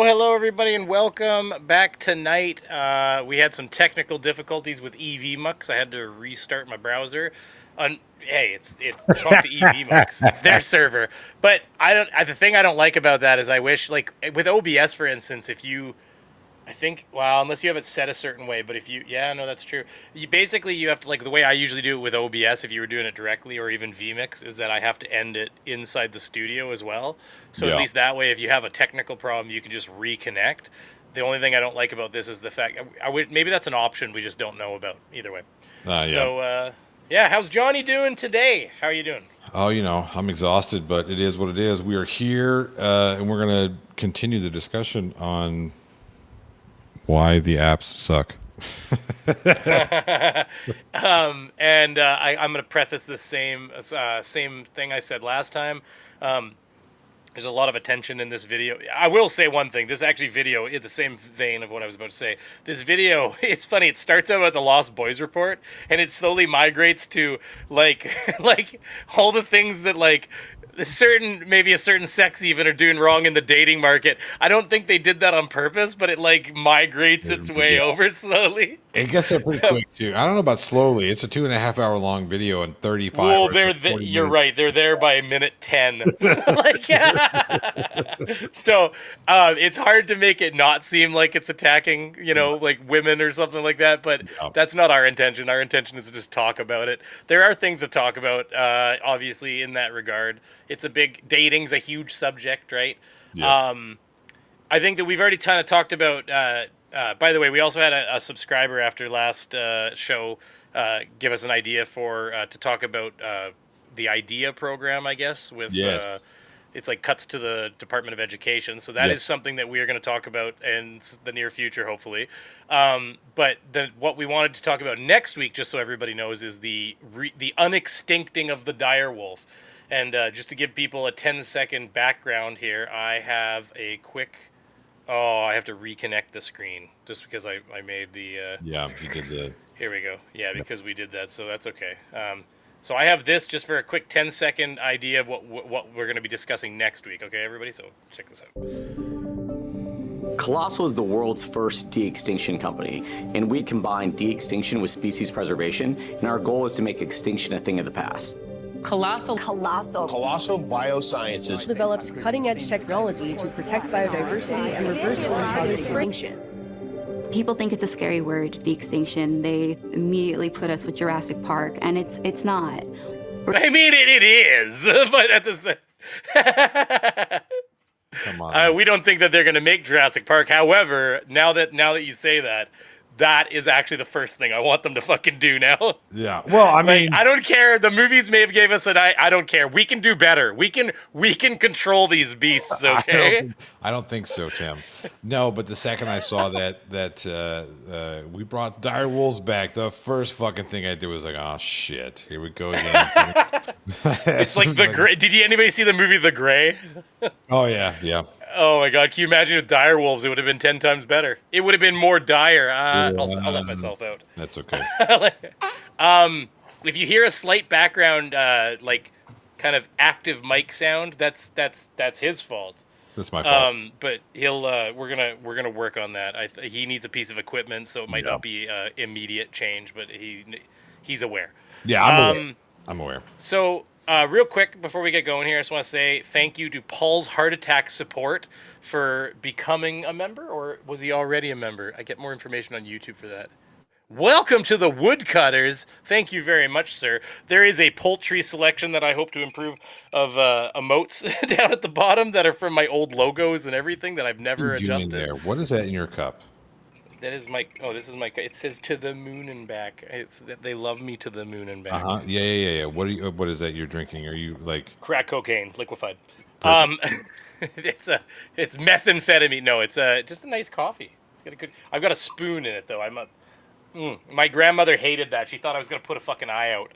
Hello, everybody, and welcome back tonight. We had some technical difficulties with EVMux. I had to restart my browser. Hey, it's talk to EVMux. It's their server. But the thing I don't like about that is I wish, like with OBS, for instance, unless you have it set a certain way, but that's true. You have to, like the way I usually do it with OBS, if you were doing it directly or even vMix, is that I have to end it inside the studio as well. So at least that way, if you have a technical problem, you can just reconnect. The only thing I don't like about this is the fact maybe that's an option we just don't know about. Either way. So how's Johnny doing today? How are you doing? Oh, I'm exhausted, but it is what it is. We are here, and we're going to continue the discussion on why the apps suck. I'm going to preface the same thing I said last time. There's a lot of attention in this video. I will say one thing. This actually video, in the same vein of what I was about to say. This video, it's funny. It starts out with the Lost Boys report, and it slowly migrates to like all the things that maybe a certain sex even are doing wrong in the dating market. I don't think they did that on purpose, but it migrates its way over slowly. I guess they're pretty quick too. I don't know about slowly. It's a 2.5 hour long video and 35. Well, you're right. They're there by minute 10. So it's hard to make it not seem like it's attacking, like women or something like that. But that's not our intention. Our intention is to just talk about it. There are things to talk about, obviously, in that regard. Dating's a huge subject, right? Yes. I think that we've already kind of talked about. By the way, we also had a subscriber after last show give us an idea to talk about the IDEA program, I guess, with it's like cuts to the Department of Education. So that is something that we are going to talk about in the near future, hopefully. But what we wanted to talk about next week, just so everybody knows, is the unextincting of the dire wolf. And just to give people a 10-second background here, I have a quick... Oh, I have to reconnect the screen just because I made the... you did the... Here we go. Yeah, because we did that, so that's okay. So I have this just for a quick 10-second idea of what we're going to be discussing next week. Okay, everybody? So check this out. Colossal is the world's first de-extinction company, and we combine de-extinction with species preservation, and our goal is to make extinction a thing of the past. Colossal Biosciences develops cutting-edge technology to protect biodiversity and reverse cause extinction. People think it's a scary word, de-extinction. They immediately put us with Jurassic Park, and it's not. I mean, it is, but at the same... Come on. We don't think that they're going to make Jurassic Park. However, now that you say that, that is actually the first thing I want them to fucking do now. Yeah. Well, I mean, I don't care. The movies may have gave us I don't care. We can do better. We can control these beasts. Okay. I don't think so, Tim. No, but the second I saw that we brought dire wolves back, the first fucking thing I did was like, oh shit, here we go again. It's like the Gray. Did anybody see the movie The Gray? Oh yeah. Oh my God! Can you imagine with dire wolves? It would have been 10 times better. It would have been more dire. I'll let myself out. That's okay. If you hear a slight background, kind of active mic sound, that's his fault. That's my fault. But he'll we're gonna work on that. He needs a piece of equipment, so it might not be immediate change, but he's aware. Yeah, I'm aware. So. Real quick, before we get going here, I just want to say thank you to Paul's Heart Attack Support for becoming a member, or was he already a member? I get more information on YouTube for that. Welcome to the Woodcutters. Thank you very much, sir. There is a poultry selection that I hope to improve of emotes down at the bottom that are from my old logos and everything that I've never adjusted. There. What is that in your cup? That is my. Oh, this is my. It says "to the moon and back." It's they love me to the moon and back. Yeah. What is that you're drinking? Are you like crack cocaine, liquefied? it's methamphetamine. No, it's just a nice coffee. It's got a good. I've got a spoon in it though. My grandmother hated that. She thought I was gonna put a fucking eye out.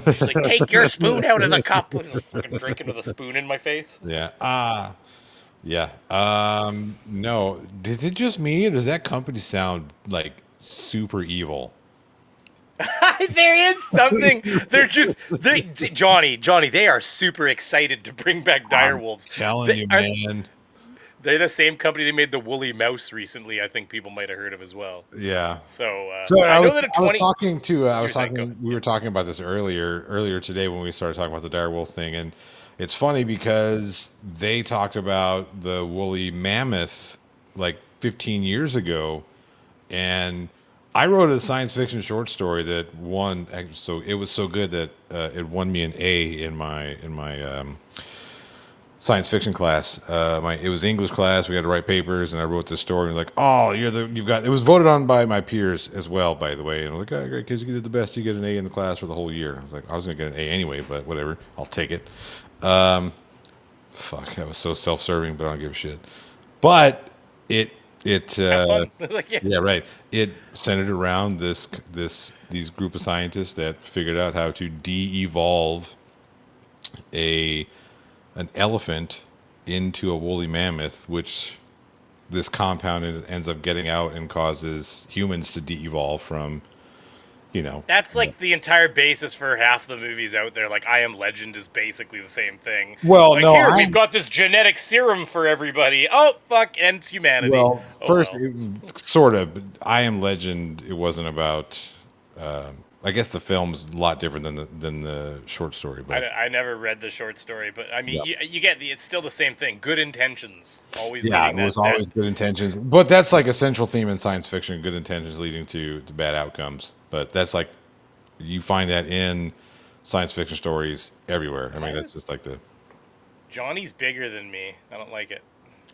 She's like, "Take your spoon out of the cup." Fucking drinking with a spoon in my face. Yeah. Yeah. No. Is it just me, or does that company sound like super evil? There is something. Johnny. They are super excited to bring back direwolves. Telling you, man. They're the same company. They made the woolly mouse recently. I think people might have heard of as well. Yeah. So I know was, that we were talking about this earlier today when we started talking about the direwolf thing, and it's funny because they talked about the woolly mammoth like 15 years ago, and I wrote a science fiction short story that won. So it was so good that it won me an A in my science fiction class. It was English class. We had to write papers, and I wrote this story. And like, oh, it was voted on by my peers as well, by the way. And I'm like, oh, great, kids, you did the best. You get an A in the class for the whole year. I was like, I was gonna get an A anyway, but whatever, I'll take it. Fuck, that was so self-serving, but I don't give a shit. But it yeah, right. It centered around these group of scientists that figured out how to de-evolve an elephant into a woolly mammoth, which this compound ends up getting out and causes humans to de-evolve from, that's like the entire basis for half the movies out there. Like I Am Legend is basically the same thing. Well, like, no, we've got this genetic serum for everybody. Oh fuck, ends humanity. Well, sort of. But I Am Legend. It wasn't about. I guess the film's a lot different than the short story. But I never read the short story, but I mean, you get it's still the same thing. Good intentions, always. Yeah, it was always good intentions. But that's like a central theme in science fiction: good intentions leading to bad outcomes. But that's like you find that in science fiction stories everywhere. I mean, that's just like Johnny's bigger than me. I don't like it.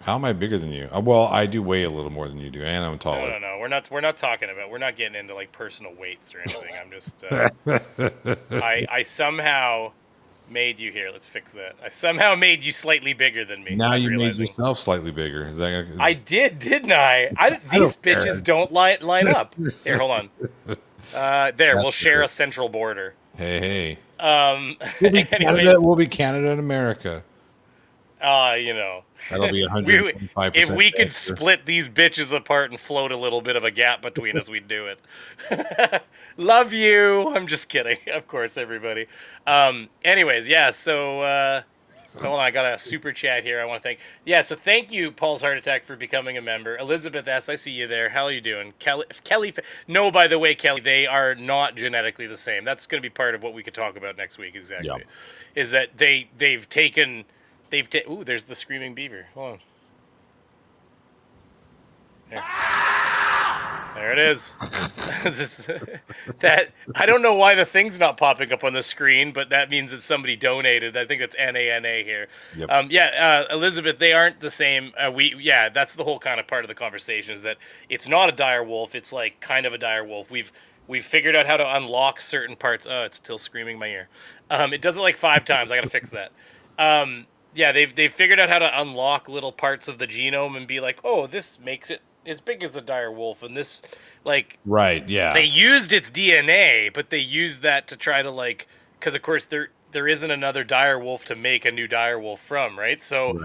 How am I bigger than you? Well, I do weigh a little more than you do, and I'm taller. No. We're not talking about. We're not getting into like personal weights or anything. I'm just. I somehow made you here. Let's fix that. I somehow made you slightly bigger than me. Now you made yourself slightly bigger. I did, didn't I? These bitches don't line up. Here, hold on. We'll share a central border. Hey. We'll be Canada and America. That'll be 125%. If we could split these bitches apart and float a little bit of a gap between us, we'd do it. Love you. I'm just kidding. Of course, everybody. Anyways, yeah, so hold on, I got a super chat here I want to thank. Yeah, so thank you, Paul's Heart Attack, for becoming a member. Elizabeth S., I see you there. How are you doing? Kelly, no, by the way, Kelly, they are not genetically the same. That's going to be part of what we could talk about next week, exactly. Yep. Is that they've taken... Ooh, there's the screaming beaver. Hold on. There it is. That I don't know why the thing's not popping up on the screen, but that means that somebody donated. I think it's NANA here. Yep. Elizabeth, they aren't the same. That's the whole kind of part of the conversation is that it's not a dire wolf. It's like kind of a dire wolf. We've figured out how to unlock certain parts. Oh, it's still screaming in my ear. It does it like 5 times. I got to fix that. Yeah, they've figured out how to unlock little parts of the genome and be like, oh, this makes it as big as a dire wolf, and this, like, right, yeah. They used its DNA, but they used that to try to like, because of course there isn't another dire wolf to make a new dire wolf from, right? So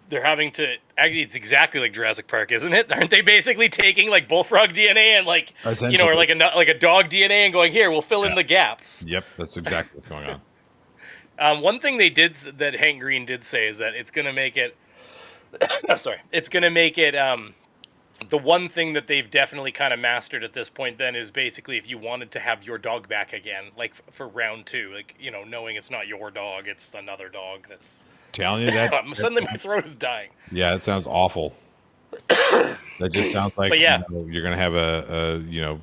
they're having to. Actually, it's exactly like Jurassic Park, isn't it? Aren't they basically taking like bullfrog DNA and like or like a dog DNA and going here, we'll fill in the gaps. Yep, that's exactly what's going on. One thing they did that Hank Green did say is that it's going to make it. It's going to make it. The one thing that they've definitely kind of mastered at this point then is basically if you wanted to have your dog back again, like for round 2, like knowing it's not your dog, it's another dog. That's telling you that. Suddenly my throat is dying. Yeah, that sounds awful. That just sounds like you're going to have a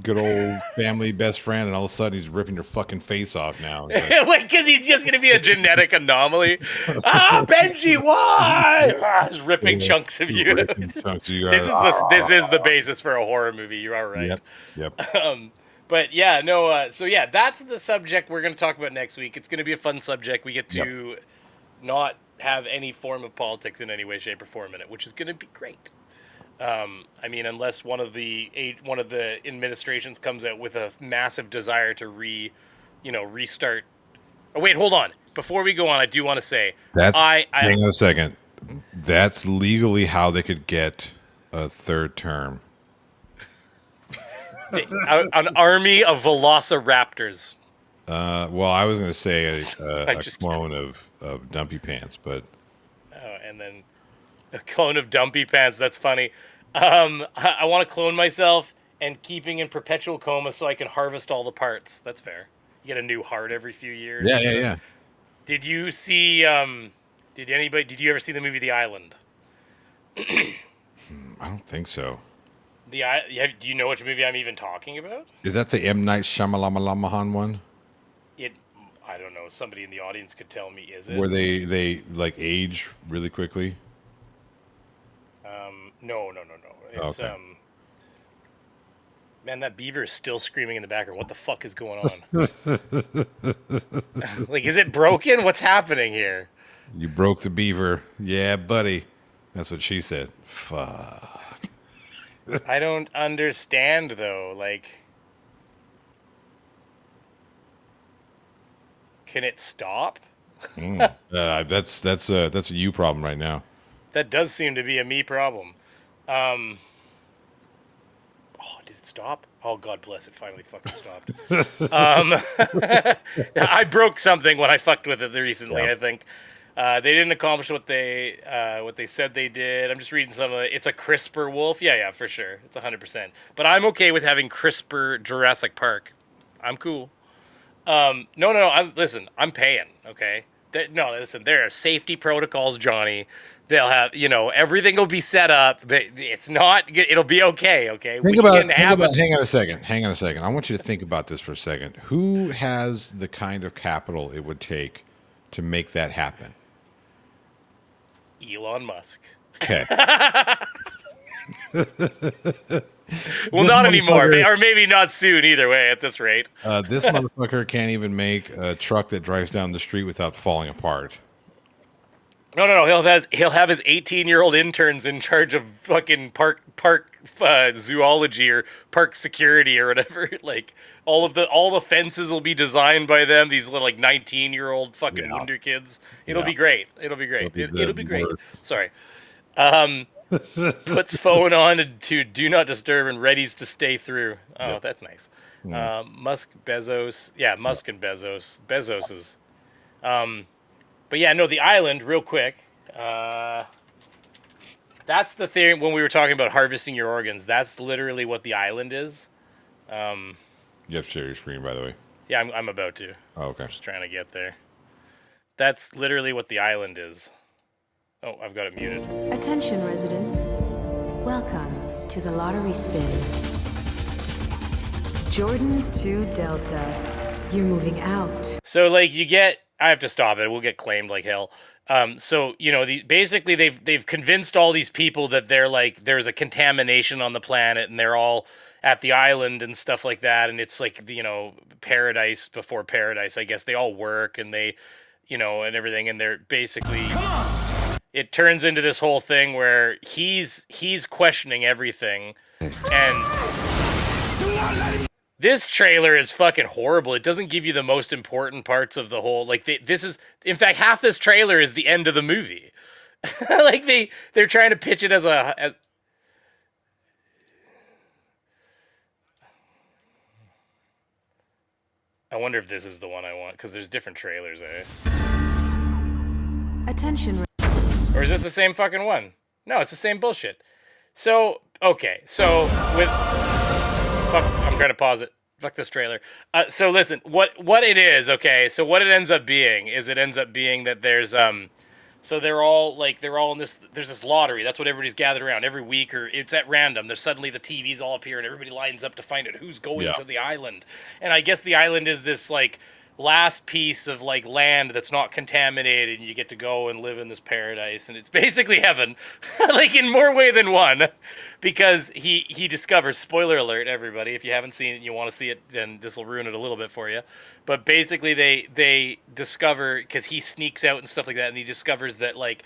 good old family best friend, and all of a sudden he's ripping your fucking face off now. Like, because he's just going to be a genetic anomaly. Benji, why? He's ripping chunks of you. This is the basis for a horror movie. You are right. Yep. But yeah, no. So yeah, that's the subject we're going to talk about next week. It's going to be a fun subject. We get to not have any form of politics in any way, shape, or form in it, which is going to be great. I mean, unless one of the administrations comes out with a massive desire to restart. Oh wait, hold on. Before we go on, I do want to say hang on a second. That's legally how they could get a third term. An army of velociraptors. Well, I was going to say a just clone of Dumpy Pants, but And then a clone of Dumpy Pants. That's funny. I want to clone myself and keeping in perpetual coma so I can harvest all the parts. That's fair. You get a new heart every few years. yeah. Did you see? Did you ever see the movie The Island? I don't think so. Do you know which movie I'm even talking about? Is that the M. Night Shyamalan one? I don't know. Somebody in the audience could tell me. Is it? Where they like age really quickly? No. It's okay. Man, that beaver is still screaming in the background. What the fuck is going on? Like, is it broken? What's happening here? You broke the beaver. Yeah, buddy. That's what she said. Fuck. I don't understand though. Like, can it stop? That's a you problem right now. That does seem to be a me problem. Oh, did it stop? Oh, God bless it. Finally fucking stopped. I broke something when I fucked with it recently, Yeah. I think. They didn't accomplish what they said they did. I'm just reading some of it. It's a CRISPR wolf. Yeah, for sure. It's 100%. But I'm okay with having CRISPR Jurassic Park. I'm cool. No. I'm paying, okay? Listen, there are safety protocols, Johnny. They'll have, everything will be set up. It'll be okay, okay? Hang on a second. I want you to think about this for a second. Who has the kind of capital it would take to make that happen? Elon Musk. Okay. Well, not anymore, or maybe not soon either way at this rate. This motherfucker can't even make a truck that drives down the street without falling apart. No. He'll have his 18-year-old interns in charge of fucking park zoology or park security or whatever. Like all the fences will be designed by them. These little 19-year-old fucking wonder kids. It'll be great. It'll be great. It'll be great. Sorry. Puts phone on to do not disturb and readies to stay through. Oh, that's nice. Musk, Bezos. Yeah, Musk and Bezos. Bezos is. But yeah, no, the island, real quick. That's the thing when we were talking about harvesting your organs. That's literally what the island is. You have to share your screen, by the way. Yeah, I'm about to. Oh, okay. Just trying to get there. That's literally what the island is. Oh, I've got it muted. Attention, residents. Welcome to the lottery spin. Jordan to Delta. You're moving out. So, I have to stop it. We'll get claimed like hell. Basically they've convinced all these people that there's a contamination on the planet and they're all at the island and stuff like that. And it's paradise before paradise. I guess they all work and they, and everything. And they're basically, it turns into this whole thing where he's questioning everything. And this trailer is fucking horrible. It doesn't give you the most important parts of the whole. In fact, half this trailer is the end of the movie. They're trying to pitch it as I wonder if this is the one I want because there's different trailers, eh? Attention. Or is this the same fucking one? No, it's the same bullshit. So, okay. So, I'm trying to pause it. Fuck this trailer. So listen, what it is, okay? So what it ends up being that there's so they're all in this, there's this lottery. That's what everybody's gathered around every week, or it's at random. There's suddenly the TVs all appear and everybody lines up to find out who's going to the island. And I guess the island is this last piece of like land that's not contaminated, and you get to go and live in this paradise, and it's basically heaven, like in more way than one, because he discovers, spoiler alert everybody, if you haven't seen it and you want to see it, then this will ruin it a little bit for you, but basically they discover, because he sneaks out and stuff like that, and he discovers that like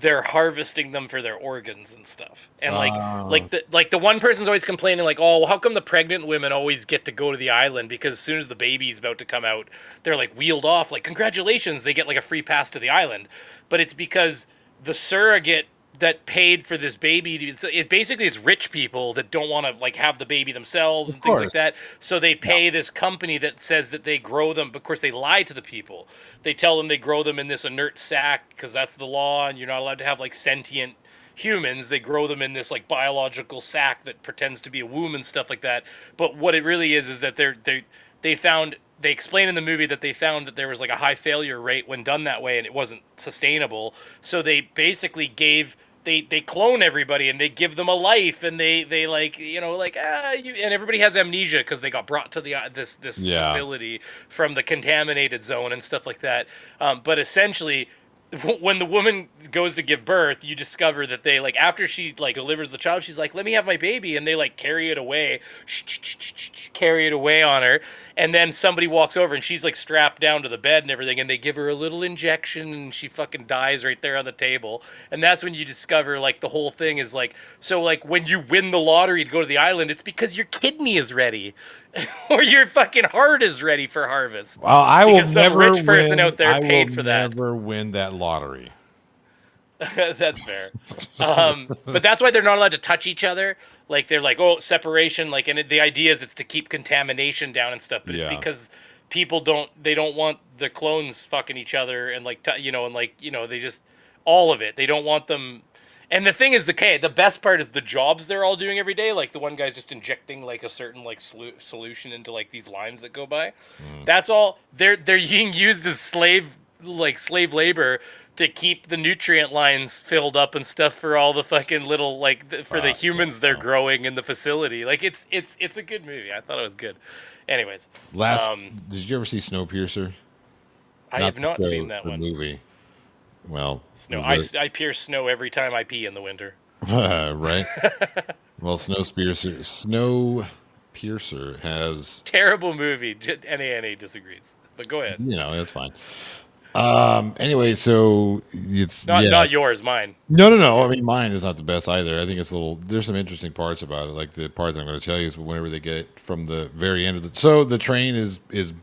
they're harvesting them for their organs and stuff. And like the one person's always complaining like, oh, well, how come the pregnant women always get to go to the island? Because as soon as the baby's about to come out, they're like wheeled off, like, congratulations, they get like a free pass to the island. But it's because the surrogate that paid for this baby it's rich people that don't want to like have the baby themselves and things like that, so they pay this company that says that they grow them, but of course they lie to the people. They tell them they grow them in this inert sack because that's the law, and you're not allowed to have like sentient humans. They grow them in this like biological sack that pretends to be a womb and stuff like that. But what it really is that they explain in the movie that they found that there was like a high failure rate when done that way, and it wasn't sustainable. So they basically they clone everybody, and they give them a life, and they like, you know, like, and everybody has amnesia because they got brought to the this facility from the contaminated zone and stuff like that. But essentially, when the woman goes to give birth, you discover that they like, after she like delivers the child, she's like, let me have my baby, and they like carry it away on her, and then somebody walks over and she's like strapped down to the bed and everything, and they give her a little injection and she fucking dies right there on the table. And that's when you discover like the whole thing is like, so like when you win the lottery to go to the island, it's because your kidney is ready or your fucking heart is ready for harvest. Well, I will never rich person out there paid for that. Never win that lottery. That's fair. But that's why they're not allowed to touch each other. Like, they're like, oh, separation. Like, and the idea is it's to keep contamination down and stuff. But it's because people don't want the clones fucking each other and like, they just, all of it. They don't want them. And the thing is, the best part is the jobs they're all doing every day. Like, the one guy's just injecting like a certain like solution into like these lines that go by. That's all. They're being used as slave labor to keep the nutrient lines filled up and stuff for all the fucking little for the humans they're growing in the facility. Like, it's a good movie. I thought it was good. Anyways, did you ever see Snowpiercer? I have not seen that one. Movie. Well, snow. I pierce snow every time I pee in the winter. Right. Well, Snowpiercer has terrible movie. NANA disagrees, but go ahead. You know, that's fine. Anyway, so it's not yours, mine. No. I mean, mine is not the best either. I think it's there's some interesting parts about it. Like, the part that I'm going to tell you is whenever they get from the very end of so the train is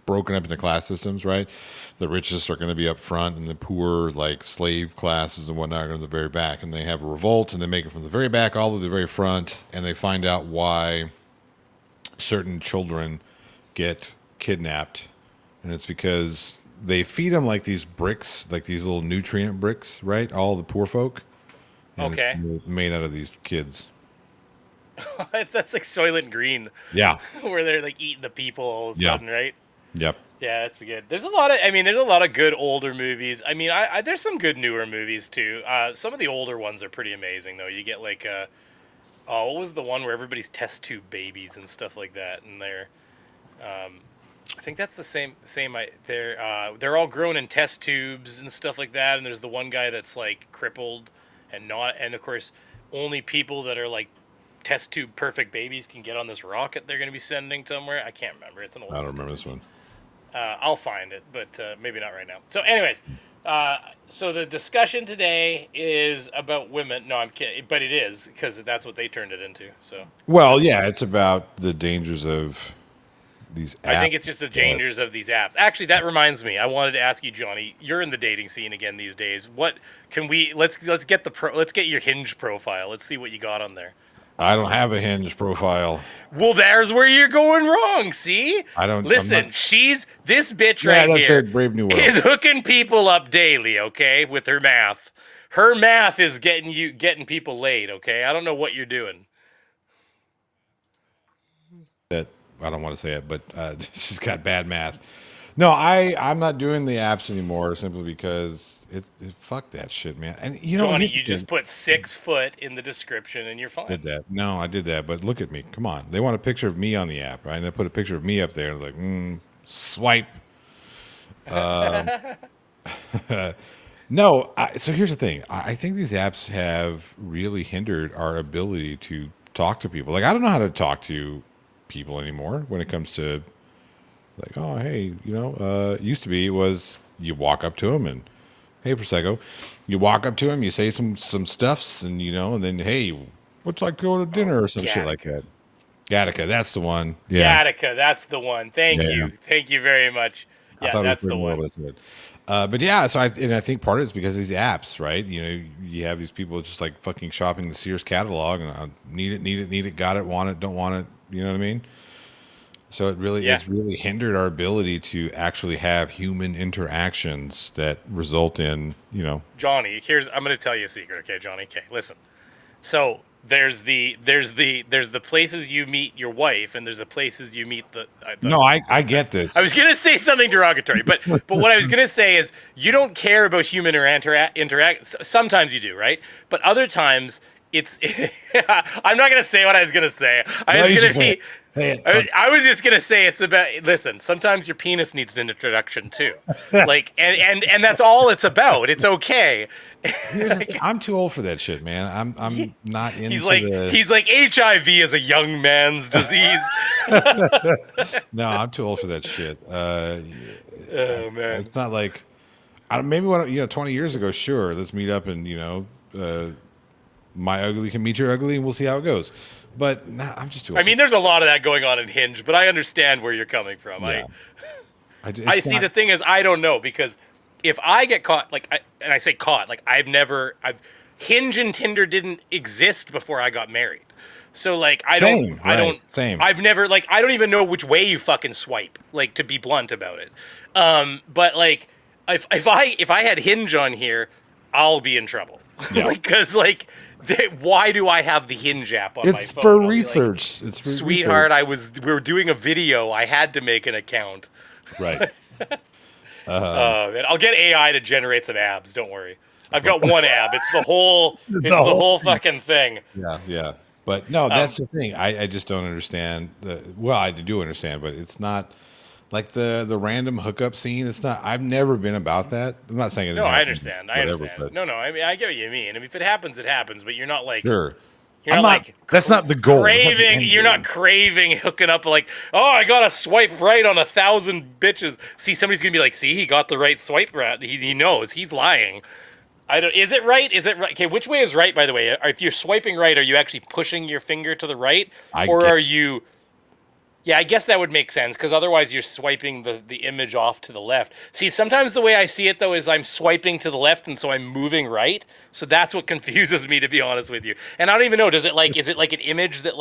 broken up into class systems, right? The richest are going to be up front, and the poor, like slave classes and whatnot, are going to the very back. And they have a revolt, and they make it from the very back all to the very front, and they find out why certain children get kidnapped, and it's because they feed them like these bricks, like these little nutrient bricks, right? All the poor folk. Okay. It's made out of these kids. That's like Soylent Green. Yeah. Where they're like eating the people all of a sudden, right? Yep. Yeah, that's good. There's a lot of good older movies. I mean, I there's some good newer movies too. Some of the older ones are pretty amazing though. You get like what was the one where everybody's test tube babies and stuff like that, and they're I think that's the same. They're all grown in test tubes and stuff like that. And there's the one guy that's like crippled and of course, only people that are like test tube perfect babies can get on this rocket they're going to be sending somewhere. I can't remember. It's an old. I don't remember this one. I'll find it, but maybe not right now. So, anyways, so the discussion today is about women. No, I'm kidding, but it is because that's what they turned it into. So. Well, yeah, it's about the dangers of these apps. I think it's just the dangers of these apps. Actually, that reminds me. I wanted to ask you, Johnny. You're in the dating scene again these days. What can we? Let's get your Hinge profile. Let's see what you got on there. I don't have a Hinge profile. Well, there's where you're going wrong. See? I don't listen. She's this bitch right here. Brave New World. Is hooking people up daily. Okay, with her math. Her math is getting people laid. Okay, I don't know what you're doing. That. I don't want to say it, but she's got bad math. No, I'm not doing the apps anymore simply because fuck that shit, man. And you know, Johnny, you just put 6 foot in the description and you're fine. Did that? No, I did that, but look at me. Come on, they want a picture of me on the app, right? And they put a picture of me up there, and like, swipe. No, so here's the thing. I think these apps have really hindered our ability to talk to people. Like, I don't know how to talk to people anymore when it comes to, like, oh, hey, it used to be it was you walk up to them and, hey, Prosecco, you walk up to them, you say some stuffs, and and then, hey, what's like go to dinner or some shit like that. Gattaca, that's the one. Yeah, Gattaca, that's the one. Thank you very much. Yeah, that's the one. But yeah, so I think part of it's because of these apps, right? You have these people just like fucking shopping the Sears catalog and need it, got it, want it, don't want it. You know what I mean? So it's really hindered our ability to actually have human interactions that result in, Johnny, I'm going to tell you a secret, okay, Johnny? Okay, listen. So there's the places you meet your wife, and there's the places you meet the No, I get this. I was gonna say something derogatory, but what I was gonna say is you don't care about human interact. Sometimes you do, right? But other times it's. I'm not gonna say what I was gonna say. I was just gonna say it's about. Listen, sometimes your penis needs an introduction too, like, and that's all it's about. It's okay. I'm too old for that shit, man. I'm not into. He's like HIV is a young man's disease. No, I'm too old for that shit. Oh man, it's not like maybe 20 years ago. Sure, let's meet up and my ugly can meet your ugly, and we'll see how it goes. But I'm just too old. I mean, there's a lot of that going on in Hinge, but I understand where you're coming from. Yeah. I see. The thing is, I don't know, because if I get caught, and I say caught, Hinge and Tinder didn't exist before I got married. So I don't even know which way you fucking swipe, to be blunt about it. But if I had Hinge on here, I'll be in trouble. Yeah. Because why do I have the Hinge app on my phone? It's for research. It's for sweetheart, research. We were doing a video. I had to make an account. Right. Man, I'll get AI to generate some abs. Don't worry. I've got one ab. It's the whole fucking thing. Yeah. But no, that's the thing. I just don't understand. I do understand, but it's not like the random hookup scene. It's not. I've never been about that. I'm not saying it. No, I understand. I understand. But, no. I mean, I get what you mean. I mean, if it happens, it happens. But you're not sure. You're not that's not the goal. You're not craving hooking up I got to swipe right on 1,000 bitches. See, somebody's gonna be like, see, he got the right swipe right. He knows he's lying. Is it right? Is it right? Okay, which way is right, by the way? If you're swiping right, are you actually pushing your finger to the right, are you? Yeah, I guess that would make sense, because otherwise you're swiping the image off to the left. See, sometimes the way I see it, though, is I'm swiping to the left, and so I'm moving right. So that's what confuses me, to be honest with you. And I don't even know, is it like an image that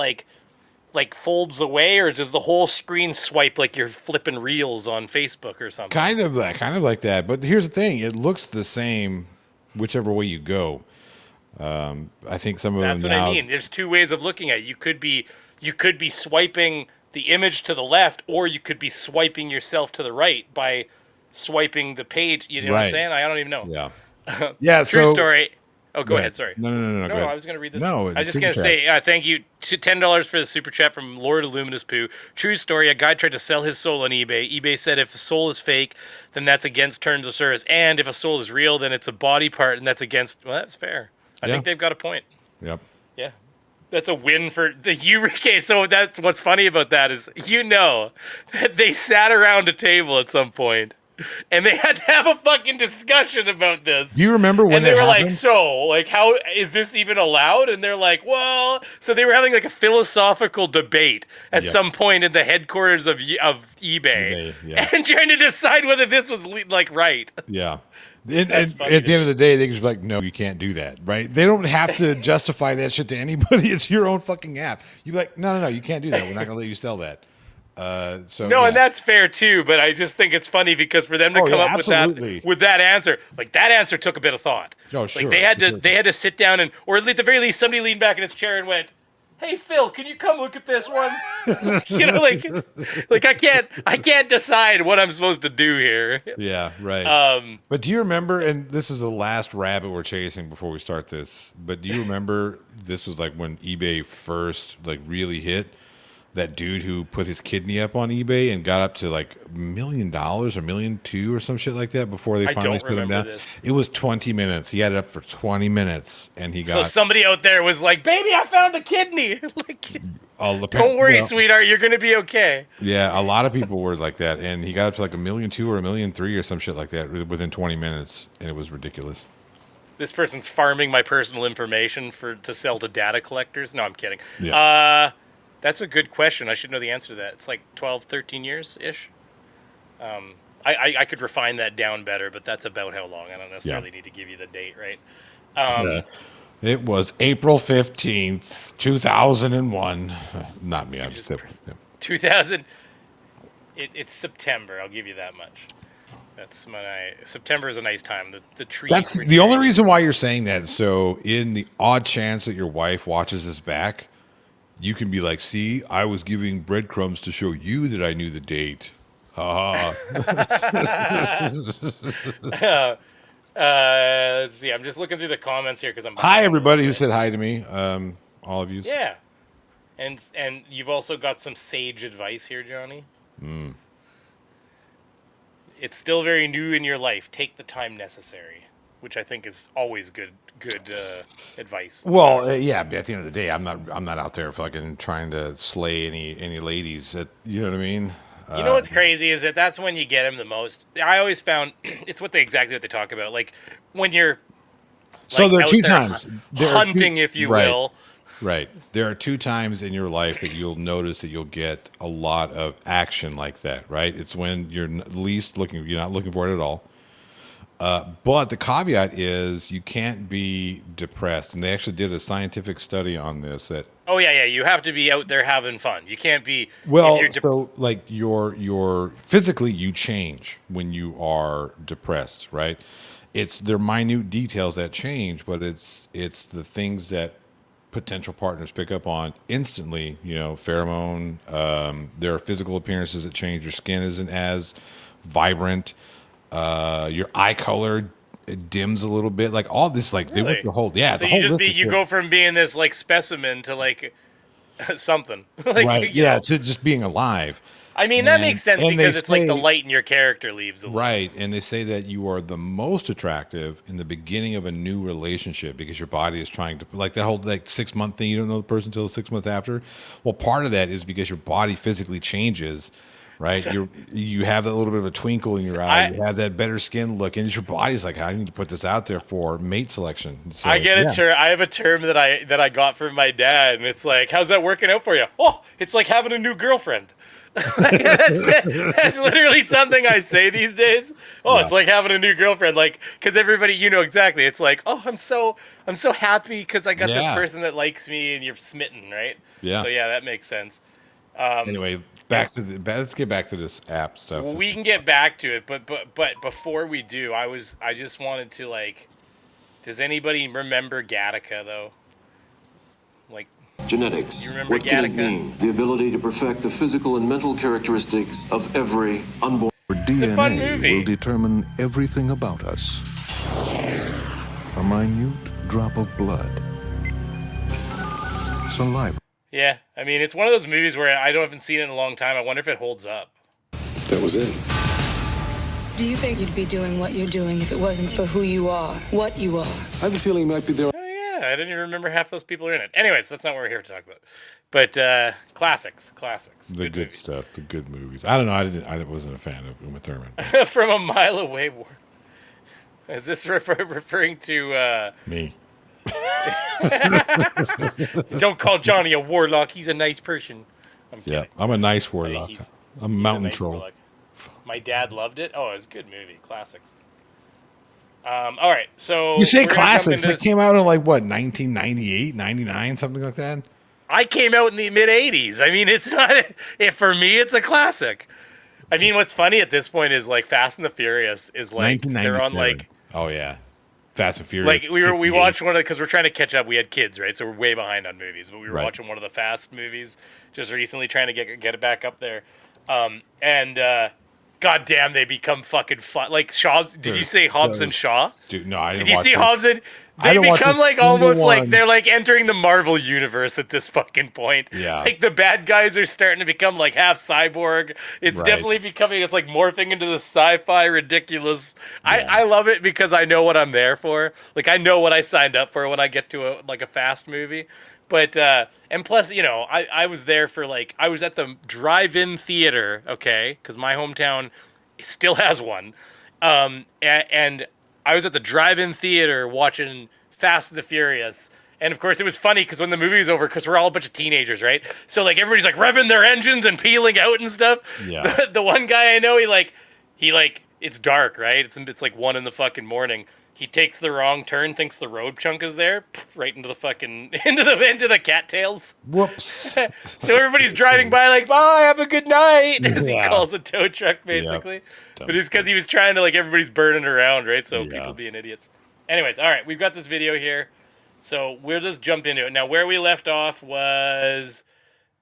folds away, or does the whole screen swipe like you're flipping reels on Facebook or something? Kind of like that. But here's the thing: it looks the same whichever way you go. I think some of them. That's what I mean. There's two ways of looking at it. You could be swiping the image to the left, or you could be swiping yourself to the right by swiping the page. You know what I'm saying? I don't even know. Yeah. Yeah. True story. Oh, go ahead. Sorry. No. No, I was going to read this. No, I was just going to say thank you. $10 for the super chat from Lord Illuminous Poo. True story. A guy tried to sell his soul on eBay. eBay said if a soul is fake, then that's against terms of service. And if a soul is real, then it's a body part, and that's against. Well, that's fair. I think they've got a point. Yep. Yeah. That's a win for the UK. So that's what's funny about that is that they sat around a table at some point and they had to have a fucking discussion about this. Do you remember when they were happened? How is this even allowed? And they're like, well, so they were having a philosophical debate at some point in the headquarters of eBay and trying to decide whether this was right. Yeah. At the end of the day, they can just be like, no, you can't do that, right? They don't have to justify that shit to anybody. It's your own fucking app. You'd be like, no, you can't do that. We're not going to let you sell that. And that's fair too, but I just think it's funny because for them to come up with that answer, that answer took a bit of thought. Oh, sure. They had to sit down or at the very least, somebody leaned back in his chair and went, hey Phil, can you come look at this one? I can't decide what I'm supposed to do here. Yeah, right. But do you remember? And this is the last rabbit we're chasing before we start this. But do you remember? This was when eBay first really hit. that dude who put his kidney up on eBay and got up to like $1 million or $1.2 million or some shit like that before they finally shut him down. This. It was 20 minutes. He had it up for 20 minutes and he got. So somebody out there was like, "Baby, I found a kidney." Like, don't worry, sweetheart, you're gonna be okay. Yeah, a lot of people were like that, and he got up to like $1.2 million or $1.3 million or some shit like that within 20 minutes, and it was ridiculous. This person's farming my personal information to sell to data collectors. No, I'm kidding. Yeah. That's a good question. I should know the answer to that. It's like 12, 13 years-ish. I could refine that down better, but that's about how long. I don't necessarily need to give you the date, right? It was April 15th, 2001. Not me. I'm just 2000. It's September. I'll give you that much. September is a nice time. The tree. That's the only reason why you're saying that. So, in the odd chance that your wife watches this back, you can be like, "See, I was giving breadcrumbs to show you that I knew the date." Ha ha. Let's see. I'm just looking through the comments here because I'm. Hi, everybody who said hi to me. All of you. Yeah, and you've also got some sage advice here, Johnny. It's still very new in your life. Take the time necessary, which I think is always good advice. Well, yeah. But at the end of the day, I'm not out there fucking trying to slay any ladies. You know what I mean? You know what's crazy is that's when you get them the most. I always found it's exactly what they talk about. Like when you're so there are two times hunting, if you will. Right. There are two times in your life that you'll notice that you'll get a lot of action like that, right? It's when you're not looking for it at all. But the caveat is you can't be depressed. And they actually did a scientific study on this that. Oh, yeah. You have to be out there having fun. You can't be. Well, so like your physically you change when you are depressed, right? They're minute details that change, but it's the things that potential partners pick up on instantly. Pheromone. There are physical appearances that change. Your skin isn't as vibrant. Your eye color dims a little bit. Like all this, like really? They went the whole So you go from being this like specimen to like something. Right? Yeah, to just being alive. I mean, that makes sense because it's like the light in your character leaves. Right, and they say that you are the most attractive in the beginning of a new relationship because your body is trying to, like that whole 6 month thing, you don't know the person until 6 months after. Well, part of that is because your body physically changes, right? You have that little bit of a twinkle in your eye, you have that better skin look, and your body's like, I need to put this out there for mate selection. So, I get a term. I have a term that I got from my dad, and it's like, how's that working out for you? Oh, it's like having a new girlfriend. That's literally something I say these days. It's like having a new girlfriend, like because everybody, exactly. It's like, I'm so happy because I got this person that likes me, and you're smitten, right? Yeah. So that makes sense. Anyway, let's get back to this app stuff. We can get back to it, but before we do, I just wanted to does anybody remember Gattaca though? Genetics. You remember what can it Gattaca? mean? The ability to perfect the physical and mental characteristics of every unborn. It's a fun movie. Will determine everything about us. A minute drop of blood. Saliva. Yeah, I mean, it's one of those movies where I haven't seen it in a long time. I wonder if it holds up. That was it. Do you think you'd be doing what you're doing if it wasn't for who you are, what you are? I have a feeling he might be there. Oh, yeah, I didn't even remember half those people are in it. Anyways, that's not what we're here to talk about. But classics. The good stuff, the good movies. I don't know. I wasn't a fan of Uma Thurman. From a Mile Away. Is this referring to me? Don't call Johnny a warlock. He's a nice person. I'm kidding. Yeah, I'm a nice warlock. I'm a mountain troll. Warlock. My dad loved it. Oh, it was a good movie. Classics. All right, so you say classics. That came out in 1998, 99, something like that. I came out in the mid '80s. I mean, it's not. For me, it's a classic. I mean, what's funny at this point is Fast and the Furious is they're on Oh yeah, Fast and Furious. We watched one of because we're trying to catch up. We had kids, right? So we're way behind on movies. But we were watching one of the Fast movies just recently, trying to get it back up there. God damn, they become fucking fun. Like Hobbs. Did you say Hobbs and Shaw? Dude, no, I didn't. Did you see Hobbs and? They become like almost like one. they're like entering the Marvel universe at this fucking point. Yeah. Like the bad guys are starting to become like half cyborg. It's Right. definitely becoming, it's like morphing into the sci-fi ridiculous. I love it because I know what I'm there for. Like I know what I signed up for when I get to a fast movie. But and plus, you know, I was there for like I was at the drive-in theater, okay, because my hometown still has one. And I was at the drive-in theater watching Fast and the Furious. And of course, it was funny because when the movie was over, because we're all a bunch of teenagers, right? So like everybody's like revving their engines and peeling out and stuff. Yeah. The one guy I know, he it's dark, right? It's like 1 a.m. He takes the wrong turn, thinks the road chunk is there, right into the fucking into the cattails. Whoops. So everybody's driving by like, "Bye, have a good night," as he Yeah. calls a tow truck, basically. Yep. But it's because he was trying to like everybody's burning around, right? So people being idiots. Anyways, all right, we've got this video here, so we'll just jump into it. Now, where we left off was,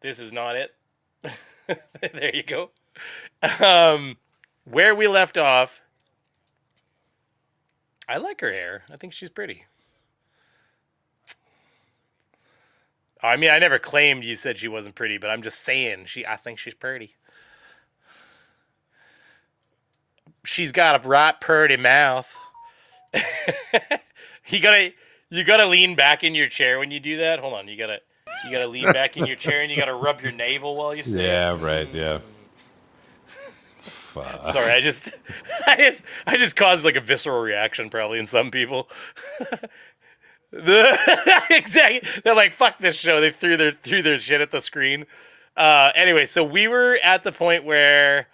this is not it. There you go. Where we left off. I like her hair. I think she's pretty. I mean, I never claimed you said she wasn't pretty, but I'm just saying I think she's pretty. She's got a right pretty mouth. You gotta lean back in your chair when you do that. Hold on, you gotta lean back in your chair and you gotta rub your navel while you say it. Yeah, right, yeah. Sorry, I just caused like a visceral reaction probably in some people. Exactly. They're like, fuck this show. They threw their shit at the screen. Anyway, so we were at the point where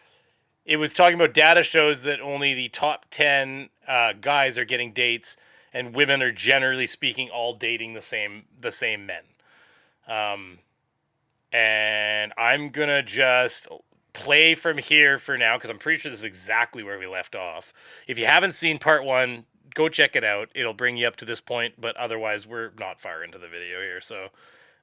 it was talking about data shows that only the top 10 guys are getting dates, and women are generally speaking all dating the same men. And I'm gonna just play from here for now because I'm pretty sure this is exactly where we left off. If you haven't seen part 1, go check it out. It'll bring you up to this point, but otherwise we're not far into the video here. So,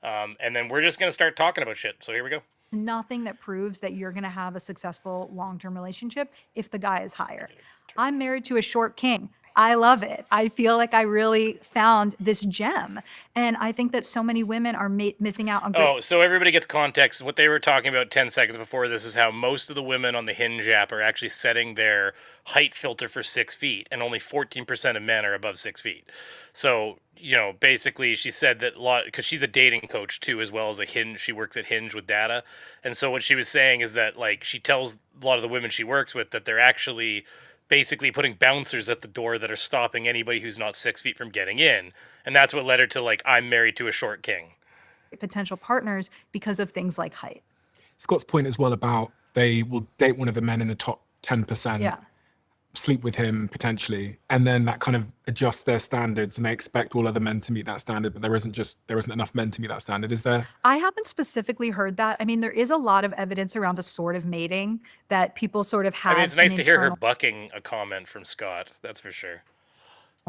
and then we're just gonna start talking about shit. So here we go. Nothing that proves that you're going to have a successful long-term relationship if the guy is higher. I'm married to a short king. I love it. I feel like I really found this gem. And I think that so many women are missing out on great. Oh, so everybody gets context. What they were talking about 10 seconds before this is how most of the women on the Hinge app are actually setting their height filter for 6 feet, and only 14% of men are above 6 feet. So, you know, basically she said that because she's a dating coach too, as well as a Hinge. She works at Hinge with data. And so what she was saying is that like she tells a lot of the women she works with that they're actually basically putting bouncers at the door that are stopping anybody who's not 6 feet from getting in. And that's what led her to like, I'm married to a short king. Potential partners because of things like height. Scott's point as well about they will date one of the men in the top 10%. Yeah. Sleep with him potentially, and then that kind of adjusts their standards, and they expect all other men to meet that standard, but there isn't enough men to meet that standard, is there? I haven't specifically heard that. I mean, there is a lot of evidence around a sort of mating that people sort of have. I mean, it's nice to hear her bucking a comment from Scott. That's for sure.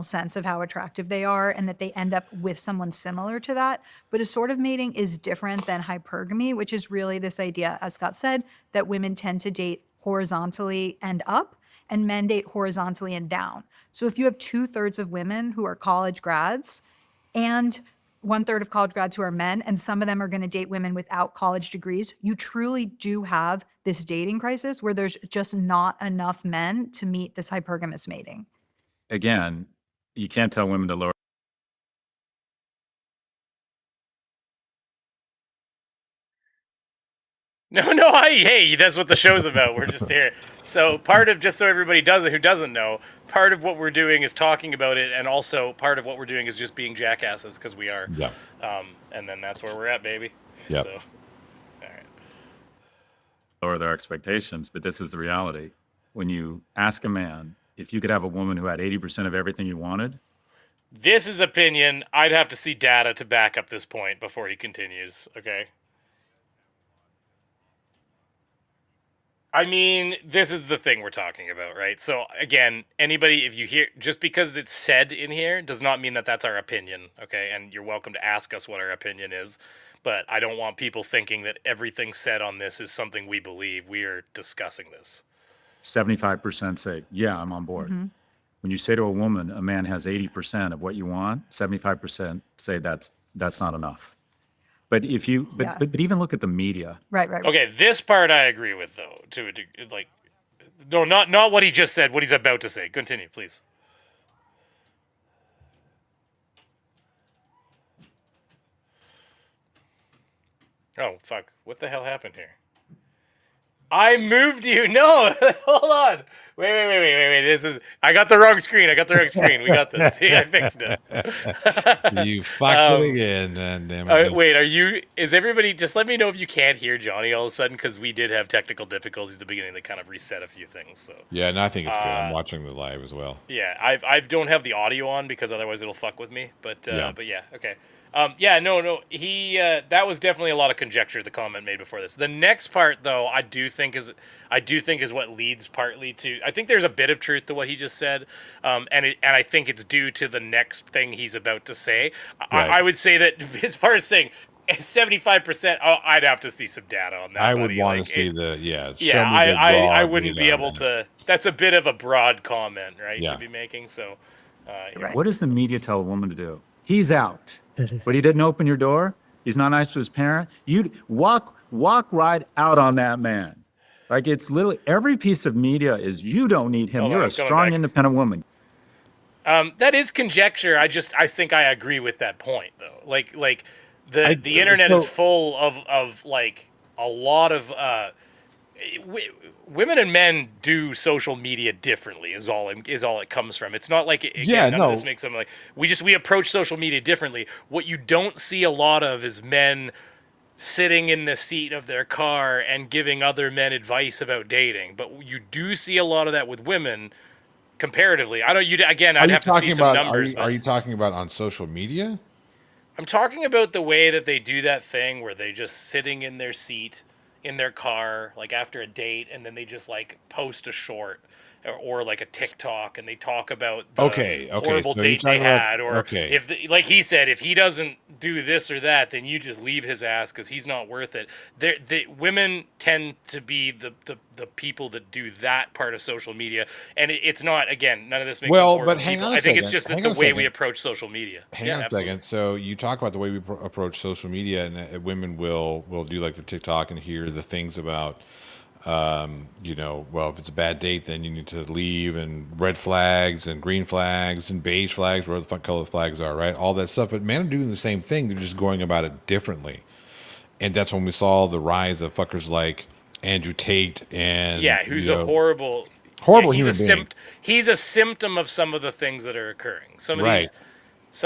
Sense of how attractive they are and that they end up with someone similar to that. But a sort of mating is different than hypergamy, which is really this idea, as Scott said, that women tend to date horizontally and up, and men date horizontally and down. So if you have 2/3 of women who are college grads and 1/3 of college grads who are men, and some of them are going to date women without college degrees, you truly do have this dating crisis where there's just not enough men to meet this hypergamous mating. Again, you can't tell women to lower. No, hey, that's what the show's about. We're just here. So just so everybody who doesn't know, part of what we're doing is talking about it, and also part of what we're doing is just being jackasses, because we are. Yeah. And then that's where we're at, baby. Yeah. So, all right. Lower their expectations, but this is the reality. When you ask a man if you could have a woman who had 80% of everything you wanted. This is opinion. I'd have to see data to back up this point before he continues. Okay. I mean, this is the thing we're talking about, right? So again, anybody, if you hear, just because it's said in here does not mean that that's our opinion, okay? And you're welcome to ask us what our opinion is, but I don't want people thinking that everything said on this is something we believe. We are discussing this. 75% say, yeah, I'm on board. Mm-hmm. When you say to a woman, a man has 80% of what you want, 75% say that's not enough. But if you, but even look at the media. Right. Okay, this part I agree with though. No, not what he just said. What he's about to say. Continue, please. Oh fuck! What the hell happened here? I moved you. No, hold on. Wait. This is. I got the wrong screen. We got this. See, I fixed it. You fucked it again. Damn it. Wait, is everybody, just let me know if you can't hear Johnny all of a sudden, because we did have technical difficulties at the beginning that kind of reset a few things. So yeah, no, I think it's good. I'm watching the live as well. yeah, I don't have the audio on because otherwise it'll fuck with me. But yeah, okay. He that was definitely a lot of conjecture the comment made before this. The next part though, I do think is what leads partly to, I think there's a bit of truth to what he just said. And I think it's due to the next thing he's about to say. Right. I would say that as far as saying 75%, I'd have to see some data on that. I would want to see I wouldn't be able to. That's a bit of a broad comment, right? Yeah. To be making. So What does the media tell a woman to do? He's out. But he didn't open your door. He's not nice to his parent. You walk right out on that man. Like, it's literally every piece of media is, you don't need him. You're a strong, independent woman. That is conjecture. I think I agree with that point though. Like the internet is full of like a lot of women and men do social media differently is all it comes from. It's not like none of this makes them like we approach social media differently. What you don't see a lot of is men sitting in the seat of their car and giving other men advice about dating. But you do see a lot of that with women comparatively. I'd have to see some numbers. Are you talking about on social media? I'm talking about the way that they do that thing where they just sitting in their seat in their car, like after a date, and then they just like post a short or like a TikTok, and they talk about the horrible date they had, or if like he said, if he doesn't do this or that, then you just leave his ass because he's not worth it. The women tend to be the people that do that part of social media, and it's not, again, none of this makes but hang on a second. I think it's just the way we approach social media. Hang on a second. So you talk about the way we approach social media, and women will do like the TikTok and hear the things about well, if it's a bad date, then you need to leave, and red flags and green flags and beige flags, whatever the fuck color flags are, right? All that stuff. But men are doing the same thing. They're just going about it differently. And that's when we saw the rise of fuckers like Andrew Tate and who's a horrible human being. He's a symptom of some of the things that are occurring. Some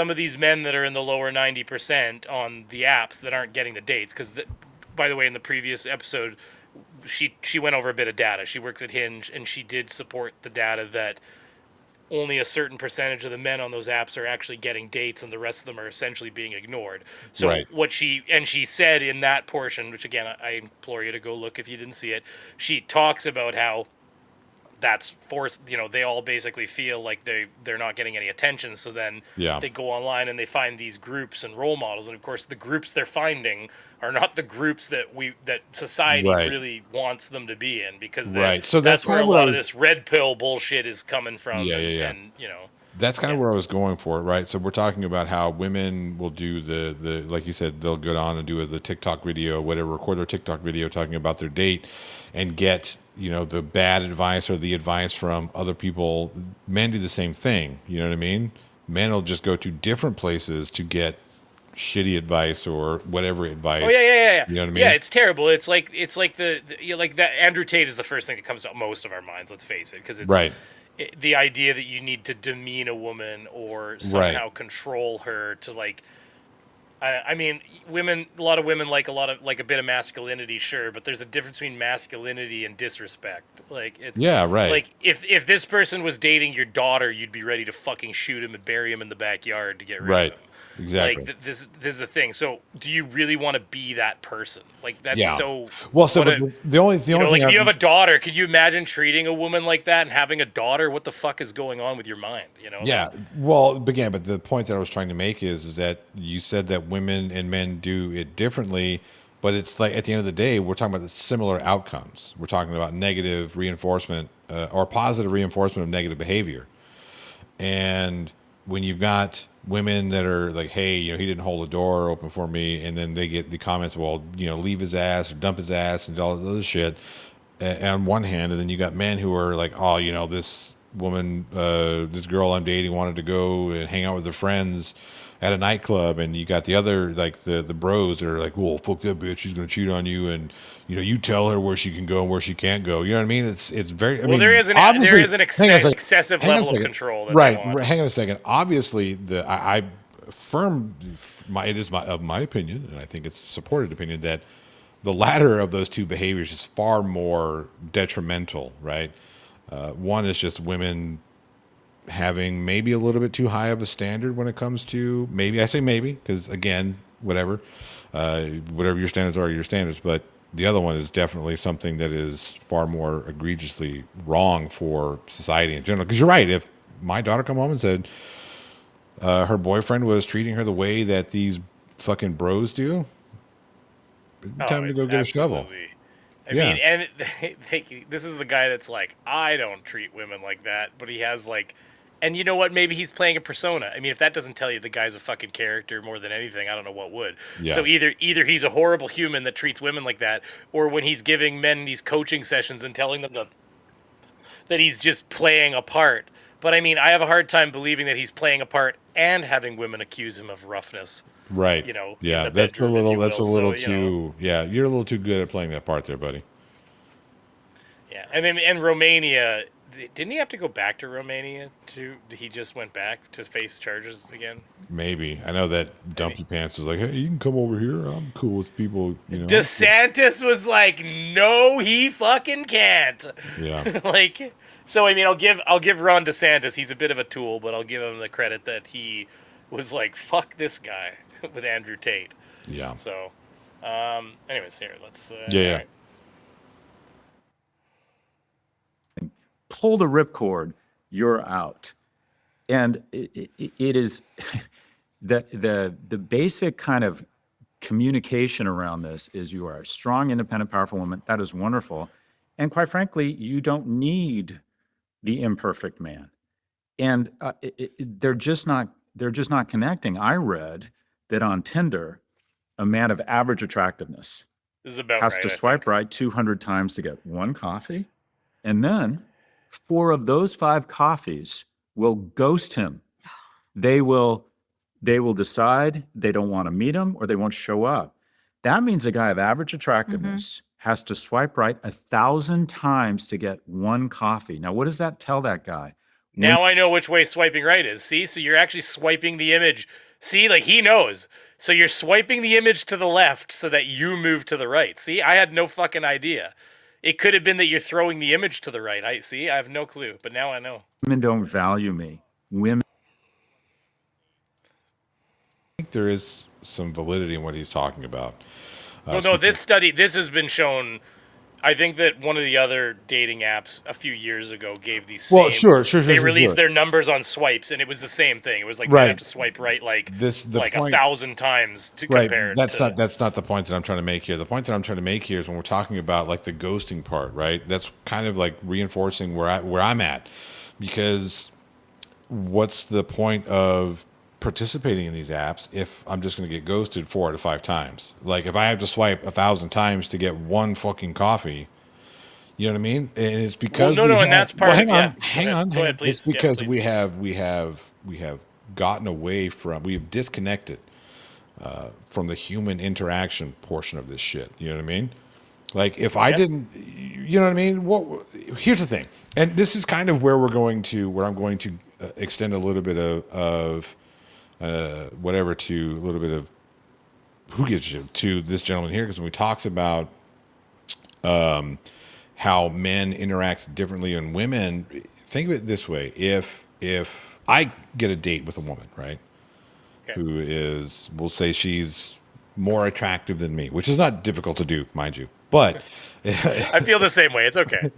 of these men that are in the lower 90% on the apps that aren't getting the dates, because by the way, in the previous episode, she went over a bit of data. She works at Hinge, and she did support the data that only a certain percentage of the men on those apps are actually getting dates, and the rest of them are essentially being ignored. So what she said in that portion, which again, I implore you to go look if you didn't see it, she talks about how that's forced, they all basically feel like they're not getting any attention. So then they go online and they find these groups and role models. And of course, the groups they're finding are not the groups that society really wants them to be in, because so that's where a lot of this red pill bullshit is coming from. And that's kind of where I was going for it, right? So we're talking about how women will do the like you said, they'll go on and do the TikTok video, whatever, record their TikTok video talking about their date, and get the bad advice or the advice from other people. Men do the same thing. You know what I mean? Men will just go to different places to get shitty advice or whatever advice. Oh yeah. You know what I mean? Yeah, it's terrible. It's like the like that. Andrew Tate is the first thing that comes to most of our minds. Let's face it, because it's the idea that you need to demean a woman or somehow control her to like. I mean, a lot of women like a bit of masculinity, sure, but there's a difference between masculinity and disrespect. Like, it's like if this person was dating your daughter, you'd be ready to fucking shoot him and bury him in the backyard to get rid of him. Exactly. Like, this is the thing. So, do you really want to be that person? Like, that's so. Well, so the only thing, like, if you have a daughter, could you imagine treating a woman like that and having a daughter? What the fuck is going on with your mind? Yeah. Well, again, but the point that I was trying to make is that you said that women and men do it differently, but it's like at the end of the day, we're talking about the similar outcomes. We're talking about negative reinforcement or positive reinforcement of negative behavior. And when you've got women that are like, hey, he didn't hold the door open for me, and then they get the comments, well, leave his ass or dump his ass and all this other shit on one hand, and then you got men who are like, oh, this woman, this girl I'm dating wanted to go and hang out with her friends at a nightclub, and you got the other, like the bros that are like, well, fuck that bitch, she's gonna cheat on you, and you tell her where she can go and where she can't go. You know what I mean? It's very. I mean, there is an excessive level of control. That right. They want. Hang on a second. Obviously, I affirm it is my opinion, and I think it's a supported opinion, that the latter of those two behaviors is far more detrimental. Right. One is just women having maybe a little bit too high of a standard when it comes to, maybe, I say maybe, because again, whatever your standards are, your standards, but the other one is definitely something that is far more egregiously wrong for society in general. Because you're right, if my daughter come home and said her boyfriend was treating her the way that these fucking bros do, time to go get a shovel. I mean, and this is the guy that's like, I don't treat women like that, but he has like, and you know what? Maybe he's playing a persona. I mean, if that doesn't tell you the guy's a fucking character more than anything, I don't know what would. Yeah. So either he's a horrible human that treats women like that, or when he's giving men these coaching sessions and telling them that he's just playing a part. But I mean, I have a hard time believing that he's playing a part and having women accuse him of roughness. Right. Yeah, that's a little too. Yeah, you're a little too good at playing that part there, buddy. Yeah, and then in Romania, didn't he have to go back to Romania he just went back to face charges again? Maybe. I know that Dumpy Pants was like, hey, you can come over here. I'm cool with people, DeSantis was like, no, he fucking can't. Yeah. So I mean, I'll give Ron DeSantis, he's a bit of a tool, but I'll give him the credit that he was like, fuck this guy with Andrew Tate. Yeah. So, anyways, here, let's... yeah. Right. Pull the ripcord, you're out. And it is the basic kind of communication around this is you are a strong, independent, powerful woman. That is wonderful. And quite frankly, you don't need the imperfect man. And they're just not connecting. I read that on Tinder, a man of average attractiveness has to swipe right 200 times to get one coffee, and then 4 of those 5 coffees will ghost him. They will decide they don't want to meet him or they won't show up. That means a guy of average attractiveness has to swipe right 1,000 times to get one coffee. Now, what does that tell that guy? Now I know which way swiping right is. See? So you're actually swiping the image. See? Like, he knows. So you're swiping the image to the left so that you move to the right. See? I had no fucking idea. It could have been that you're throwing the image to the right. I have no clue, but now I know. Women don't value me. Women. I think there is some validity in what he's talking about. No, this has been shown. I think that one of the other dating apps a few years ago gave these same... Well, sure. They released their numbers on swipes, and it was the same thing. It was like, right. You have to swipe right like 1,000 times to right. compare. That's not the point that I'm trying to make here. The point that I'm trying to make here is when we're talking about like the ghosting part, right? That's kind of like reinforcing where I'm at, because what's the point of participating in these apps if I'm just going to get ghosted 4 out of 5 times? Like, if I have to swipe 1,000 times to get one fucking coffee, you know what I mean? And it's because and that's part of it. Hang on. Go ahead, please. It's because please. we have gotten away from, we have disconnected from the human interaction portion of this shit. You know what I mean? Like, if I didn't, you know what I mean? Here's the thing, and this is kind of where I'm going to extend a little bit of whatever to a little bit of who gives a shit to this gentleman here, because when he talks about how men interact differently than women, think of it this way: if I get a date with a woman, right, who is, we'll say she's more attractive than me, which is not difficult to do, mind you, but I feel the same way. It's okay.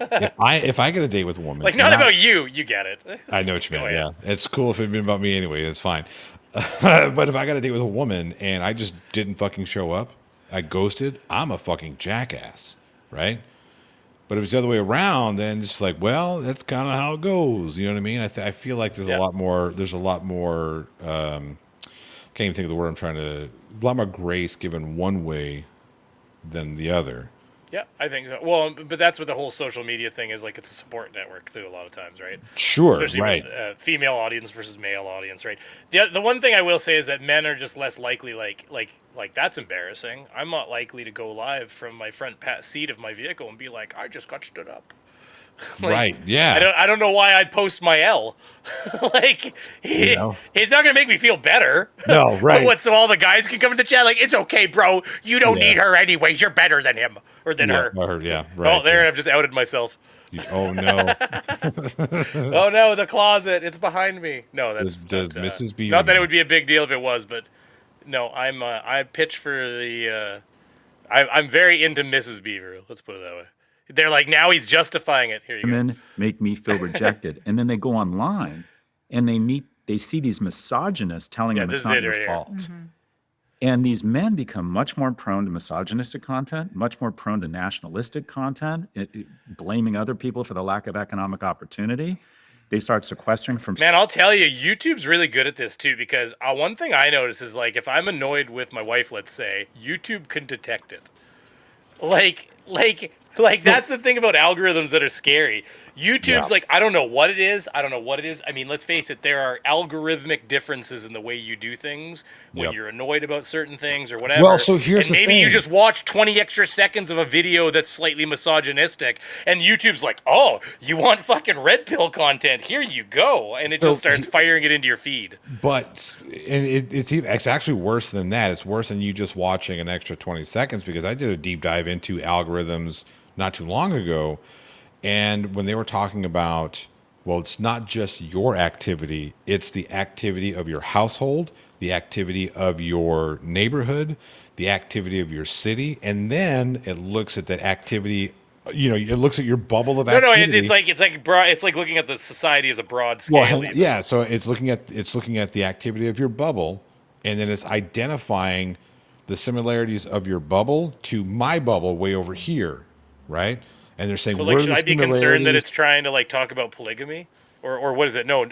if I get a date with a woman, like, not about you get it. I know what you mean. Yeah, it's cool if it'd been about me anyway. It's fine. But if I got a date with a woman and I just didn't fucking show up, I ghosted, I'm a fucking jackass, right? But if it's the other way around, then it's like, well, that's kind of how it goes. You know what I mean? I feel like there's a lot more. There's a lot more. Can't even think of the word I'm trying to. A lot more grace given one way than the other. Yeah, I think so. Well, but that's what the whole social media thing is. Like, it's a support network too. A lot of times, right? Sure, especially right. with female audience versus male audience, right? The one thing I will say is that men are just less likely. Like that's embarrassing. I'm not likely to go live from my front seat of my vehicle and be like, I just got stood up. Like, right. Yeah. I don't know why I'd post my L. Like, it's not gonna make me feel better. No, right. So all the guys can come into chat like, it's okay, bro. You don't need her anyways. You're better than him or than her. Yeah. Right. Oh, there, I've just outed myself. Oh no. Oh no, the closet. It's behind me. No, that's does Mrs. Beaver. Not that it would be a big deal if it was, but no, I pitch for the. I'm very into Mrs. Beaver. Let's put it that way. They're like, now he's justifying it. Here you go. Women make me feel rejected, and then they go online and they see these misogynists telling them it's not your fault. Mm-hmm. And these men become much more prone to misogynistic content, much more prone to nationalistic content, blaming other people for the lack of economic opportunity. They start sequestering from... Man, I'll tell you, YouTube's really good at this too, because one thing I notice is, like, if I'm annoyed with my wife, let's say, YouTube can detect it. Like that's the thing about algorithms that are scary. YouTube's like, I don't know what it is. I mean, let's face it, there are algorithmic differences in the way you do things when you're annoyed about certain things or whatever. Well, so here's the thing. Maybe you just watch 20 extra seconds of a video that's slightly misogynistic, and YouTube's like, oh, you want fucking red pill content? Here you go. And it just starts firing it into your feed. But it's actually worse than that. It's worse than you just watching an extra 20 seconds, because I did a deep dive into algorithms not too long ago. And when they were talking about, well, it's not just your activity, it's the activity of your household, the activity of your neighborhood, the activity of your city, and then it looks at that activity. It looks at your bubble of activity. No, it's like looking at the society as a broad scale. Well, yeah, so it's looking at the activity of your bubble, and then it's identifying the similarities of your bubble to my bubble way over here, right? And they're saying, so like, should I be concerned that it's trying to like talk about polygamy, or what is it? No,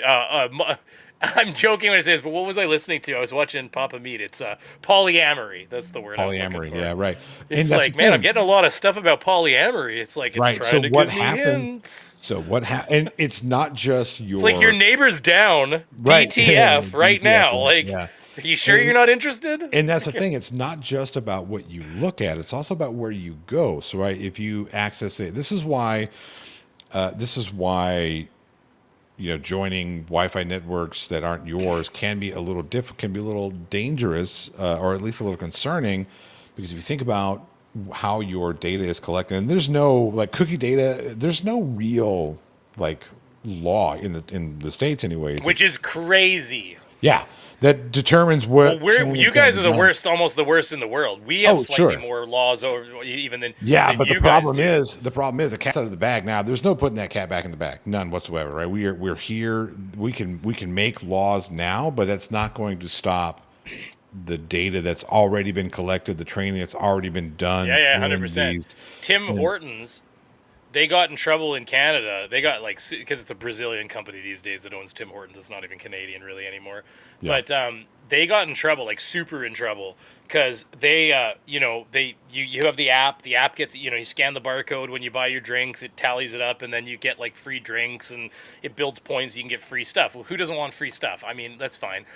I'm joking when I say this, but what was I listening to? I was watching Papa Meat. It's polyamory. That's the word. Polyamory, yeah, right. It's like, man, I'm getting a lot of stuff about polyamory. It's like, it's trying to give me hints. So what happens? And it's not just your. It's like your neighbor's down. Right. DTF right now. Like. Yeah. Are you sure you're not interested? And that's the thing. It's not just about what you look at. It's also about where you go. So, right, if you access it, this is why, joining Wi-Fi networks that aren't yours can be a little dangerous, or at least a little concerning, because if you think about how your data is collected, and there's no like cookie data, there's no real like law in the States, anyways. Which is crazy. Yeah. That determines what. Well, you guys are the worst, almost the worst in the world. We have slightly more laws over even than. Yeah, than but you the problem is the cat's out of the bag now. There's no putting that cat back in the bag, none whatsoever. Right? We're here. We can make laws now, but that's not going to stop the data that's already been collected, the training that's already been done. Yeah, 100%. Tim Hortons. They got in trouble in Canada. They got because it's a Brazilian company these days that owns Tim Hortons. It's not even Canadian really anymore. Yeah. But they got in trouble, like super in trouble, because they, you have the app. The app gets, you scan the barcode when you buy your drinks. It tallies it up, and then you get like free drinks, and it builds points. You can get free stuff. Well, who doesn't want free stuff? I mean, that's fine.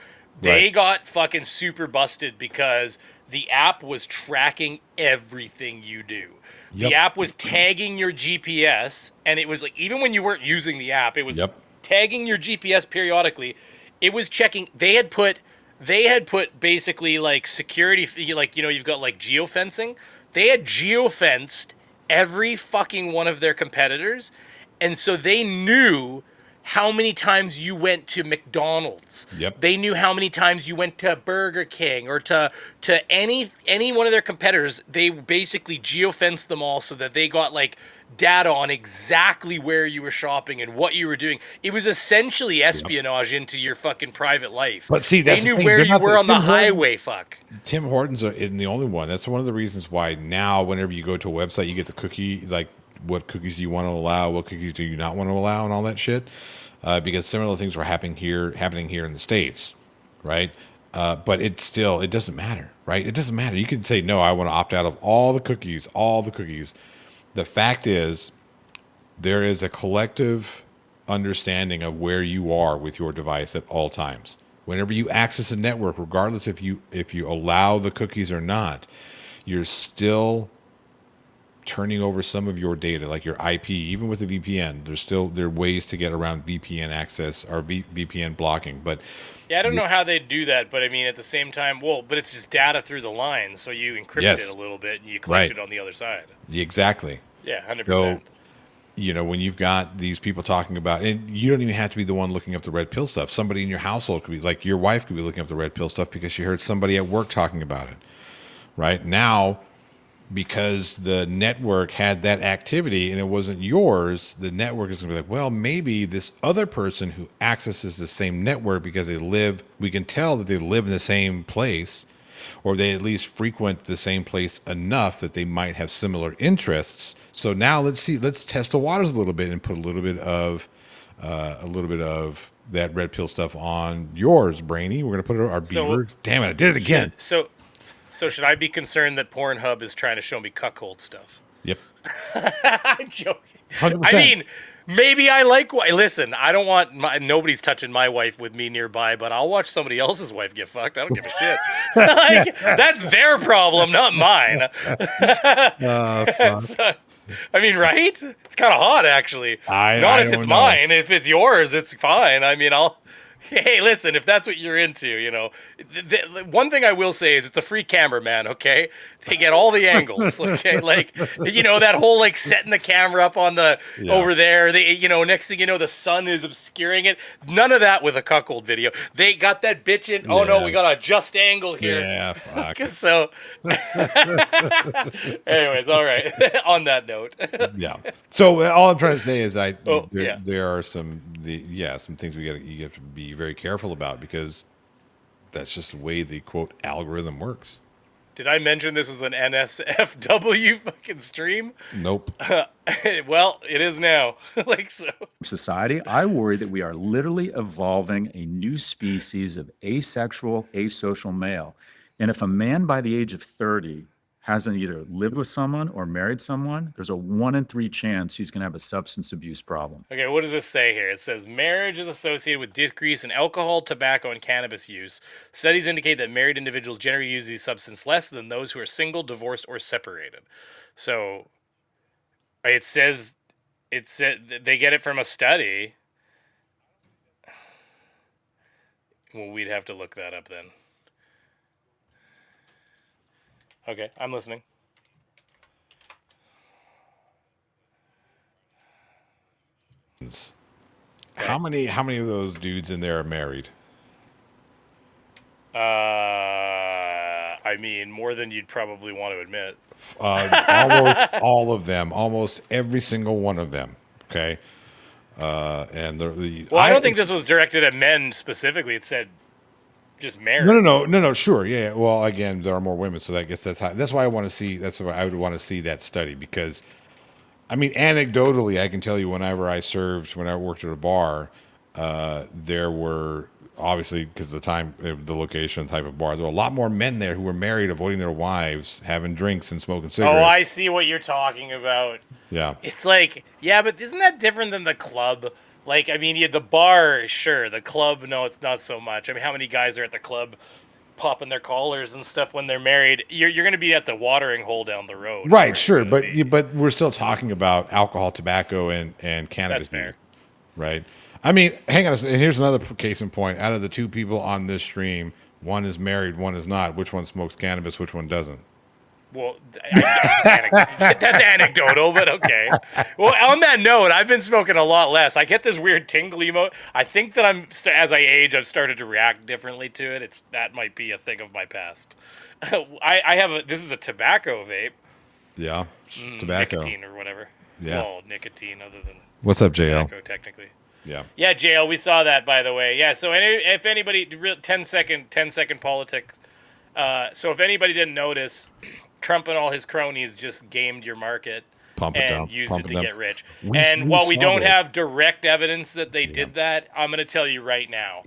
They got fucking super busted because the app was tracking everything you do. Yep. The app was tagging your GPS, and it was like, even when you weren't using the app, it was tagging your GPS periodically. It was checking. They had put basically like security, like, you've got like geofencing. They had geofenced every fucking one of their competitors, and so they knew how many times you went to McDonald's. Yep. They knew how many times you went to Burger King or to any one of their competitors. They basically geofenced them all so that they got like data on exactly where you were shopping and what you were doing. It was essentially espionage into your fucking private life. But see, they knew where you were on the highway. Tim Hortons isn't the only one. That's one of the reasons why now, whenever you go to a website, you get the cookie, like what cookies do you want to allow, what cookies do you not want to allow, and all that shit. Because similar things were happening here in the States, right? But it doesn't matter, right? It doesn't matter. You can say, no, I want to opt out of all the cookies. The fact is, there is a collective understanding of where you are with your device at all times. Whenever you access a network, regardless if you allow the cookies or not, you're still turning over some of your data, like your IP. Even with a VPN, there are ways to get around VPN access or VPN blocking. But yeah, I don't know how they do that, but I mean, at the same time, but it's just data through the line, so you encrypt it a little bit and you collect it on the other side. Exactly. Yeah, 100%. So, when you've got these people talking about, and you don't even have to be the one looking up the red pill stuff. Somebody in your household could be, like your wife could be looking up the red pill stuff because she heard somebody at work talking about it. Right now, because the network had that activity and it wasn't yours, the network is going to be like, well, maybe this other person who accesses the same network because we can tell that they live in the same place, or they at least frequent the same place enough that they might have similar interests. So now let's test the waters a little bit and put a little bit of that red pill stuff on yours, Brainy. We're going to put it on our Beaver. Damn it, I did it again. So should I be concerned that Pornhub is trying to show me cuckold stuff? Yep. I'm joking. 100%. I mean, maybe I like. Listen, I don't want nobody's touching my wife with me nearby, but I'll watch somebody else's wife get fucked. I don't give a shit. That's their problem, not mine. So, I mean, right? It's kind of hot, actually. Not if it's mine. If it's yours, it's fine. I mean, Hey, listen, if that's what you're into, one thing I will say is it's a free cameraman, okay? They get all the angles, okay? That whole, setting the camera up on over there. They, next thing you know, the sun is obscuring it. None of that with a cuckold video. They got that bitch in. Oh, no, we got a just angle here. Yeah, fuck. So, anyways, all right. On that note. Yeah. So all I'm trying to say is there are some things you have to be very careful about, because that's just the way the quote algorithm works. Did I mention this is an NSFW fucking stream? Nope. Well, it is now. So. Society, I worry that we are literally evolving a new species of asexual, asocial male. And if a man by the age of 30 hasn't either lived with someone or married someone, there's a 1 in 3 chance he's going to have a substance abuse problem. Okay, what does this say here? It says marriage is associated with decrease in alcohol, tobacco, and cannabis use. Studies indicate that married individuals generally use these substances less than those who are single, divorced, or separated. So it says they get it from a study. Well, we'd have to look that up then. Okay, I'm listening. How many of those dudes in there are married? I mean, more than you'd probably want to admit. Almost all of them, almost every single one of them. Okay, and I don't think this was directed at men specifically. It said just married. No. Sure, yeah. Well, again, there are more women, so I guess that's why I want to see. That's why I would want to see that study, because, I mean, anecdotally, I can tell you when I worked at a bar, there were, obviously, because the time, the location, type of bar, there were a lot more men there who were married, avoiding their wives, having drinks and smoking cigarettes. Oh, I see what you're talking about. Yeah. It's like, yeah, but isn't that different than the club? I mean, the bar, sure. The club, no, it's not so much. I mean, how many guys are at the club popping their collars and stuff when they're married? You're going to be at the watering hole down the road. Right, sure. But we're still talking about alcohol, tobacco, and cannabis. That's fair. Use, right? I mean, hang on a second. Here's another case in point. Out of the 2 people on this stream, one is married, one is not. Which one smokes cannabis? Which one doesn't? Well, that's anecdotal, but okay. Well, on that note, I've been smoking a lot less. I get this weird tingly I think that as I age, I've started to react differently to it. That might be a thing of my past. This is a tobacco vape. Yeah, tobacco. Nicotine or whatever. Yeah. Well, nicotine other than what's up, JL? Tobacco, technically. Yeah. Yeah, JL, we saw that, by the way. Yeah, so if anybody, 10 second politics. So if anybody didn't notice, Trump and all his cronies just gamed your market Pump and and dump, used pump it and to dump. get rich. We While we saw don't that. have direct evidence that they did that, I'm going to tell you right now.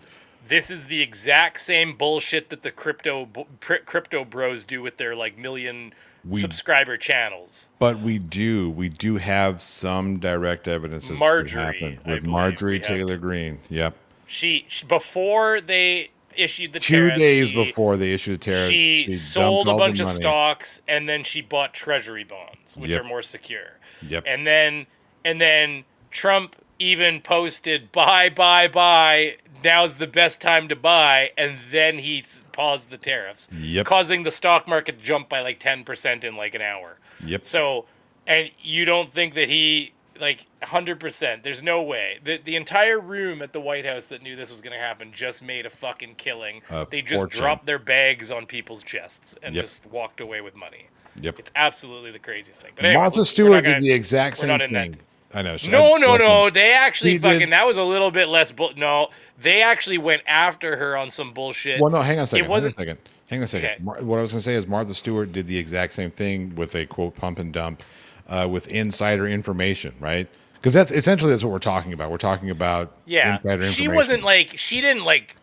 This is the exact same bullshit that the crypto bros do with their like million subscriber channels. But we do have some direct evidence that happened with Marjorie Taylor Greene. Yep. She before they issued the 2 tariffs, days before they issued the tariff, she sold dumped a all bunch the of money. stocks, and then she bought treasury bonds, which Yep. are more secure. Yep. And then Trump even posted buy. Now's the best time to buy, and then he paused the tariffs, causing the stock market to jump by like 10% in like an hour. Yep. So, and you don't think that he like 100%? There's no way. The entire room at the White House that knew this was going to happen just made a fucking killing. They just fortune. dropped their bags on people's chests and Yep. just walked away with money. Yep. It's absolutely the craziest thing. But anyways, Martha we're Stewart not gonna- did the exact we're same not in thing. that. I know. No. They actually He fucking. did- That was a little bit less. No, they actually went after her on some bullshit. Well, no, hang on a second. It wasn't. Hang on a second. Okay. What I was going to say is Martha Stewart did the exact same thing with a quote pump and dump with insider information, right? Because that's what we're talking about. We're talking about Yeah, insider information. she wasn't like. She didn't like.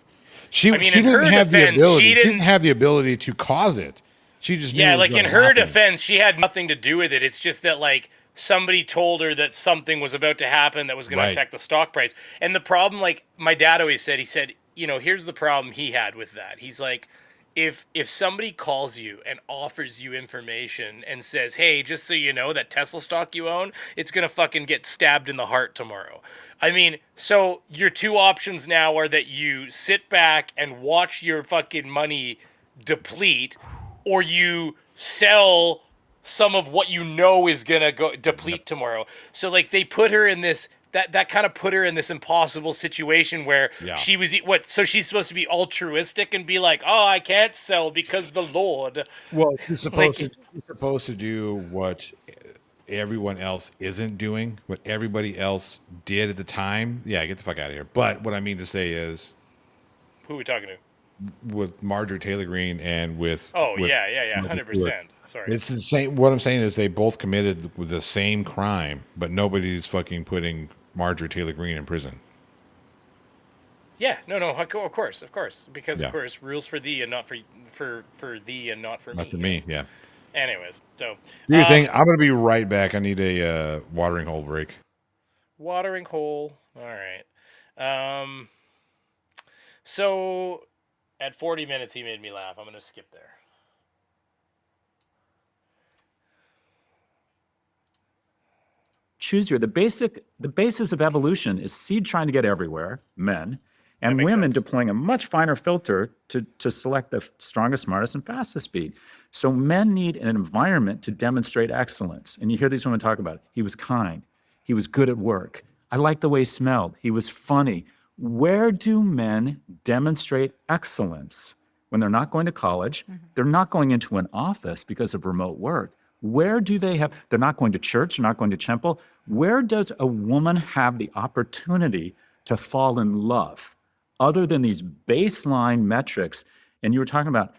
She I mean, she in her didn't have the defense, ability. she She didn't- didn't have the ability to cause it. She just knew it Yeah, was like in gonna her happen. defense, she had nothing to do with it. It's just that like somebody told her that something was about to happen that was going Right. to affect the stock price. And the problem, like my dad always said, he said, here's the problem he had with that. He's like, if somebody calls you and offers you information and says, hey, just so you know, that Tesla stock you own, it's going to fucking get stabbed in the heart tomorrow. I mean, so your two options now are that you sit back and watch your fucking money deplete, or you sell some of what you know is gonna go deplete tomorrow. So like they put her in this that kind of put her in this impossible situation where she was so she's supposed to be altruistic and be like, oh, I can't sell because the Lord. Well, she's supposed to do what everyone else isn't doing, what everybody else did at the time. Yeah, get the fuck out of here. But what I mean to say is, Who are we talking to? with Marjorie Taylor Greene and with Yeah, Martha 100%. Stewart, Sorry. it's the same. What I'm saying is they both committed the same crime, but nobody's fucking putting Marjorie Taylor Greene in prison. Yeah, no, of course, because Yeah. of course, rules for thee and not for thee and not for Not me. for me, yeah. Anyways, so Do your thing. I'm gonna be right back. I need a watering hole break. Watering hole. All right. So at 40 minutes, he made me laugh. I'm gonna skip there. Choose the basis of evolution is seed trying to get everywhere, men, and women deploying a much finer filter to select the strongest, smartest, and fastest speed. So men need an environment to demonstrate excellence. And you hear these women talk about it. He was kind. He was good at work. I liked the way he smelled. He was funny. Where do men demonstrate excellence? When they're not going to college, they're not going into an office because of remote work. Where do they're not going to church, they're not going to temple. Where does a woman have the opportunity to fall in love other than these baseline metrics? And you were talking about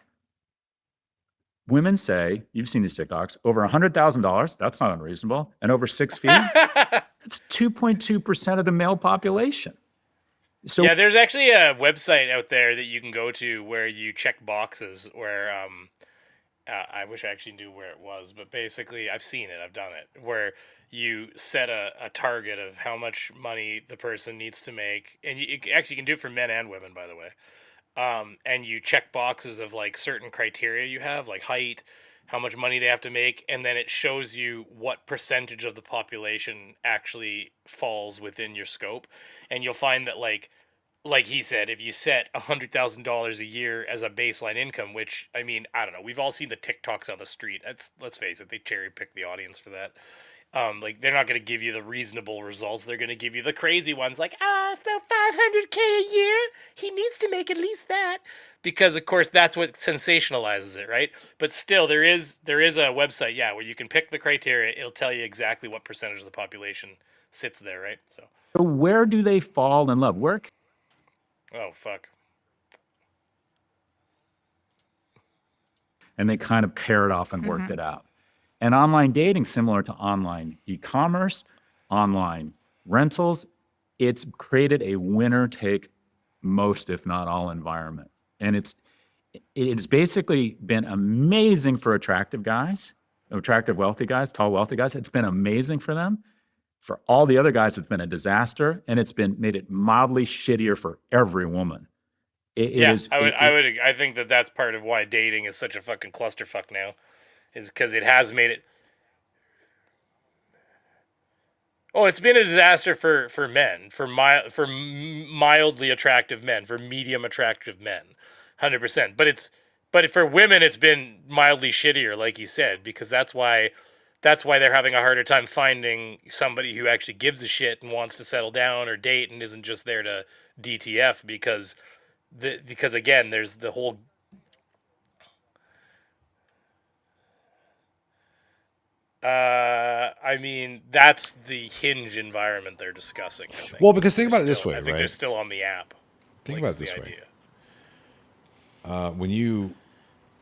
women say, you've seen these TikToks, over $100,000, that's not unreasonable, and over 6 feet, that's 2.2% of the male population. So yeah, there's actually a website out there that you can go to where you check boxes where I wish I actually knew where it was, but basically I've seen it, I've done it, where you set a target of how much money the person needs to make, and you actually can do it for men and women, by the way. And you check boxes of like certain criteria you have, like height, how much money they have to make, and then it shows you what percentage of the population actually falls within your scope. And you'll find that like he said, if you set $100,000 a year as a baseline income, which, I mean, I don't know, we've all seen the TikToks on the street. Let's face it, they cherry pick the audience for that. Like they're not going to give you the reasonable results. They're going to give you the crazy ones, like about $500K a year. He needs to make at least that, because of course that's what sensationalizes it, right? But still, there is a website, yeah, where you can pick the criteria. It'll tell you exactly what percentage of the population sits there, right? So where do they fall in love? Oh, fuck. And they kind of paired off and worked it out. And online dating, similar to online e-commerce, online rentals, it's created a winner take most, if not all, environment. And it's basically been amazing for attractive guys, attractive, wealthy guys, tall, wealthy guys. It's been amazing for them. For all the other guys, it's been a disaster, and it's been made it mildly shittier for every woman. I think that's part of why dating is such a fucking clusterfuck now, is because it has made it. Oh, it's been a disaster for men, for mildly attractive men, for medium attractive men, 100%. But for women, it's been mildly shittier, like you said, because that's why they're having a harder time finding somebody who actually gives a shit and wants to settle down or date and isn't just there to DTF because again, there's the whole. I mean, that's the Hinge environment they're discussing, I think. Well, because think about it this way, I think right? they're still on the app. Think about it this way. When you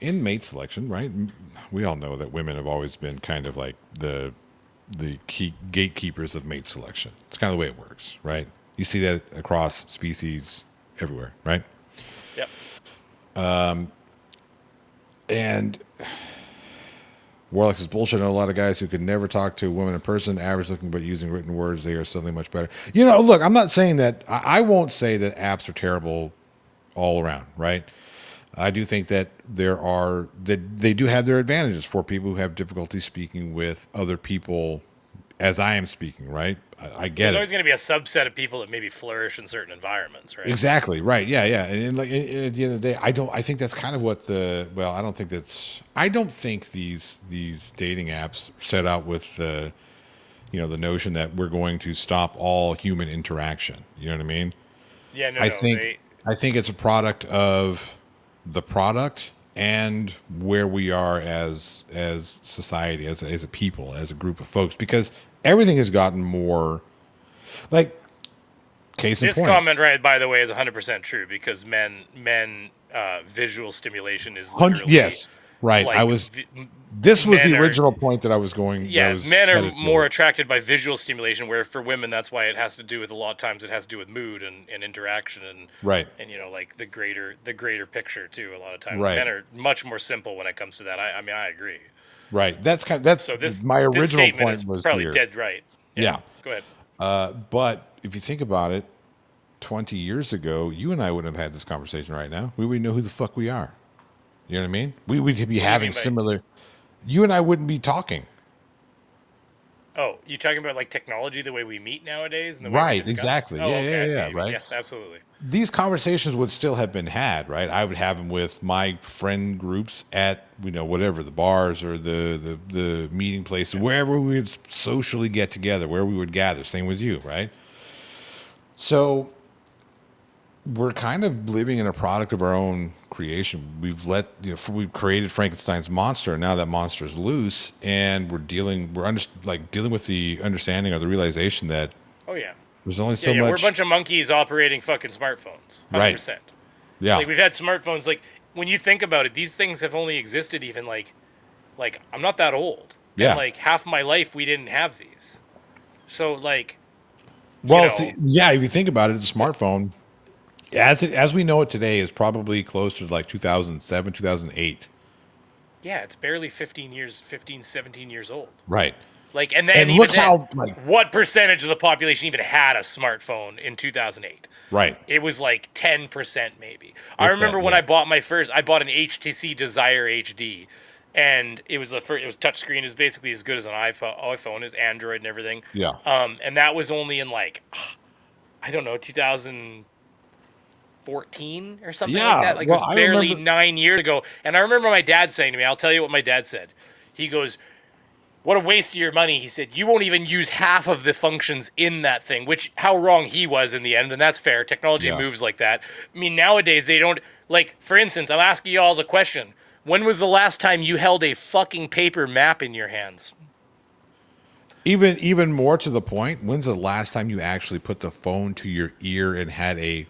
in mate selection, right? We all know that women have always been kind of like the key gatekeepers of mate selection. It's kind of the way it works, right? You see that across species everywhere, right? Yep. And Warlock says bullshit. I know a lot of guys who could never talk to a woman in person, average looking, but using written words, they are suddenly much better. You know, look, I'm not saying that. I won't say that apps are terrible all around, right? I do think that they do have their advantages for people who have difficulty speaking with other people as I am speaking, right? I get There's it. always going to be a subset of people that maybe flourish in certain environments, right? Exactly, right. Yeah. And like at the end of the day, I think that's kind of what I don't think these dating apps set out with the notion that we're going to stop all human interaction. You know what I mean? Yeah, I think it's a product of the product and where we are as society, as a people, as a group of folks, because everything has gotten more like case in point. This comment, right, by the way, is 100% true because men visual stimulation is literally, yes, right. Like, this was the original point that I was going. Yeah, men are more attracted by visual stimulation, where for women, that's why it has to do with a lot of times it has to do with mood and interaction and right. And like the greater picture too. A lot of times, right. Men are much more simple when it comes to that. I mean, I agree. Right. That's my original point was probably here. Dead right. Yeah. Go ahead. But if you think about it, 20 years ago, you and I wouldn't have had this conversation right now. We wouldn't know who the fuck we are. You know what I mean? We would be having similar. You and I wouldn't be talking. Oh, you talking about like technology, the way we meet nowadays, and the way right? We discuss? Exactly. Oh, yeah. Right. Yes, absolutely. These conversations would still have been had, right? I would have them with my friend groups at whatever the bars or the meeting places, wherever we would socially get together, where we would gather. Same with you, right? So we're kind of living in a product of our own creation. We've created Frankenstein's monster, and now that monster is loose, and we're dealing with the understanding or the realization that there's only so much. We're a bunch of monkeys operating fucking smartphones, 100%. Right. Yeah, like we've had smartphones. Like when you think about it, these things have only existed even like I'm not that old. Yeah, and like half my life we didn't have these. So like, if you think about it, the smartphone. As we know it today is probably close to like 2007, 2008. Yeah, it's barely 17 years old. Right. Like, and then what percentage of the population even had a smartphone in 2008? Right. It was like 10% maybe. I remember when I bought an HTC Desire HD, and it was touchscreen. It was basically as good as an iPhone, is Android and everything. Yeah. And that was only in like, I don't know, 2014 or something like that. Like, it was barely 9 years ago. And I remember my dad saying to me, I'll tell you what my dad said. He goes, "What a waste of your money." He said, "You won't even use half of the functions in that thing," which how wrong he was in the end. And that's fair. Technology moves like that. I mean, nowadays they don't, like, for instance, I'm asking you all a question. When was the last time you held a fucking paper map in your hands? Even more to the point, when's the last time you actually put the phone to your ear and had a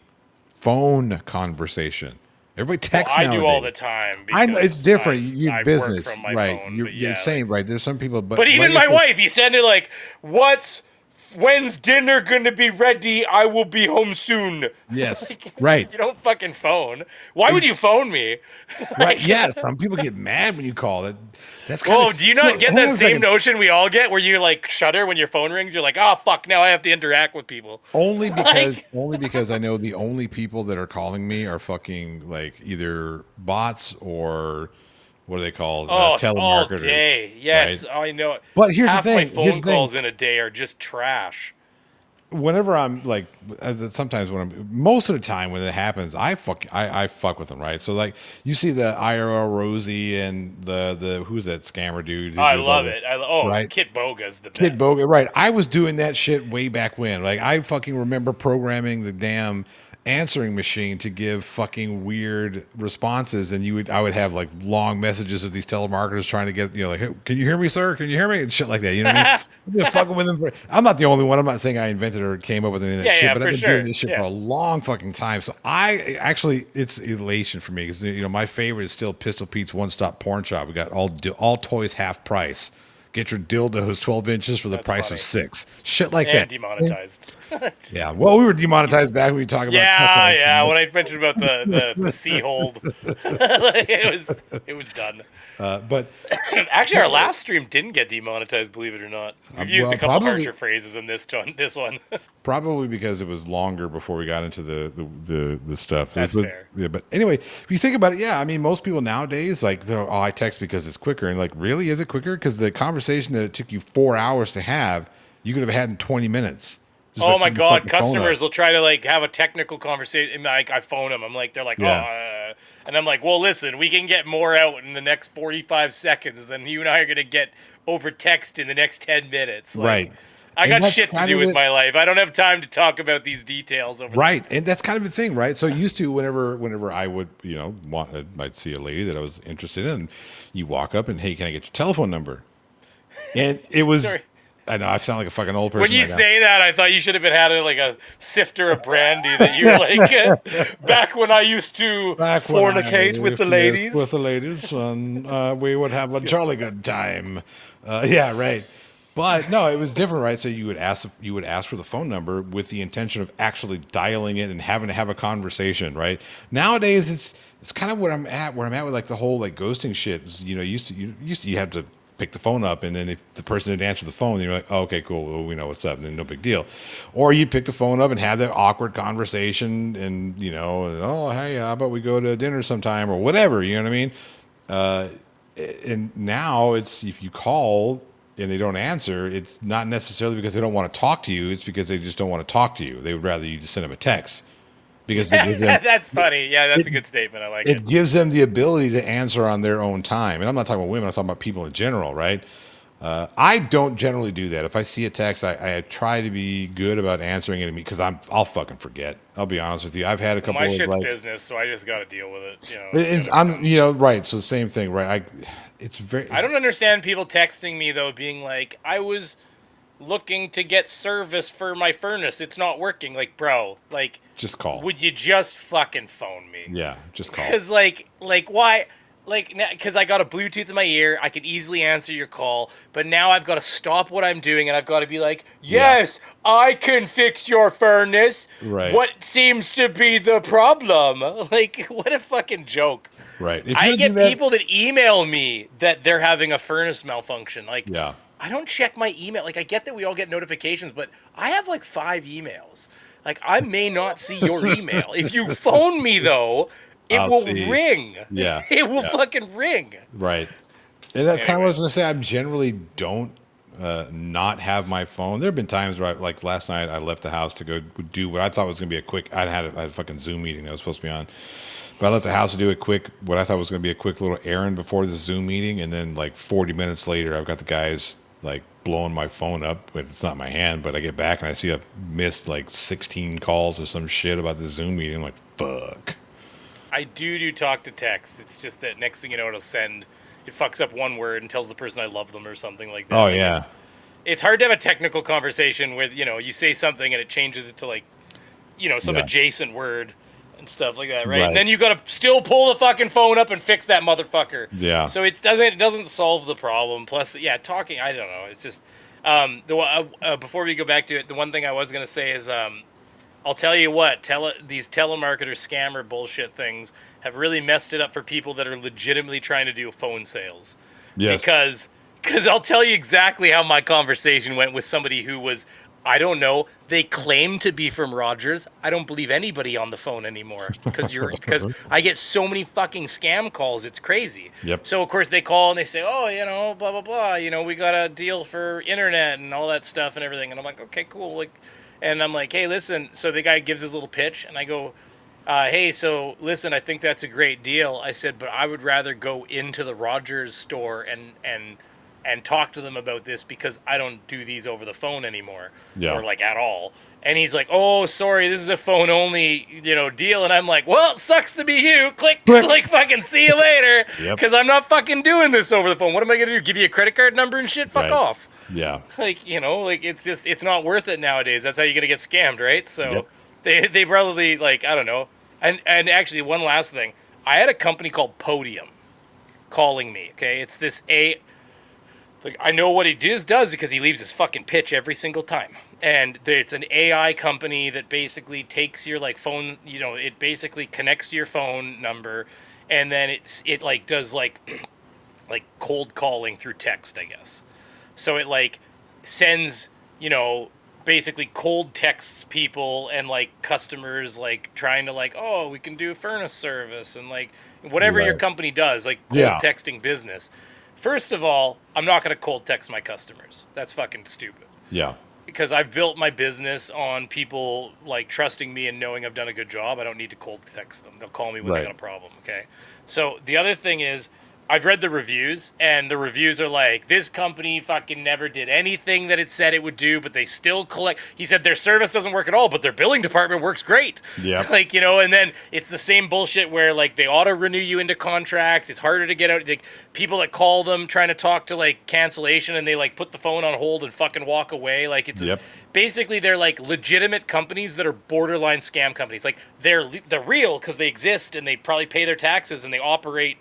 phone conversation? Everybody texts I nowadays. do all the time. I know it's different. Your I business, work from my right? phone, You're but yeah, same, like, right? There's some people, but even like my wife, you send it like, when's dinner gonna be ready? I will be home soon. Yes, Like, right. You don't fucking phone. Why would you phone me? Right? Yeah. Some people get mad when you call it. That's kind Oh, do you not get that same notion we all get, where you like shudder when your phone rings? You're like, oh fuck, now I have to interact with people. Only because I know the only people that are calling me are fucking like either bots or what are they called? Oh, it's all telemarketers. day. Yes, right? I know. But here's Half the thing. my phone Here's the calls thing. in a day are just trash. Whenever I'm like, sometimes most of the time when it happens, I fuck with them, right? So like, you see the IRL Rosie and the who's that scammer dude? I love it. right? Kit Boga's the best. Kid Boga, right? I was doing that shit way back when. Like, I fucking remember programming the damn answering machine to give fucking weird responses, and I would have like long messages of these telemarketers trying to get, like, hey, can you hear me, sir? Can you hear me? And shit like that. You know what I mean? I've been fucking with them I'm not the only one. I'm not saying I invented or came up with any of that shit, but I've been doing this shit for a long fucking time. So it's elation for me because my favorite is still Pistol Pete's One Stop Porn Shop. We got all toys half price. Get your dildos 12 inches for the price of 6. Shit like that. Demonetized. Yeah. Well, we were demonetized back when we talk about. Yeah. When I mentioned about the sea hold, it was done. But actually, our last stream didn't get demonetized. Believe it or not, we've used a couple harsher phrases in this one. Probably because it was longer before we got into the stuff. That's fair. Yeah, but anyway, if you think about it, I mean, most people nowadays like, I text because it's quicker, and like, really, is it quicker? Because the conversation that it took you 4 hours to have, you could have had in 20 minutes. Oh my God, customers will try to like have a technical conversation. Like, I phone them. They're like, and I'm like, well, listen, we can get more out in the next 45 seconds than you and I are going to get over text in the next 10 minutes. Like, right. I got shit to do with my life. I don't have time to talk about these details over right. And that's kind of the thing, right? So used to whenever I would, I'd see a lady that I was interested in, you walk up and, hey, can I get your telephone number? And it was Sorry. I know I sound like a fucking old person. When you say that, I thought you should have been having like a sifter of brandy that you were like, back when I used to fornicate with the ladies. With the ladies, and we would have a jolly good time. Yeah, right. But no, it was different, right? So you would ask for the phone number with the intention of actually dialing it and having to have a conversation, right? Nowadays, it's kind of where I'm at with like the whole like ghosting shit. Used to you have to pick the phone up, and then if the person didn't answer the phone, then you're like, oh, okay, cool, well, we know what's up, and then no big deal. Or you pick the phone up and have that awkward conversation, and oh, hey, how about we go to dinner sometime or whatever, you know what I mean? And now it's, if you call and they don't answer, it's not necessarily because they don't want to talk to you, it's because they just don't want to talk to you. They would rather you just send them a text. Because that's funny. Yeah, that's a good statement. I like it. It gives them the ability to answer on their own time. And I'm not talking about women, I'm talking about people in general, right? I don't generally do that. If I see a text, I try to be good about answering it because I'll fucking forget. I'll be honest with you. I've had a couple my of shit's business, so I just got to deal with it. Right. So same thing, right? I don't understand people texting me though, being like, I was looking to get service for my furnace, it's not working. Like, bro, like, just call. Would you just fucking phone me? Yeah, just call. Because like why? Like, because I got a Bluetooth in my ear, I could easily answer your call, but now I've got to stop what I'm doing and I've got to be like, yes, I can fix your furnace. Right. What seems to be the problem? Like, what a fucking joke. Right. I get people that email me that they're having a furnace malfunction. Like, yeah. I don't check my email. Like, I get that we all get notifications, but I have like 5 emails. Like, I may not see your email. If you phone me, though, it will ring. Yeah. It will fucking ring. Right. And that's kind of what I was going to say. I generally don't not have my phone. There have been times where, like last night, I left the house to go do what I thought was going to be a quick, I had a fucking Zoom meeting that I was supposed to be on. But I left the house to do what I thought was going to be a quick little errand before the Zoom meeting. And then like 40 minutes later, I've got the guys like blowing my phone up, but it's not in my hand. But I get back and I see I've missed like 16 calls or some shit about the Zoom meeting. I'm like, fuck. I do talk to text. It's just that next thing you know, it fucks up one word and tells the person I love them or something like that. Oh, like yeah. It's hard to have a technical conversation with, you say something and it changes it to like, some adjacent word. and stuff like that, right? And then you got to still pull the fucking phone up and fix that motherfucker. Yeah. So it doesn't solve the problem. Plus, yeah, talking, I don't know. It's just before we go back to it, the one thing I was gonna say is I'll tell you what, these telemarketer scammer bullshit things have really messed it up for people that are legitimately trying to do phone sales. Yes. Because I'll tell you exactly how my conversation went with somebody who was, I don't know, they claim to be from Rogers. I don't believe anybody on the phone anymore because I get so many fucking scam calls. It's crazy. Yep. So of course they call and they say, oh, you know, blah, blah, blah. You know, we got a deal for internet and all that stuff and everything. And I'm like, okay, cool. And I'm like, hey, listen. So the guy gives his little pitch and I go, hey, so listen, I think that's a great deal. I said, but I would rather go into the Rogers store and talk to them about this because I don't do these over the phone anymore or like at all. And he's like, oh, sorry, this is a phone only, deal. And I'm like, well, it sucks to be you. Click. Like fucking see you later. Because I'm not fucking doing this over the phone. What am I going to do? Give you a credit card number and shit? Fuck off. Yeah. It's not worth it nowadays. That's how you're going to get scammed, right? So they probably I don't know. And actually one last thing. I had a company called Podium calling me. Okay. It's this I know what he does because he leaves his fucking pitch every single time. And it's an AI company that basically takes your phone, it basically connects to your phone number and then it does cold calling through text, I guess. So it sends, basically cold texts people and customers trying to oh, we can do a furnace service and whatever your company does, cold texting business. First of all, I'm not going to cold text my customers. That's fucking stupid. Yeah. Because I've built my business on people trusting me and knowing I've done a good job. I don't need to cold text them. They'll call me when they got a problem. Okay. So the other thing is I've read the reviews and the reviews are this company fucking never did anything that it said it would do, but they still collect. He said their service doesn't work at all, but their billing department works great. Yeah. And then it's the same bullshit where they auto renew you into contracts. It's harder to get out. People that call them trying to talk to cancellation and they put the phone on hold and fucking walk away. Basically they're legitimate companies that are borderline scam companies. They're real because they exist and they probably pay their taxes and they operate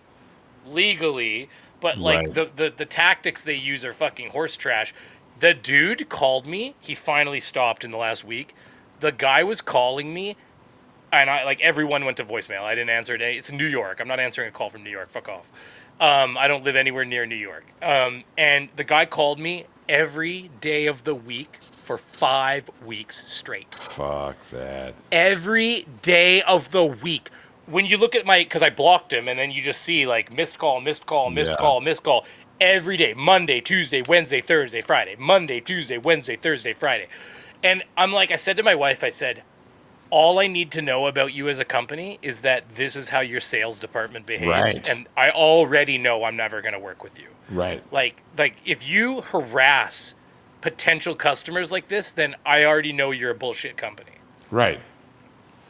legally, but the tactics they use are fucking horse trash. The dude called me. He finally stopped in the last week. The guy was calling me and I everyone went to voicemail. I didn't answer it. It's New York. I'm not answering a call from New York. Fuck off. I don't live anywhere near New York. And the guy called me every day of the week for 5 weeks straight. Fuck that. Every day of the week. When you look at because I blocked him, and then you just see missed call, missed call, missed call, missed call every day, Monday, Tuesday, Wednesday, Thursday, Friday, Monday, Tuesday, Wednesday, Thursday, Friday. And I'm I said to my wife, I said, all I need to know about you as a company is that this is how your sales department behaves. Right. And I already know I'm never going to work with you. Right. If you harass potential customers like this, then I already know you're a bullshit company. Right.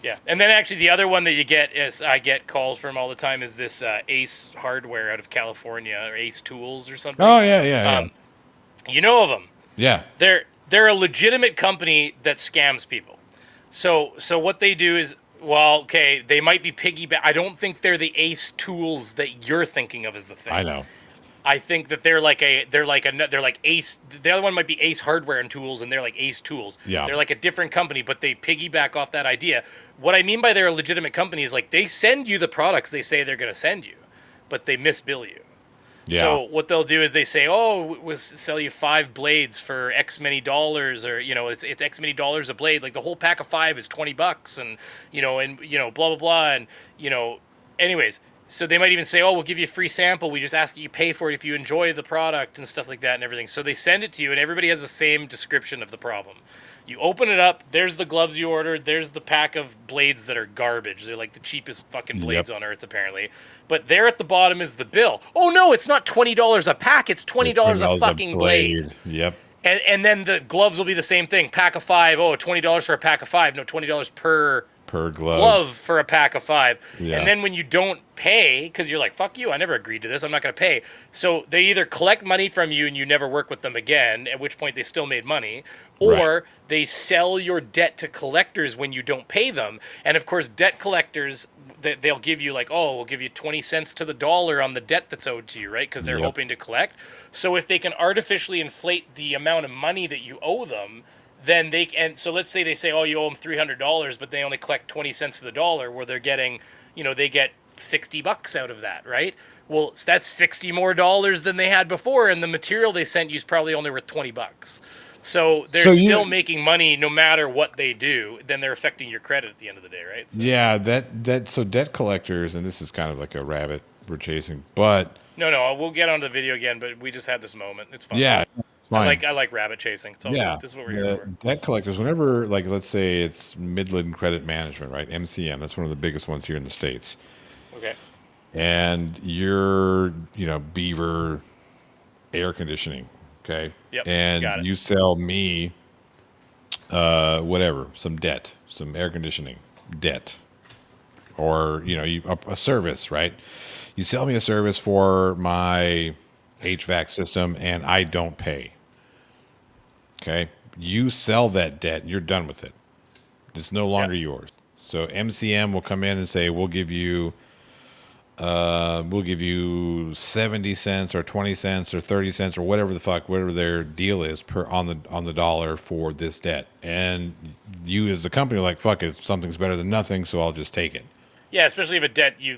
Yeah, and then actually the other one that you get I get calls from all the time is this Ace Hardware out of California or Ace Tools or something. Oh yeah. You know of them? Yeah. They're a legitimate company that scams people. So what they do is, they might be piggyback. I don't think they're the Ace Tools that you're thinking of as the thing. I know. I think that they're like Ace. The other one might be Ace Hardware and Tools, and they're like Ace Tools. Yeah. They're a different company, but they piggyback off that idea. What I mean by they're a legitimate company is they send you the products they say they're going to send you, but they misbill you. Yeah. So what they'll do is they say, oh, we'll sell you 5 blades for X many dollars, or it's X many dollars a blade. The whole pack of 5 is $20, and blah blah blah, and anyways. So they might even say, oh, we'll give you a free sample. We just ask you pay for it if you enjoy the product and stuff like that and everything. So they send it to you, and everybody has the same description of the problem. You open it up, there's the gloves you ordered, there's the pack of blades that are garbage. They're the cheapest fucking blades on earth, apparently. But there at the bottom is the bill. Oh, no, it's not $20 a pack. It's $20 a fucking blade. Yep. And then the gloves will be the same thing. Pack of 5. Oh, $20 for a pack of 5. No, $20 per per glove for a pack of 5. Yeah. And then when you don't pay, because you're like, fuck you, I never agreed to this, I'm not going to pay. So they either collect money from you and you never work with them again, at which point they still made money, or they sell your debt to collectors when you don't pay them. And of course, debt collectors, they'll give you like, oh, we'll give you 20 cents to the dollar on the debt that's owed to you, right? Because they're hoping to collect. So if they can artificially inflate the amount of money that you owe them, then they can. So let's say they say, oh, you owe them $300, but they only collect 20 cents to the dollar, where they're getting, they get $60 out of that, right? Well, that's $60 more than they had before, and the material they sent you is probably only worth $20. So they're still making money no matter what they do. Then they're affecting your credit at the end of the day, right? So. Yeah, so debt collectors, and this is kind of like a rabbit we're chasing, but no, we'll get onto the video again. But we just had this moment. It's fun. Yeah, it's fine. I like rabbit chasing. It's all good. This is what we're here for. Debt collectors, whenever, like, let's say it's Midland Credit Management, right? MCM, that's one of the biggest ones here in the States. Okay. And you're, Beaver air conditioning. Okay. Yep. And you sell me, whatever, some debt, some air conditioning debt, or a service, right? You sell me a service for my HVAC system, and I don't pay. Okay, you sell that debt, you're done with it. It's no longer yours. So MCM will come in and say, we'll give you 70 cents or 20 cents or 30 cents or whatever their deal is on the dollar for this debt. And you as a company are like, fuck it, something's better than nothing, so I'll just take it. Yeah, especially if a debt you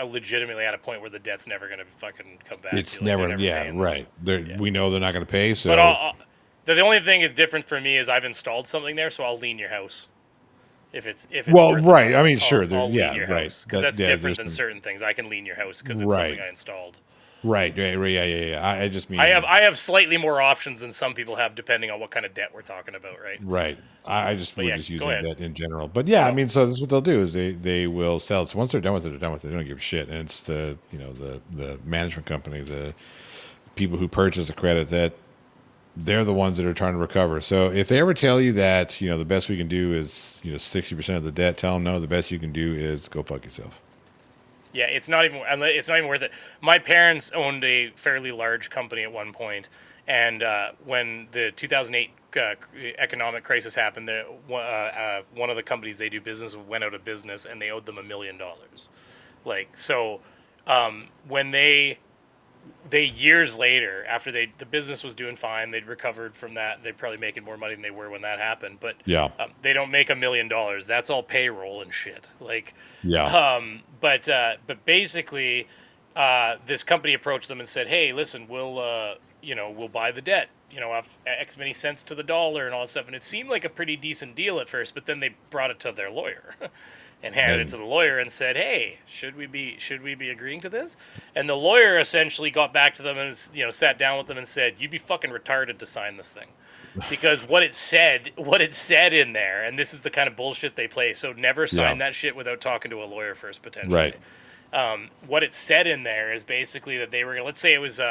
legitimately at a point where the debt's never going to fucking come back. It's never right. We know they're not going to pay. So, but the only thing is different for me is I've installed something there, so I'll lien your house. If it's right. I mean, sure. I'll lien your right. Because that's different than certain things. I can lien your house because it's something I installed. Right. Yeah. I just mean I have slightly more options than some people have, depending on what kind of debt we're talking about, right? Right. We're just using that in general. But yeah, I mean, so this is what they'll do is they will sell it. So once they're done with it, they're done with it. They don't give a shit. And it's the management company, the people who purchase the credit, that they're the ones that are trying to recover. So if they ever tell you that, the best we can do is, 60% of the debt, tell them no, the best you can do is go fuck yourself. Yeah, it's not even worth it. My parents owned a fairly large company at one point, and when the 2008 economic crisis happened, one of the companies they do business with went out of business, and they owed them $1 million. When they years later, after the business was doing fine, they'd recovered from that. They're probably making more money than they were when that happened. But they don't make $1 million. That's all payroll and shit. But basically, this company approached them and said, "Hey, listen, we'll buy the debt. X many cents to the dollar and all that stuff." And it seemed like a pretty decent deal at first, but then they brought it to their lawyer. And handed it to the lawyer and said, "Hey, should we be agreeing to this?" And the lawyer essentially got back to them and sat down with them and said, "You'd be fucking retarded to sign this thing," because what it said in there, and this is the kind of bullshit they play. So never sign that shit without talking to a lawyer first, potentially. Right. What it said in there is basically that they were gonna, let's say it was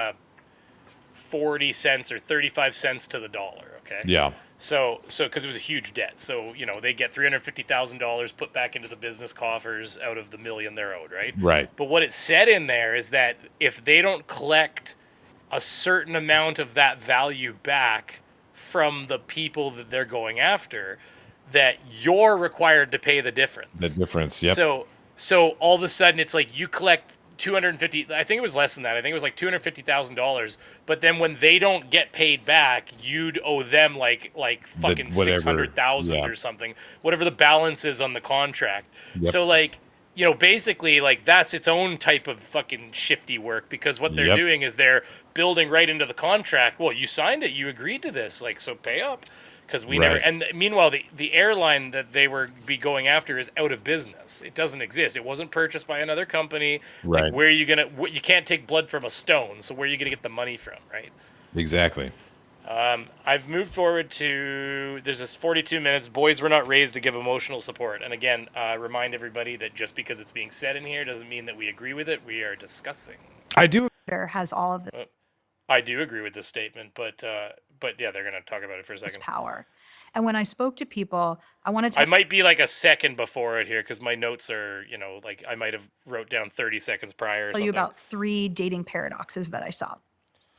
40 cents or 35 cents to the dollar. Okay. Yeah. So because it was a huge debt, so they get $350,000 put back into the business coffers out of the $1 million they're owed, right? Right. But what it said in there is that if they don't collect a certain amount of that value back from the people that they're going after, that you're required to pay the difference. The difference, yep. So all of a sudden it's like you collect $250. I think it was less than that. I think it was like $250,000. But then when they don't get paid back, you'd owe them like fucking 600,000 or something, whatever the balance is on the contract. Yep. So basically that's its own type of fucking shifty work, because what they're doing is they're building right into the contract. Well, you signed it, you agreed to this, so pay up. Because we never, and meanwhile, the airline that they were going after is out of business. It doesn't exist. It wasn't purchased by another company. Right. Where are you you can't take blood from a stone. So where are you gonna get the money from, right? Exactly. I've moved forward to, there's this 42 minutes. Boys were not raised to give emotional support. And again, remind everybody that just because it's being said in here doesn't mean that we agree with it. We are discussing. I do. Has all of the I do agree with this statement, but yeah, they're going to talk about it for a second. Power. And when I spoke to people, I want to tell I might be like a second before it here because my notes are, like I might have wrote down 30 seconds prior or you something. about 3 dating paradoxes that I saw.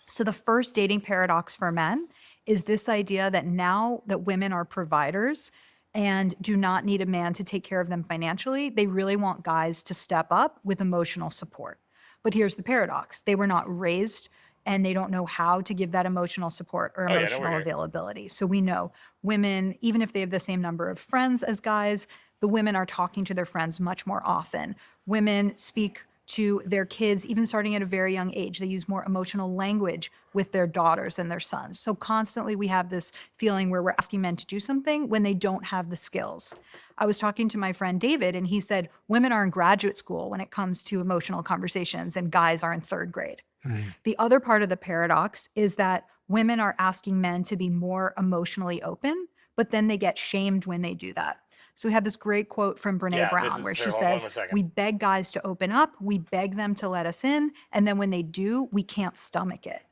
So the first dating paradox for men is this idea that now that women are providers and do not need a man to take care of them financially, they really want guys to step up with emotional support. But here's the paradox. They were not raised and they don't know how to give that emotional support or Oh, yeah, no, we're emotional here. availability. So we know women, even if they have the same number of friends as guys, the women are talking to their friends much more often. Women speak to their kids, even starting at a very young age. They use more emotional language with their daughters and their sons. So constantly we have this feeling where we're asking men to do something when they don't have the skills. I was talking to my friend David, and he said women are in graduate school when it comes to emotional conversations, and guys are in 3rd grade. The other part of the paradox is that women are asking men to be more emotionally open, but then they get shamed when they do that. So we have this great quote from Brene Yeah, Brown where she hold on says, one second. we beg guys to open up, we beg them to let us in, and then when they do, we can't stomach it.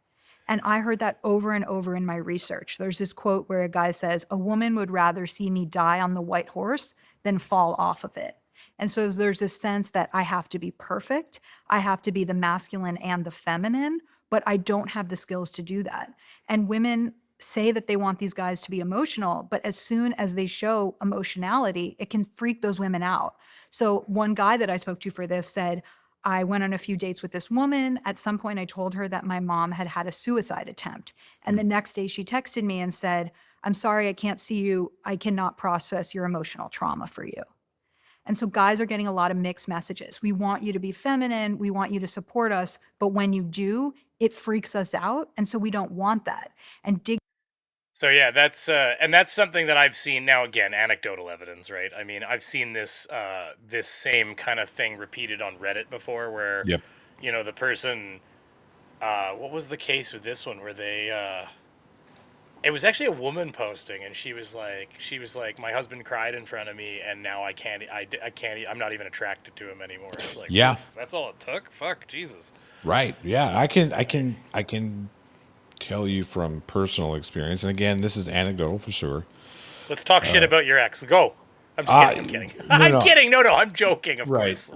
And I heard that over and over in my research. There's this quote where a guy says, a woman would rather see me die on the white horse than fall off of it. And so there's this sense that I have to be perfect, I have to be the masculine and the feminine, but I don't have the skills to do that. And women say that they want these guys to be emotional, but as soon as they show emotionality, it can freak those women out. So one guy that I spoke to for this said, I went on a few dates with this woman. At some point, I told her that my mom had had a suicide attempt. And the next day she texted me and said, I'm sorry, I can't see you. I cannot process your emotional trauma for you. And so guys are getting a lot of mixed messages. We want you to be feminine. We want you to support us. But when you do, it freaks us out. And so we don't want that. And So yeah, that's something that I've seen now. Again, anecdotal evidence, right? I mean, I've seen this this same kind of thing repeated on Reddit before, where Yep. the person, what was the case with this one, where they, it was actually a woman posting, and she was like, my husband cried in front of me, and now I can't, I'm not even attracted to him anymore. It's like, Yeah. oof, that's all it took. Fuck, Jesus. Right. Yeah. I can tell you from personal experience, and again, this is anecdotal for sure. Let's talk shit about your ex. Go. I'm just kidding. I'm kidding. I'm kidding. No, I'm joking. Of course.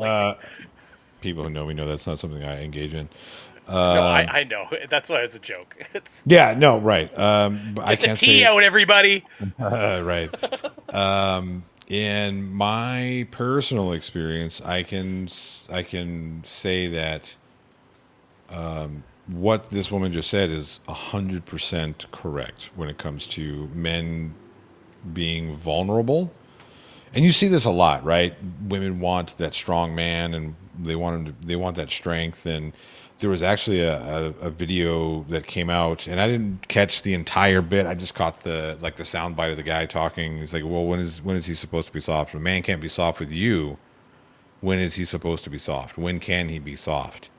People who know me know that's not something I engage in. No, I know. That's why it's a joke. Yeah. No. Right. I Get the can't tea say out, everybody. right. In my personal experience, I can say that what this woman just said is 100% correct when it comes to men being vulnerable. And you see this a lot, right? Women want that strong man, and they want that strength. And there was actually a video that came out, and I didn't catch the entire bit. I just caught the sound bite of the guy talking. He's like, "Well, when is he supposed to be soft? A man can't be soft with you. When is he supposed to be soft? When can he be soft?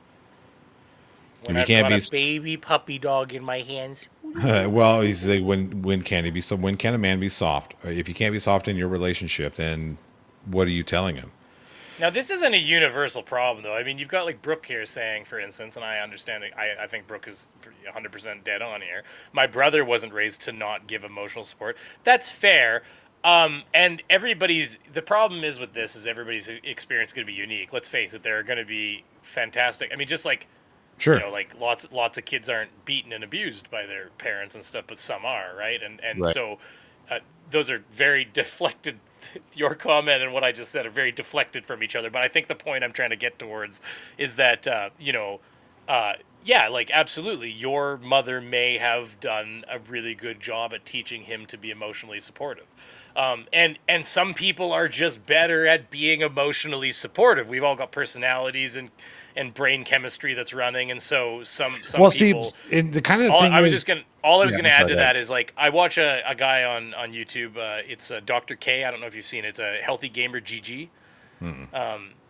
When If he I've can't got be a baby puppy dog in my hands." well, he's like, when can he be? So when can a man be soft? If he can't be soft in your relationship, then what are you telling him? Now, this isn't a universal problem, though. I mean, you've got like Brooke here saying, for instance, and I understand it. I think Brooke is 100% dead on here. My brother wasn't raised to not give emotional support. That's fair. And the problem is with this is everybody's experience is going to be unique. Let's face it, there are going to be fantastic. I mean, just like, Sure. like lots of kids aren't beaten and abused by their parents and stuff, but some are, right? And Right. so those are very deflected. Your comment and what I just said are very deflected from each other. But I think the point I'm trying to get towards is that yeah, like absolutely, your mother may have done a really good job at teaching him to be emotionally supportive. And some people are just better at being emotionally supportive. We've all got personalities and brain chemistry that's running, and so some Well, people. see, the kind of All thing I was is- just gonna Yeah, add sorry, to go that ahead. is like I watch a guy on YouTube. It's Dr. K. I don't know if you've seen it. It's a Healthy Gamer GG.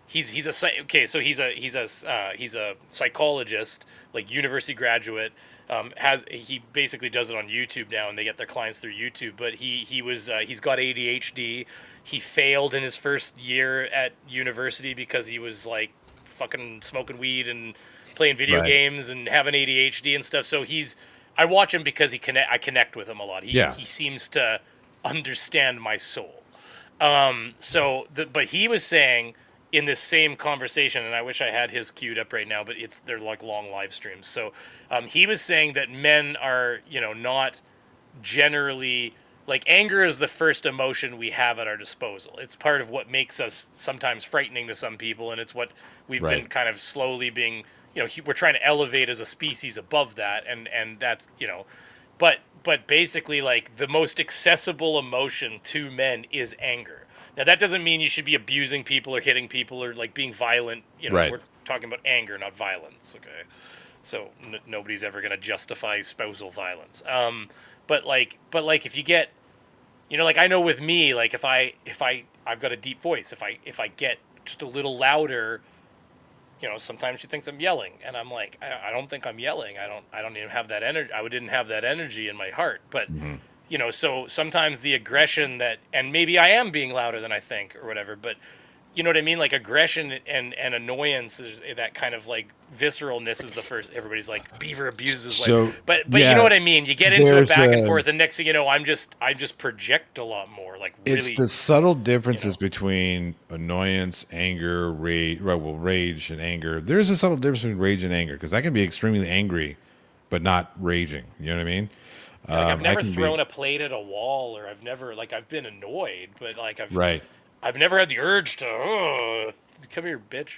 He's a psychologist, like university graduate. He basically does it on YouTube now, and they get their clients through YouTube. But he's got ADHD. He failed in his first year at university because he was like fucking smoking weed and playing video Right. games and having ADHD and stuff. So I watch him because I connect with him a lot. He seems to understand my soul. But he was saying in this same conversation, and I wish I had his queued up right now, but they're like long live streams. So he was saying that men are, not generally, like, anger is the first emotion we have at our disposal. It's part of what makes us sometimes frightening to some people, and it's what we've been kind of slowly being, we're trying to elevate as a species above that, and that's, but basically, like, the most accessible emotion to men is anger. Now, that doesn't mean you should be abusing people or hitting people or, like, being violent. We're talking about anger, not violence, okay? So nobody's ever going to justify spousal violence. But if you get, like, I know with me, like, if I've got a deep voice, if I get just a little louder, sometimes she thinks I'm yelling, and I'm like, I don't think I'm yelling. I don't even have that energy. I didn't have that energy in my heart. But, so sometimes the aggression and maybe I am being louder than I think or whatever, but you know what I mean? Like, aggression and annoyance, that kind of, like, visceralness is the first. Everybody's like, Beaver abuses. So, but you know what I mean? You get into it back and forth, and next thing you know, I just project a lot more. Like, really, it's the subtle differences between annoyance, anger, rage and anger. There's a subtle difference between rage and anger, because I can be extremely angry, but not raging. You know what I mean? Like, I've never thrown a plate at a wall, or I've been annoyed, but, like, I've never had the urge to come here, bitch.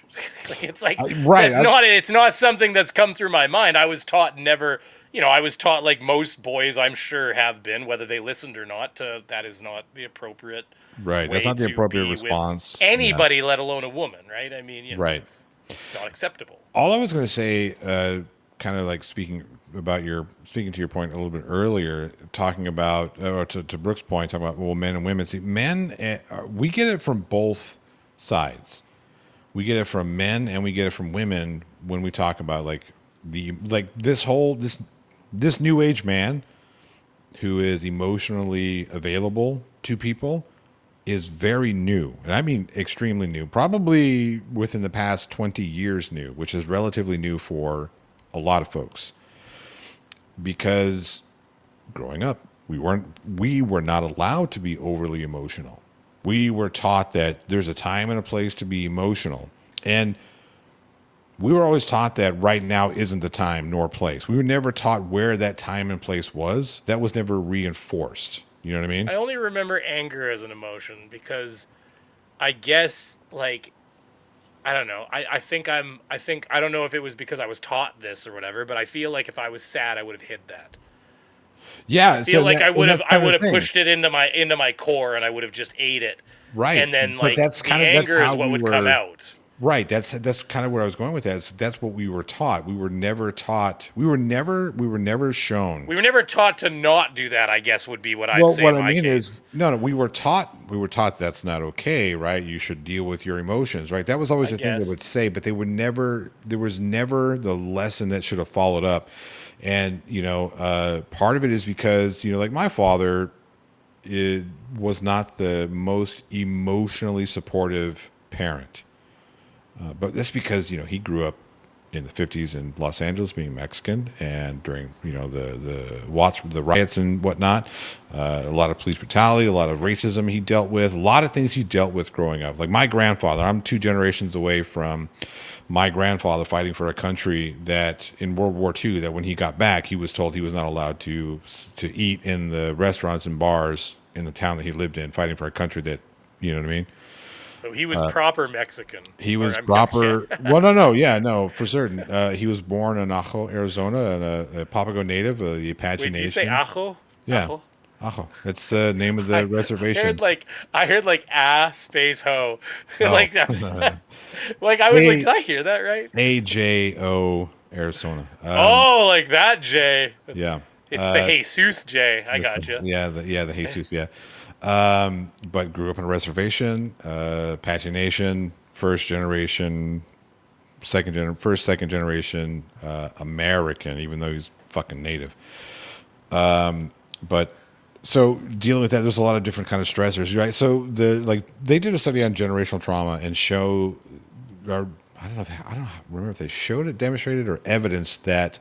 Like, it's like it's not something that's come through my mind. I was taught never, like most boys, I'm sure, have been, whether they listened or not. That is not the appropriate. Right, that's not the appropriate response. Anybody, let alone a woman, right? I mean, it's not acceptable. All I was going to say, kind of like speaking to your point a little bit earlier, talking about, or to Brooke's point, talking about, well, men and women. See, men, we get it from both sides. We get it from men and we get it from women when we talk about, like, this new age man who is emotionally available to people is very new, and I mean extremely new, probably within the past 20 years new, which is relatively new for a lot of folks. Because growing up, we were not allowed to be overly emotional. We were taught that there's a time and a place to be emotional. And we were always taught that right now isn't the time nor place. We were never taught where that time and place was. That was never reinforced. You know what I mean? I only remember anger as an emotion because I guess, like, I don't know. I don't know if it was because I was taught this or whatever, but I feel like if I was sad, I would have hid that. Yeah, I feel like I would have pushed it into my core, and I would have just ate it. Right. And then, like, the anger is what would come out. Right. That's kind of where I was going with that. That's what we were taught. We were never taught. We were never shown. We were never taught to not do that, I guess, would be what I'd say. What in I mean case. is, no, we were taught that's not okay, right? You should deal with your emotions, right? That was always the thing they would say, but there was never the lesson that should have followed up. And, part of it is because, like, my father was not the most emotionally supportive parent. But that's because, he grew up in the 50s in Los Angeles, being Mexican, and during, the riots and whatnot, a lot of police brutality, a lot of racism he dealt with, a lot of things he dealt with growing up. Like my grandfather, I'm 2 generations away from my grandfather fighting for a country that in World War II, that when he got back, he was told he was not allowed to eat in the restaurants and bars in the town that he lived in, fighting for a country that, you know what I mean? So he was proper Mexican. He was proper. Well, no, for certain. He was born in Ajo, Arizona, and a Papago native of the Apache Nation. Did you say Ajo? Yeah, Ajo. That's the name of the reservation. I heard space ho. Like that was, like I was like, did I hear that right? AJO Arizona. Like that J. Yeah. It's the Jesus J. I got you. Yeah, the Jesus. Yeah. But grew up on a reservation, Apache Nation, first, second generation American, even though he's fucking native. But so dealing with that, there's a lot of different kind of stressors, right? So they did a study on generational trauma and I don't remember if they showed it, demonstrated, or evidenced that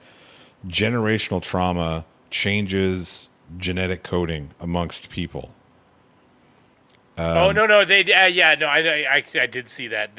generational trauma changes genetic coding amongst people. Oh no, they yeah, no, I did see that.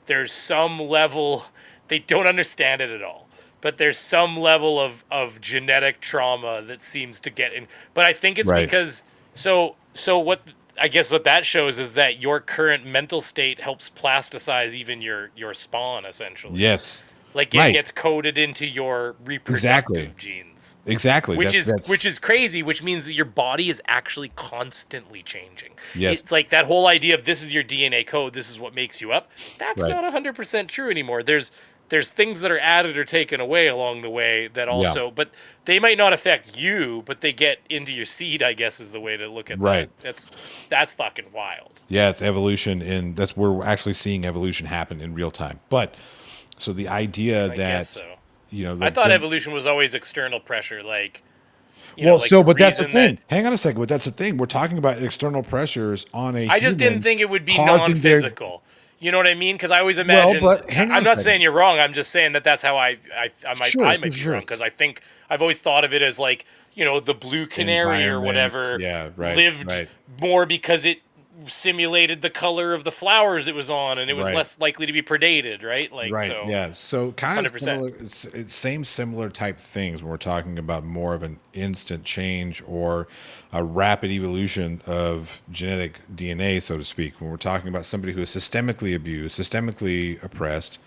There's some level, they don't understand it at all, but there's some level of genetic trauma that seems to get in. But I think it's Right. because so what I guess what that shows is that your current mental state helps plasticize even your spawn, essentially. Yes. Like it Right. gets coded into your reproductive Exactly. genes. Exactly. Which That's- which is crazy, which means that your body is actually constantly changing. Yes. It's like that whole idea of this is your DNA code, this is what makes you up. That's Right. not 100% true anymore. There's things that are added or taken away along the way that also, but they might not affect you, but they get into your seed, I guess is the way to look at Right. that. That's fucking wild. Yeah, it's evolution, and that's where we're actually seeing evolution happen in real time. But so the idea I that guess so. you know, I thought evolution was always external pressure, like but that's the reason thing. Hang on a second, but that's the thing. We're talking about external pressures on a. I just didn't human think it would be causing their- non-physical. You know what I mean? Because I always imagined. but hang on I'm a not second. saying you're wrong. I'm just saying that's how I Sure, might be sure. wrong, because I think I've always thought of it as like, the blue canary or Environment. whatever Yeah, right, lived right. more because it simulated the color of the flowers it was on, and it was Right. less likely to be predated, right? Like, Right. so Yeah. So kind of 100%. similar, it's same similar type things when we're talking about more of an instant change or a rapid evolution of genetic DNA, so to speak. When we're talking about somebody who is systemically abused, systemically oppressed,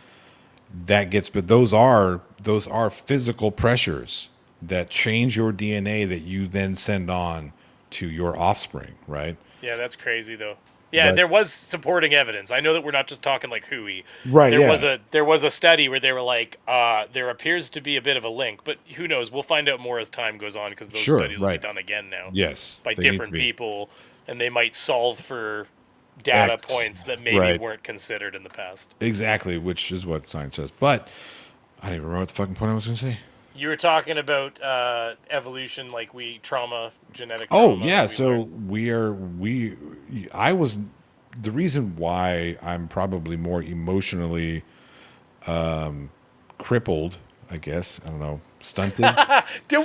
but those are physical pressures that change your DNA that you then send on to your offspring, right? Yeah, that's crazy though. Yeah, But- there was supporting evidence. I know that we're not just talking like hooey. Right, There yeah. was a study where they were like, there appears to be a bit of a link, but who knows? We'll find out more as time goes on, because those Sure, studies will be right. done again now. Yes, by they need to different be. people, and they might solve for data X, points that maybe right. weren't considered in the past. Exactly, which is what science says. But I don't even remember what the fucking point I was going to say. You were talking about evolution, like genetic. Oh trauma yeah, that we so learned. I was the reason why I'm probably more emotionally crippled, I guess. I don't know, stunted.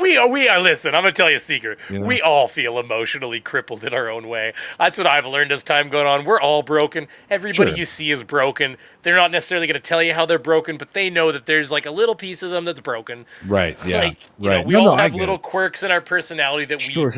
We are, listen, I'm gonna tell you a secret. You know? We all feel emotionally crippled in our own way. That's what I've learned as time going on. We're all broken. Everybody Sure. you see is broken. They're not necessarily gonna tell you how they're broken, but they know that there's like a little piece of them that's broken. Right, yeah, Like, right. we No, all no, I have get little it. quirks in our personality that Sure.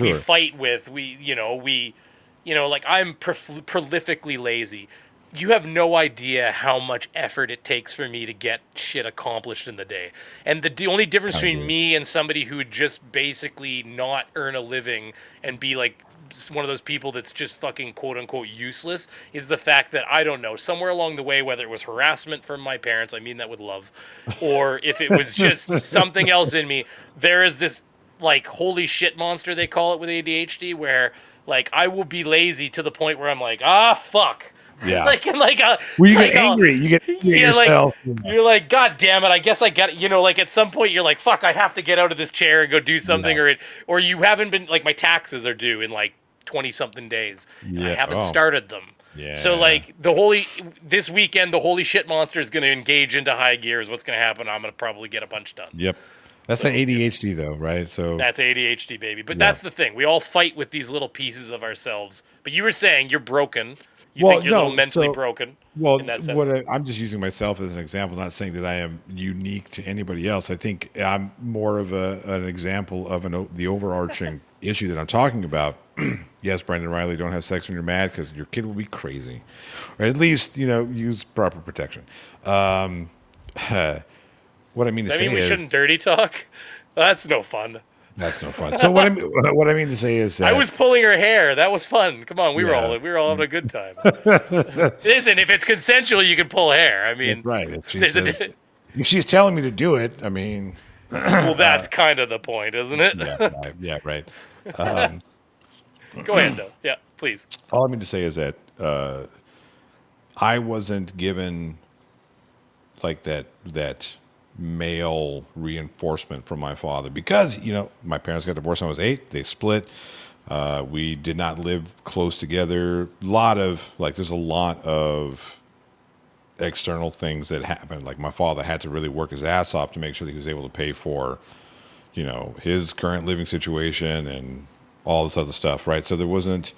we fight with. Like I'm prolifically lazy. You have no idea how much effort it takes for me to get shit accomplished in the day. And the only difference between me and somebody who would just basically not earn a living and be like one of those people that's just fucking quote unquote useless is the fact that, I don't know, somewhere along the way, whether it was harassment from my parents, I mean that with love, or if it was just something else in me, there is this like holy shit monster, they call it with ADHD, where like I will be lazy to the point where I'm like, fuck. Yeah. Well, you get angry. You get angry at yourself. You're like, God damn it! I guess I got it. Like at some point, you're like, fuck, I have to get out of this chair and go do something, or you haven't been like, my taxes are due in like 20 something days, and I haven't started them. Yeah. So like this weekend, the holy shit monster is going to engage into high gears. What's going to happen? I'm going to probably get a bunch done. Yep. That's the ADHD though, right? So That's ADHD, baby. But that's the thing. We all fight with these little pieces of ourselves. But you were saying you're broken. You think you're a little mentally broken. Well, in that sense. I'm just using myself as an example, not saying that I am unique to anybody else. I think I'm more of an example of the overarching issue that I'm talking about. Yes, Brandon Riley, don't have sex when you're mad because your kid will be crazy, or at least use proper protection. What I mean to Does that say mean we is shouldn't dirty talk? That's no fun. that's no fun. So what I mean to say is that I was pulling her hair. That was fun. Come on, we were all having a good time. Listen, if it's consensual, you can pull hair. I mean, right. If If she's telling me to do it, I mean, well, that's kind of the point, isn't it? yeah, right. Go ahead, though. Yeah, please. All I mean to say is that I wasn't given like that male reinforcement from my father because my parents got divorced when I was 8. They split. We did not live close together. There's a lot of external things that happened. Like my father had to really work his ass off to make sure that he was able to pay for his current living situation and all this other stuff, right? So there wasn't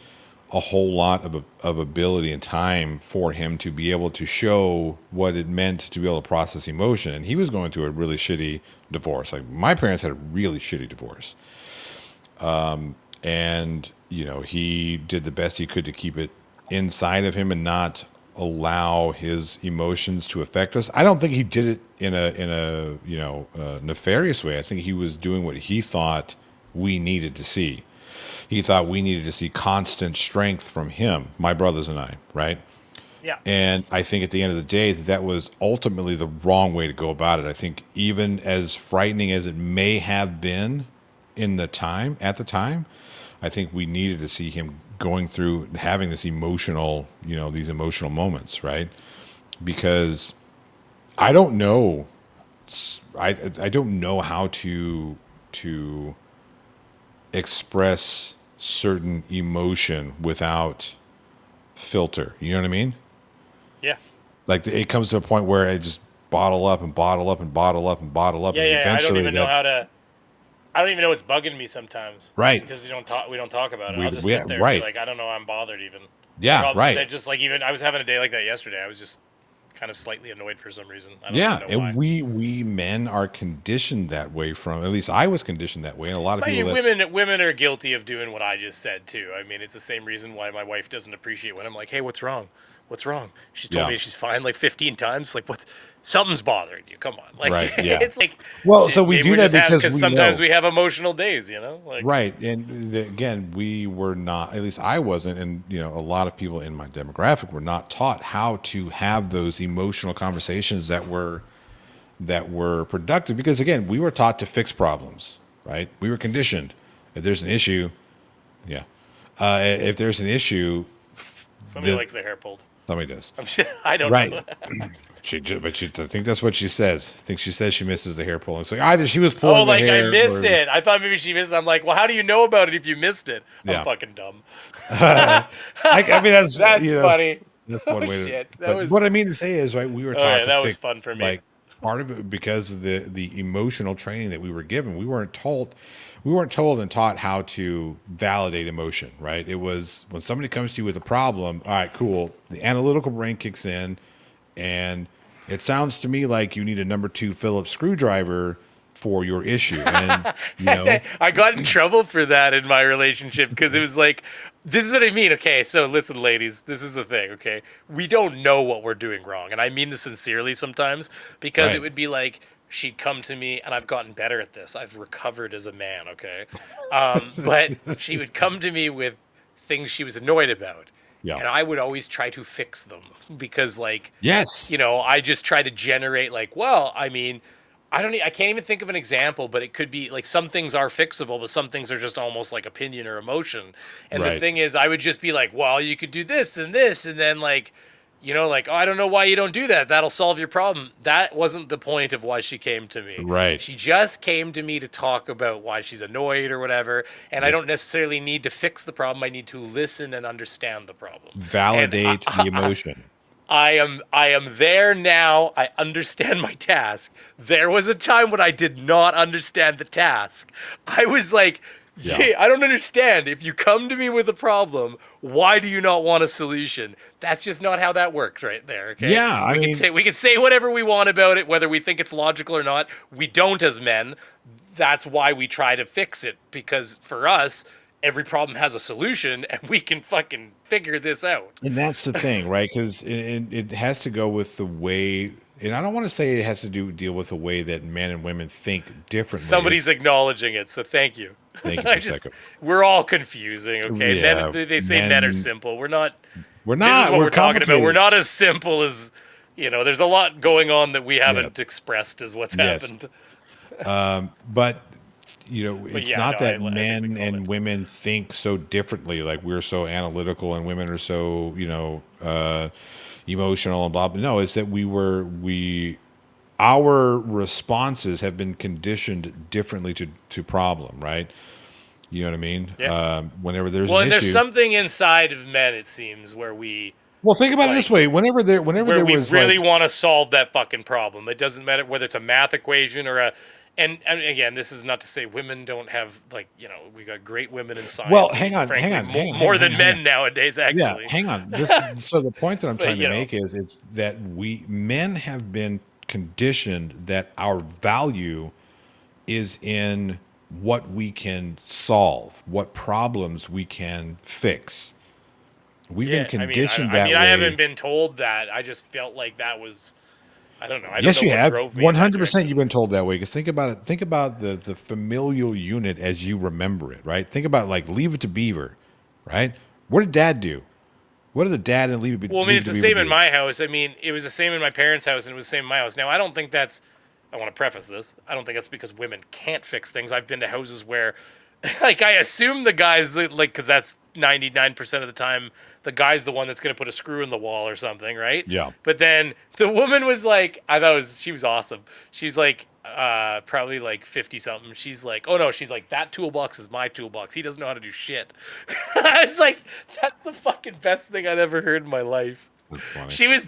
a whole lot of ability and time for him to be able to show what it meant to be able to process emotion. And he was going through a really shitty divorce. Like my parents had a really shitty divorce. And you know, he did the best he could to keep it inside of him and not allow his emotions to affect us. I don't think he did it in a nefarious way. I think he was doing what he thought we needed to see. He thought we needed to see constant strength from him, my brothers and I, right? Yeah. And I think at the end of the day, that was ultimately the wrong way to go about it. I think even as frightening as it may have been at the time, I think we needed to see him going through having this emotional, these emotional moments, right? Because I don't know, I don't know how to express certain emotion without filter. You know what I mean? Yeah. Like it comes to a point where I just bottle up and bottle up and bottle up and bottle up. Yeah, and yeah. eventually I don't even know what's bugging me sometimes. Right. Because we don't talk about it. We- I'll just we- sit there and right. be like, I don't know, I'm bothered even. Yeah, Like, right. they're just like, even I was having a day like that yesterday. I was just kind of slightly annoyed for some reason. I don't Yeah, even know why. and we men are conditioned that way from, at least I was conditioned that way, and a lot of I people mean, women are guilty of doing what I just said too. I mean, it's the same reason why my wife doesn't appreciate when I'm like, "Hey, what's wrong? What's wrong?" She's told Yeah. me she's fine like 15 times. Like, something's bothering you? Come on, like, Right, yeah. it's like, Well, so we maybe do we're that just because we sometimes know. we have emotional days, like, Right, and again, we were not, at least I wasn't, and a lot of people in my demographic were not taught how to have those emotional conversations that were productive, because again, we were taught to fix problems, right? We were conditioned. If there's an issue, yeah, if there's an issue, somebody likes their hair pulled. somebody does. I don't Right. know. I think that's what she says. I think she says she misses the hair pulling. So either she was pulling Oh, the like hair. I miss or- it. I thought maybe she missed it. I'm like, well, how do you know about it if you missed it? Yeah. I'm fucking dumb. I mean, that's funny. That's one Oh, way. shit. That But was- what I mean to say is, right? We were Oh, taught yeah, to that was fix, fun for me. Like part of it because of the emotional training that we were given. We weren't told and taught how to validate emotion. Right? It was when somebody comes to you with a problem. All right, cool. The analytical brain kicks in, and it sounds to me like you need a number 2 Phillips screwdriver for your issue. And I got in trouble for that in my relationship because it was like, this is what I mean. Okay, so listen, ladies, this is the thing. Okay, we don't know what we're doing wrong, and I mean this sincerely sometimes, because Right. it would be like, she'd come to me, and I've gotten better at this. I've recovered as a man. Okay, but she would come to me with things she was annoyed about. Yeah. And I would always try to fix them because, like, Yes. I just try to generate, like, well, I mean, I can't even think of an example, but it could be like some things are fixable, but some things are just almost like opinion or emotion. And the Right. thing is, I would just be like, well, you could do this, and then like, like, oh, I don't know why you don't do that. That'll solve your problem. That wasn't the point of why she came to me. Right. She just came to me to talk about why she's annoyed or whatever. And I don't necessarily need to fix the problem. I need to listen and understand the problem. validate the emotion. I am there now. I understand my task. There was a time when I did not understand the task. I was like, yeah, I don't understand. If you come to me with a problem, why do you not want a solution? That's just not how that works right there. Okay? Yeah, we can say whatever we want about it, whether we think it's logical or not. We don't as men. That's why we try to fix it, because for us, every problem has a solution, and we can fucking figure this out. And that's the thing, right? Because it has to go with the way, and I don't want to say it has to deal with the way that men and women think differently. Somebody's acknowledging it, so thank you. Thank you for a second. We're all confusing, okay? Yeah, They say men are simple. We're not. We're This not. is what we're talking about. complicated. We're not as simple as, there's a lot going on that we haven't Yes. expressed as what's Yes. happened. But it's yeah, not no, that I think men and women think so differently. Like we're so analytical and women are so emotional and blah blah. No, it's that our responses have been conditioned differently to problem, right? You know what I mean? Yeah. Whenever there's Well, an and issue. there's something inside of men, it seems, where we Well, think about it this way: whenever there where we was really like, want to solve that fucking problem. It doesn't matter whether it's a math equation or a And again, this is not to say women don't have, like, you know, we got great women in science. Well, hang on, frankly, more than men nowadays, actually. Yeah, hang on. So the point that I'm trying to make is it's that men have been conditioned that our value is in what we can solve, what problems we can fix. We've been conditioned that way. I haven't been told that. I just felt like that was, I don't know. Yes, you have. 100% you've been told that way. Because think about it. Think about the familial unit as you remember it, right? Think about, like, Leave It to Beaver, right? What did Dad do? What did the dad and Leave It to Beaver do? Well, I mean, it's the same in my house. I mean, it was the same in my parents' house, and it was the same in my house. Now, I don't think that's, I want to preface this, I don't think that's because women can't fix things. I've been to houses where, like, I assume the guy's, like, because that's 99% of the time, the guy's the one that's going to put a screw in the wall or something, right? Yeah. But then the woman was like, I thought she was awesome. She's like, probably like 50 something. She's like, oh no, she's like, that toolbox is my toolbox. He doesn't know how to do shit. I was like, that's the fucking best thing I've ever heard in my life. That's funny. She was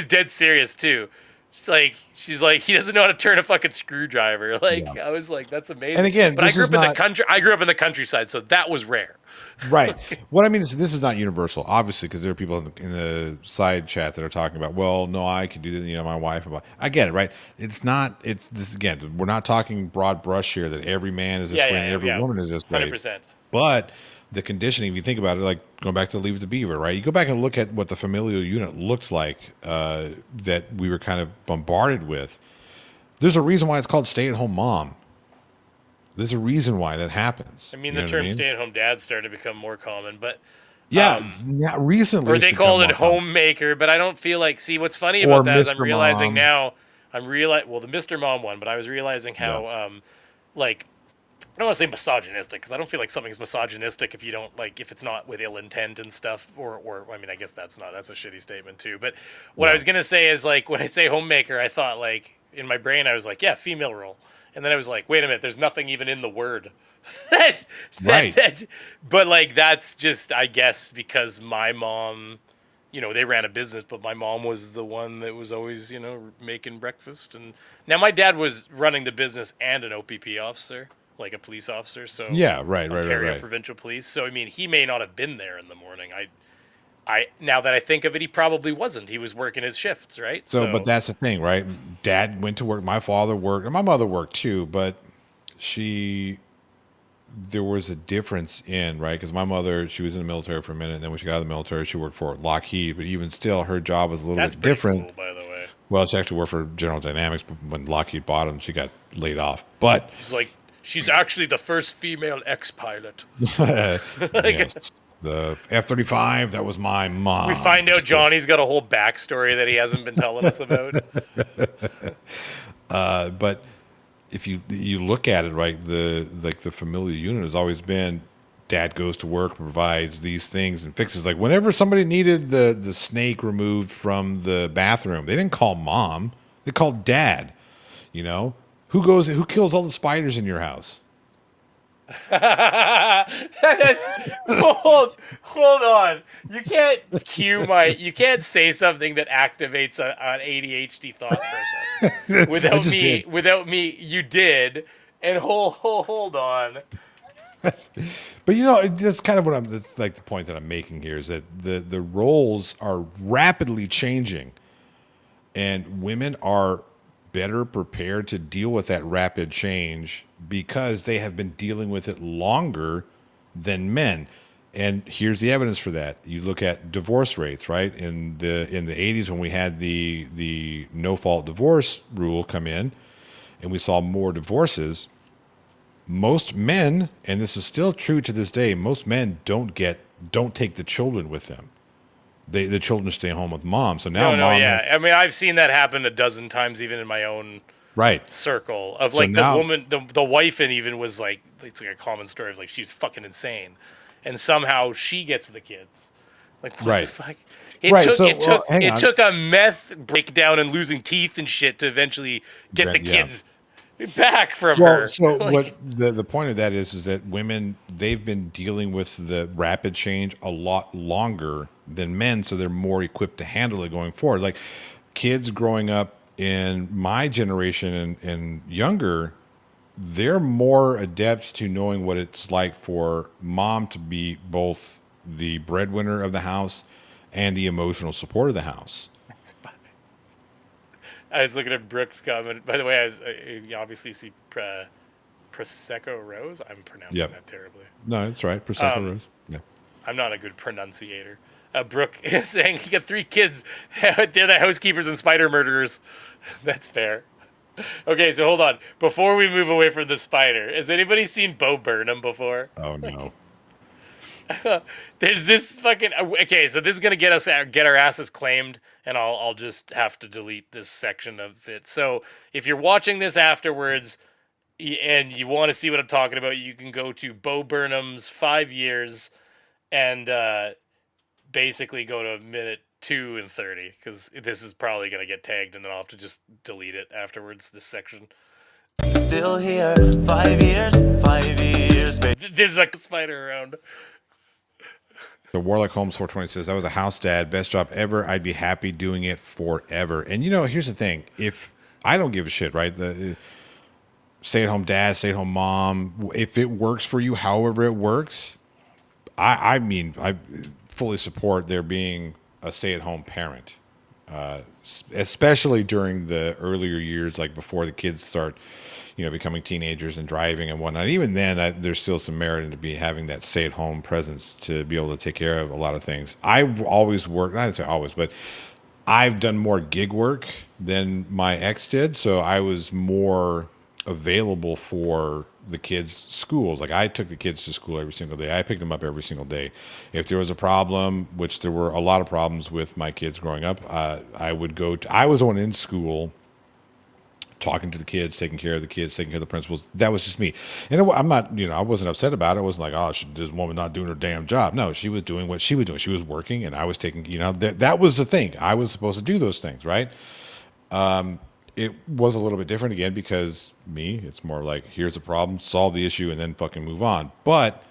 dead serious too. She's like, he doesn't know how to turn a fucking screwdriver. Like, yeah. I was like, that's amazing. And again, but I grew up in the country. I grew up in the countryside, so that was rare. Right. What I mean is, this is not universal, obviously, because there are people in the side chat that are talking about, well, no, I can do this, you know, my wife. I get it, right? It's not. It's this again. We're not talking broad brush here that every man is this way and every woman is this way. 100%. But the conditioning, if you think about it, like going back to Leave It to Beaver, right? You go back and look at what the familial unit looked like that we were kind of bombarded with. There's a reason why it's called stay-at-home mom. There's a reason why that happens. I mean, the term stay-at-home dad started to become more common, but not recently. Or they called it homemaker, but I don't feel like. See, what's funny about that is I'm realizing now. the Mr. Mom one, but I was realizing how like, I don't want to say misogynistic, because I don't feel like something's misogynistic if you don't, like, if it's not with ill intent and stuff, or I mean, I guess that's a shitty statement too. But what I was gonna say is, like, when I say homemaker, I thought, like, in my brain, I was like, yeah, female role. And then I was like, wait a minute, there's nothing even in the word. But, like, that's just, I guess, because my mom, you know, they ran a business, but my mom was the one that was always, you know, making breakfast. And now my dad was running the business and an OPP officer, like a police officer. So Ontario Provincial Police. So, I mean, he may not have been there in the morning. I now that I think of it, he probably wasn't. He was working his shifts, right? So, but that's the thing, right? Dad went to work. My father worked, and my mother worked too. But there was a difference in, right? Because my mother, she was in the military for a minute, and then when she got out of the military, she worked for Lockheed. But even still, her job was a little bit different. Cool, by the way. Well, she actually worked for General Dynamics, but when Lockheed bought them, she got laid off. But she's actually the first female ex-pilot. Yes. The F-35, that was my mom. We find out Johnny's got a whole backstory that he hasn't been telling us about. But if you look at it, right, the familial unit has always been dad goes to work, provides these things and fixes. Like, whenever somebody needed the snake removed from the bathroom, they didn't call mom, they called dad. You know, who kills all the spiders in your house? Hold on. You can't say something that activates an ADHD thought process without me. You did, and hold on. But, you know, that's kind of that's like the point that I'm making here, is that the roles are rapidly changing, and women are better prepared to deal with that rapid change because they have been dealing with it longer than men. And here's the evidence for that. You look at divorce rates, right? In the 80s, when we had the no-fault divorce rule come in, and we saw more divorces, most men, and this is still true to this day, most men don't take the children with them. The children stay home with mom. So now I mean, I've seen that happen a dozen times, even in my own circle of, like, the woman, the wife, and even was like, it's like a common story of, like, she's fucking insane, and somehow she gets the kids. Like, what the fuck? It took a meth breakdown and losing teeth and shit to eventually get the kids back from her. So what the point of that is that women, they've been dealing with the rapid change a lot longer than men, so they're more equipped to handle it going forward. Like, kids growing up in my generation and younger, they're more adept to knowing what it's like for mom to be both the breadwinner of the house and the emotional support of the house. That's funny. I was looking at Brooks' comment. By the way, you obviously see Prosecco Rose. I'm pronouncing that terribly. No, that's right. Prosecco Rose. Yeah. I'm not a good pronunciator. Brooke is saying he got 3 kids. They're the housekeepers and spider murderers. That's fair. Okay, so hold on. Before we move away from the spider, has anybody seen Bo Burnham before? Oh, no. There's this fucking... Okay, so this is going to get our asses claimed, and I'll just have to delete this section of it. So if you're watching this afterwards and you want to see what I'm talking about, you can go to Bo Burnham's 5 years and basically go to minute 2 and 30, because this is probably going to get tagged and then I'll have to just delete it afterwards, this section. Still here, 5 years, baby. There's like a spider around. The Warlock Holmes 420 says, I was a house dad, best job ever. I'd be happy doing it forever. And here's the thing. If I don't give a shit, right? The stay-at-home dad, stay-at-home mom, if it works for you, however it works, I mean, I fully support there being a stay-at-home parent, especially during the earlier years, like before the kids start, becoming teenagers and driving and whatnot. Even then, there's still some merit into having that stay-at-home presence to be able to take care of a lot of things. I've always worked, I didn't say always, but I've done more gig work than my ex did, so I was more available for the kids' schools. Like, I took the kids to school every single day. I picked them up every single day. If there was a problem, which there were a lot of problems with my kids growing up, I was the one in school talking to the kids, taking care of the kids, taking care of the principals. That was just me. And I'm not, I wasn't upset about it. I wasn't like, oh, this woman not doing her damn job. No, she was doing what she was doing. She was working, and I was taking, that was the thing. I was supposed to do those things, right? It was a little bit different again because it's more like, here's a problem, solve the issue, and then fucking move on. But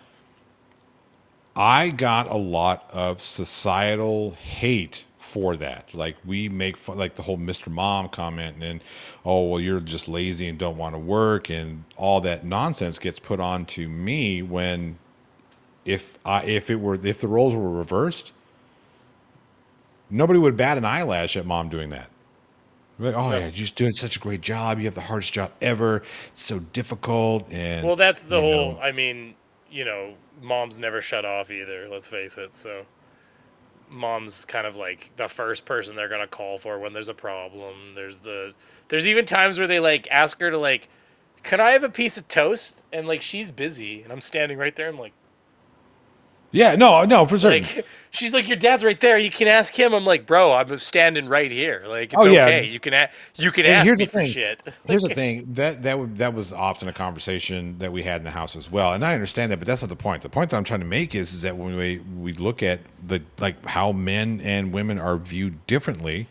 I got a lot of societal hate for that. Like, we make fun, like the whole Mr. Mom comment, and then, oh, well, you're just lazy and don't want to work, and all that nonsense gets put on to me when if the roles were reversed, nobody would bat an eyelash at mom doing that. Like, oh, yeah, you're just doing such a great job. You have the hardest job ever. It's so difficult. And well, that's the whole, I mean, moms never shut off either, let's face it. So mom's kind of like the first person they're going to call for when there's a problem. There's even times where they like ask her to like, can I have a piece of toast? And like, she's busy and I'm standing right there. I'm like, yeah, no, for certain. Like, she's like, your dad's right there. You can ask him. I'm like, bro, I'm standing right here. Like, it's okay. Yeah. You can ask me for shit. Here's the thing. That was often a conversation that we had in the house as well. And I understand that, but that's not the point. The point that I'm trying to make is that when we look at how men and women are viewed differently,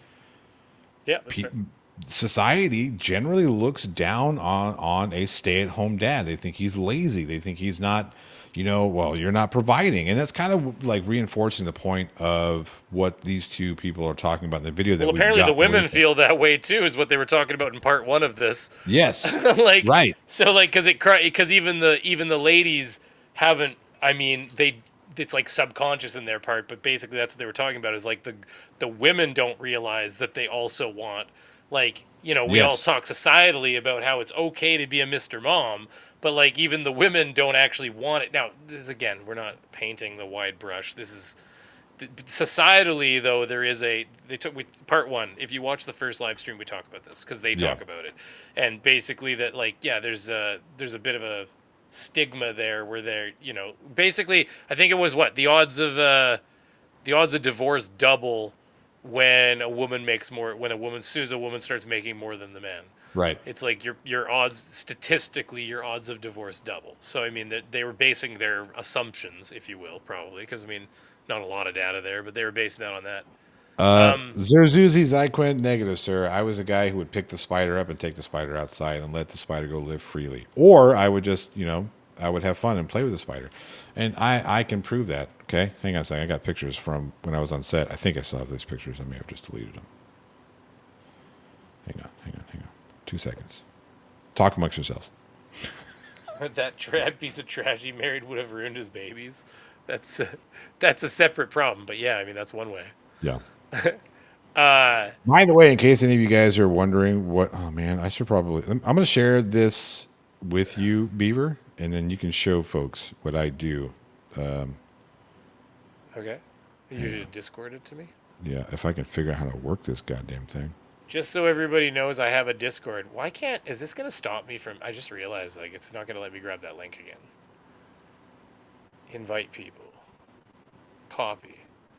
society generally looks down on a stay-at-home dad. They think he's lazy. They think he's not, well, you're not providing. And that's kind of like reinforcing the point of what these two people are talking about in the video. Well, apparently the women feel that way too, is what they were talking about in part 1 of this. Yes. Like, right. So like, because even the ladies haven't, I mean, it's like subconscious in their part, but basically that's what they were talking about, is like the women don't realize that they also want, like, we all talk societally about how it's okay to be a Mr. Mom, but like even the women don't actually want it. Now, again, we're not painting the wide brush. This is societally, though, there is part 1. If you watch the first live stream, we talk about this because they talk about it, and basically that like, yeah, there's a bit of a stigma there where they're, basically, I think it was the odds of divorce double when a woman makes more, as soon as a woman starts making more than the man. Right. It's like your odds, statistically, your odds of divorce double. So, I mean, they were basing their assumptions, if you will, probably, because, I mean, not a lot of data there, but they were basing that on that. Zerzuzi Zyquint, negative, sir. I was a guy who would pick the spider up and take the spider outside and let the spider go live freely. Or I would just, I would have fun and play with the spider. And I can prove that. Okay, hang on a second. I got pictures from when I was on set. I think I still have these pictures. I may have just deleted them. Hang on. 2 seconds. Talk amongst yourselves. That piece of trash he married would have ruined his babies. That's a separate problem. But yeah, I mean that's one way. Yeah. Uh, By the way, in case any of you guys are wondering what, oh man, I should probably, I'm going to share this with you, Beaver, and then you can show folks what I do. Okay. You should Discord it to me. Yeah, if I can figure out how to work this goddamn thing. Just so everybody knows, I have a Discord. Why can't? Is this gonna stop me from? I just realized like it's not gonna let me grab that link again. Invite people. Copy.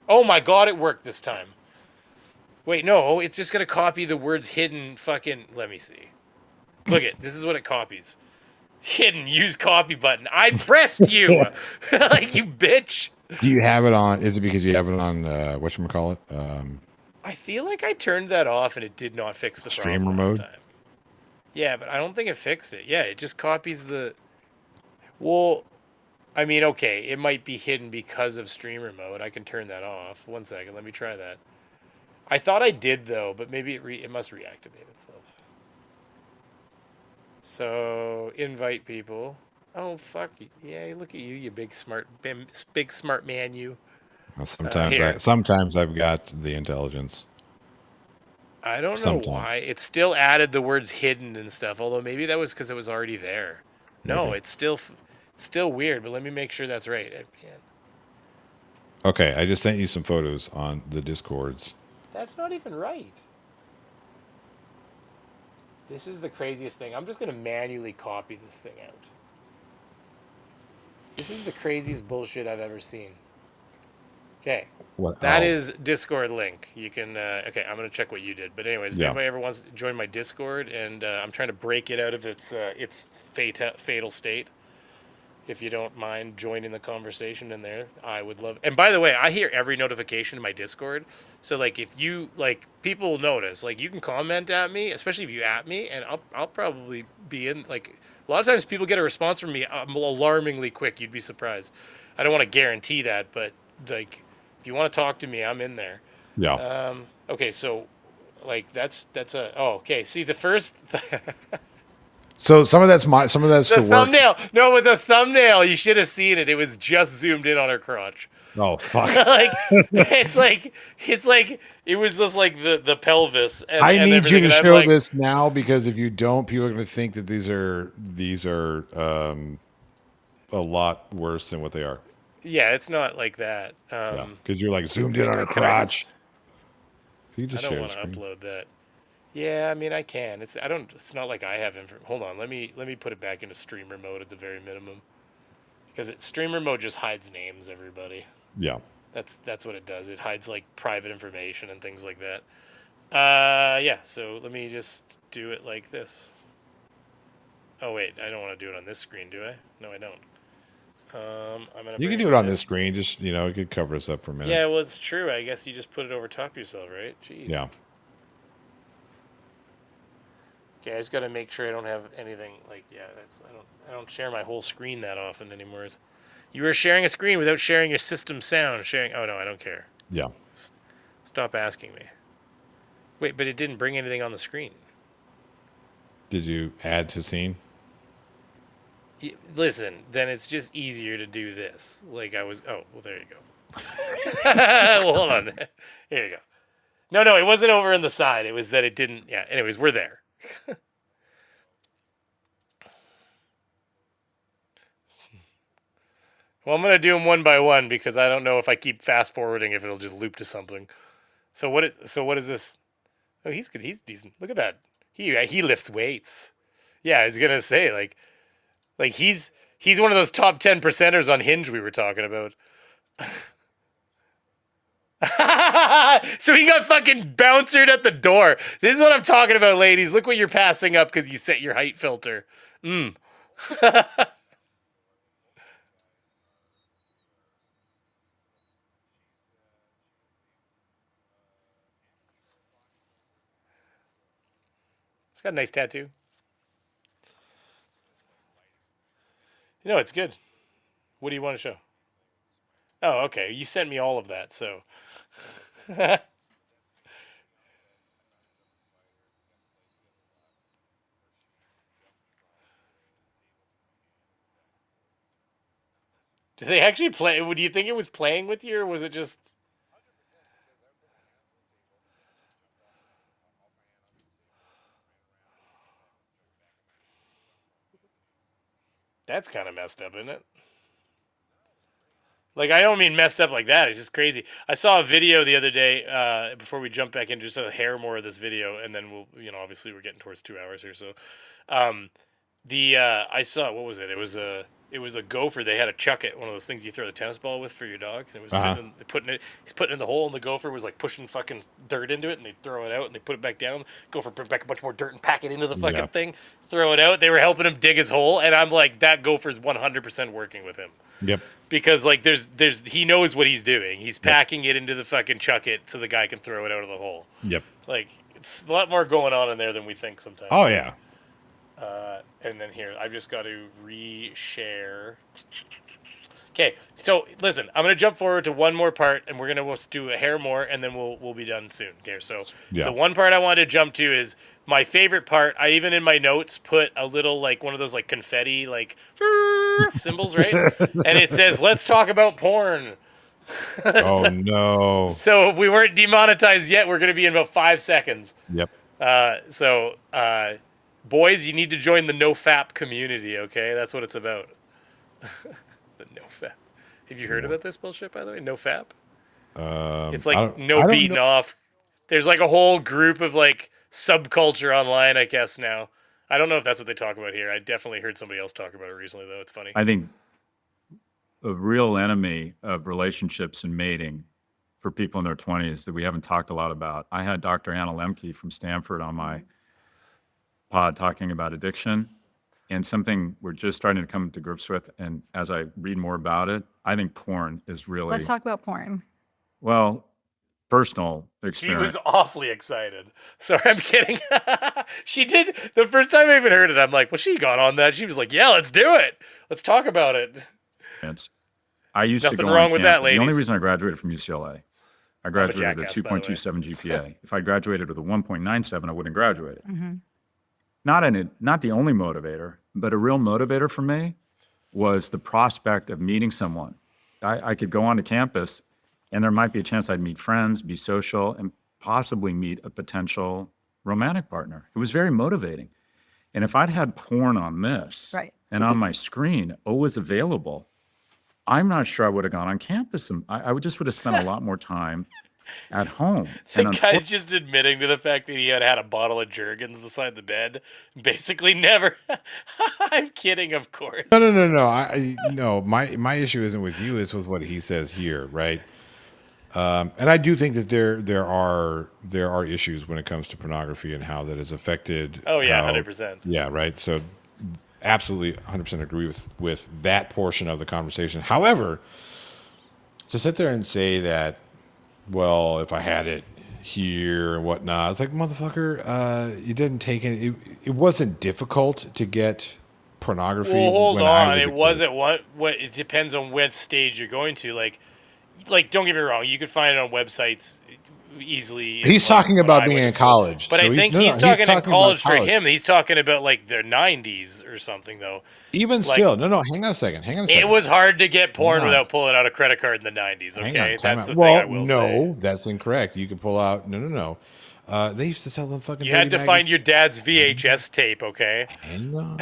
Oh my god, it worked this time. Wait, no, it's just gonna copy the words hidden. Fucking. Let me see. Look it. This is what it copies. Hidden. Use copy button. I pressed you. Like you bitch. Do you have it on? Is it because you have it on whatchamacallit? I feel like I turned that off and it did not fix the Streamer problem last mode? time. Yeah, but I don't think it fixed it. Yeah, it just copies the... Well, I mean, okay, it might be hidden because of streamer mode. I can turn that off. 1 second, let me try that. I thought I did, though, but maybe it must reactivate itself. So, invite people. Oh, fuck. Yeah, look at you, you big smart man, you. Well, Here. sometimes I've got the intelligence. I don't know Sometimes. why. It still added the words hidden and stuff, although maybe that was because it was already there. No, Maybe. it's still weird, but let me make sure that's right. I can't. Okay, I just sent you some photos on the Discords. That's not even right. This is the craziest thing. I'm just going to manually copy this thing out. This is the craziest bullshit I've ever seen. Okay. That is Discord link. You can, okay, I'm going to check what you did. But anyways, if anybody ever wants to join my Discord, and I'm trying to break it out of its fatal state, if you don't mind joining the conversation in there, I would love. And by the way, I hear every notification in my Discord. So like, if you like, people will notice. Like, you can comment at me, especially if you at me, and I'll probably be in. Like, a lot of times people get a response from me alarmingly quick. You'd be surprised. I don't want to guarantee that, but like, if you want to talk to me, I'm in there. Yeah. Okay, so like that's a. Oh, okay. See the first. So some of that's the thumbnail. No, with the thumbnail, you should have seen it. It was just zoomed in on her crotch. Oh fuck! it's like it was just like the pelvis. And, I need you to show like, this now, because if you don't, people are going to think that these are a lot worse than what they are. Yeah, it's not like that. Yeah, because you're like zoomed in on her crotch. You just I don't share want to screen. upload that. Yeah, I mean I can. It's not like I have Hold on, let me put it back into streamer mode at the very minimum. Because streamer mode just hides names, everybody. Yeah. That's what it does. It hides like private information and things like that. Yeah, so let me just do it like this. Oh wait, I don't want to do it on this screen, do I? No, I don't. I'm gonna. You can do it on this screen. Just it could cover us up for a minute. Yeah, well, it's true. I guess you just put it over top of yourself, right? Jeez. Yeah. Okay, I just gotta make sure I don't have anything like I don't share my whole screen that often anymore. You were sharing a screen without sharing your system sound. Oh no, I don't care. Yeah. Stop asking me. Wait, but it didn't bring anything on the screen. Did you add to scene? Listen, then it's just easier to do this. Like I was. Oh, well, there you go. Well, hold on. Here you go. No, it wasn't over on the side. It was that it didn't. Yeah. Anyways, we're there. Well, I'm going to do them one by one because I don't know if I keep fast forwarding if it'll just loop to something. So what is this? Oh, he's good. He's decent. Look at that. He lifts weights. Yeah, I was going to say like he's one of those top 10 percenters on Hinge we were talking about. So he got fucking bouncered at the door. This is what I'm talking about, ladies. Look what you're passing up because you set your height filter. It's got a nice tattoo. It's good. What do you want to show? Oh, okay. You sent me all of that, so. Do they actually play? Do you think it was playing with you, or was it just? That's kind of messed up, isn't it? Like, I don't mean messed up like that. It's just crazy. I saw a video the other day, before we jump back into just a hair more of this video, and then we'll, obviously we're getting towards 2 hours here. So, I saw, what was it? It was a gopher. They had a chuck it, one of those things you throw the tennis ball with for your dog. And it was sitting, he's putting it in the hole, and the gopher was like pushing fucking dirt into it, and they throw it out, and they put it back down. Gopher put back a bunch more dirt and pack it into the fucking thing, throw it out. They were helping him dig his hole, and I'm like, that gopher's 100% working with him. Yep. Because like he knows what he's doing. He's packing it into the fucking chuck it so the guy can throw it out of the hole. Yep. Like, it's a lot more going on in there than we think sometimes. Oh yeah. And then here, I've just got to reshare. Okay, so listen, I'm gonna jump forward to one more part, and we're gonna do a hair more, and then we'll be done soon. Okay, so the one part I wanted to jump to is my favorite part. I even in my notes put a little like one of those like confetti like symbols, right? And it says, "Let's talk about porn." Oh no! So if we weren't demonetized yet, we're gonna be in about 5 seconds. Yep. Boys, you need to join the NoFap community, okay? That's what it's about. The NoFap. Have you heard about this bullshit, by the way? NoFap? It's like no beating off. There's like a whole group of like subculture online, I guess, now. I don't know if that's what they talk about here. I definitely heard somebody else talk about it recently, though. It's funny. I think a real enemy of relationships and mating for people in their 20s that we haven't talked a lot about. I had Dr. Anna Lemke from Stanford on my pod talking about addiction, and something we're just starting to come to grips with. And as I read more about it, I think porn is really. Let's talk about porn. Well, personal experience. She was awfully excited. Sorry, I'm kidding. She did. The first time I even heard it, I'm like, well, she got on that. She was like, yeah, let's do it. Let's talk about it. I used Nothing to go wrong on with campus. that, ladies. The only reason I graduated from UCLA, I graduated with a jackass, 2.27 GPA. If I graduated with a 1.97, I wouldn't have graduated. Mm-hmm. Not the only motivator, but a real motivator for me was the prospect of meeting someone. I could go onto campus, and there might be a chance I'd meet friends, be social, and possibly meet a potential romantic partner. It was very motivating. And if I'd had porn on this, and on my screen, always available, I'm not sure I would have gone on campus. I would have spent a lot more time at home. The guy's just admitting to the fact that he had a bottle of Jergens beside the bed. Basically never. I'm kidding, of course. No. No, my issue isn't with you, it's with what he says here, right? And I do think that there are issues when it comes to pornography and how that has affected. Oh yeah, 100%. Yeah, right. So absolutely 100% agree with that portion of the conversation. However, to sit there and say that, well, if I had it here and whatnot, it's like, motherfucker, you didn't take it. It wasn't difficult to get pornography. Well, hold on. It wasn't what it depends on what stage you're going to. Like, don't get me wrong. You could find it on websites easily. He's talking about being in college. But so I think he's talking in college for him. He's talking about like the 90s or something, though. Even still, no. Hang on a second. It was hard to get porn without pulling out a credit card in the 90s. Okay, that's the thing I will say. That's incorrect. You could pull out. No. They used to sell them fucking. You had to find your dad's VHS tape. Okay. Hang on.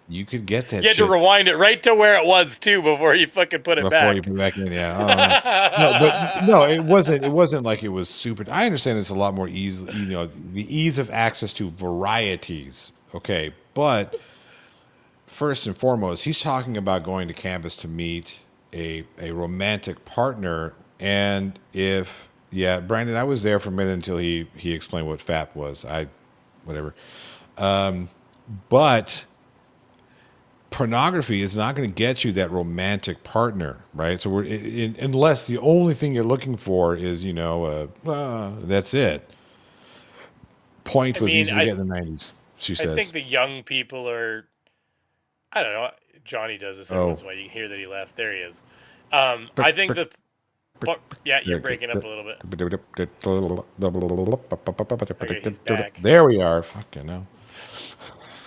You could get that. You had to rewind it right to where it was too before you fucking put it back. Before you put it back in, yeah. No, it wasn't like it was super. I understand it's a lot more easy. The ease of access to varieties. Okay, but first and foremost, he's talking about going to campus to meet a romantic partner, and Brandon, I was there for a minute until he explained what FAP was. Whatever. But pornography is not going to get you that romantic partner, right? So unless the only thing you're looking for is, that's it. Point was easy to get in the 90s, she says. I think the young people are, I don't know, Johnny does this every once in a while. You can hear that he left. There he is. I think you're breaking up a little bit. There we are. Fucking hell.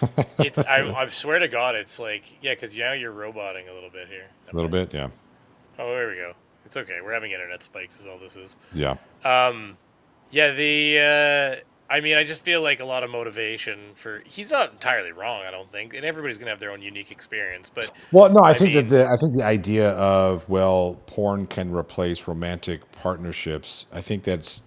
I swear to God, it's like, yeah, because now you're roboting a little bit here. A little bit, yeah. Oh, there we go. It's okay. We're having internet spikes is all this is. Yeah. Yeah, I mean, I just feel like a lot of motivation for, he's not entirely wrong, I don't think, and everybody's going to have their own unique experience, but Well, no, I think the idea of, well, porn can replace romantic partnerships, I think that's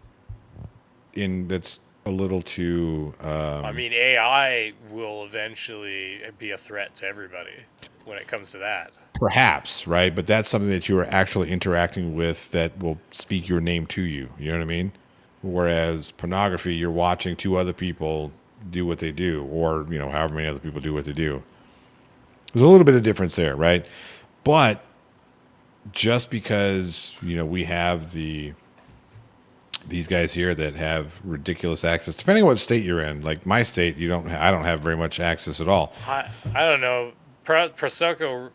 a little too I mean, AI will eventually be a threat to everybody when it comes to that. perhaps, right? But that's something that you are actually interacting with that will speak your name to you. You know what I mean? Whereas pornography, you're watching two other people do what they do, or however many other people do what they do. There's a little bit of difference there, right? But just because we have these guys here that have ridiculous access, depending on what state you're in. Like my state, I don't have very much access at all. I don't know. Prosecco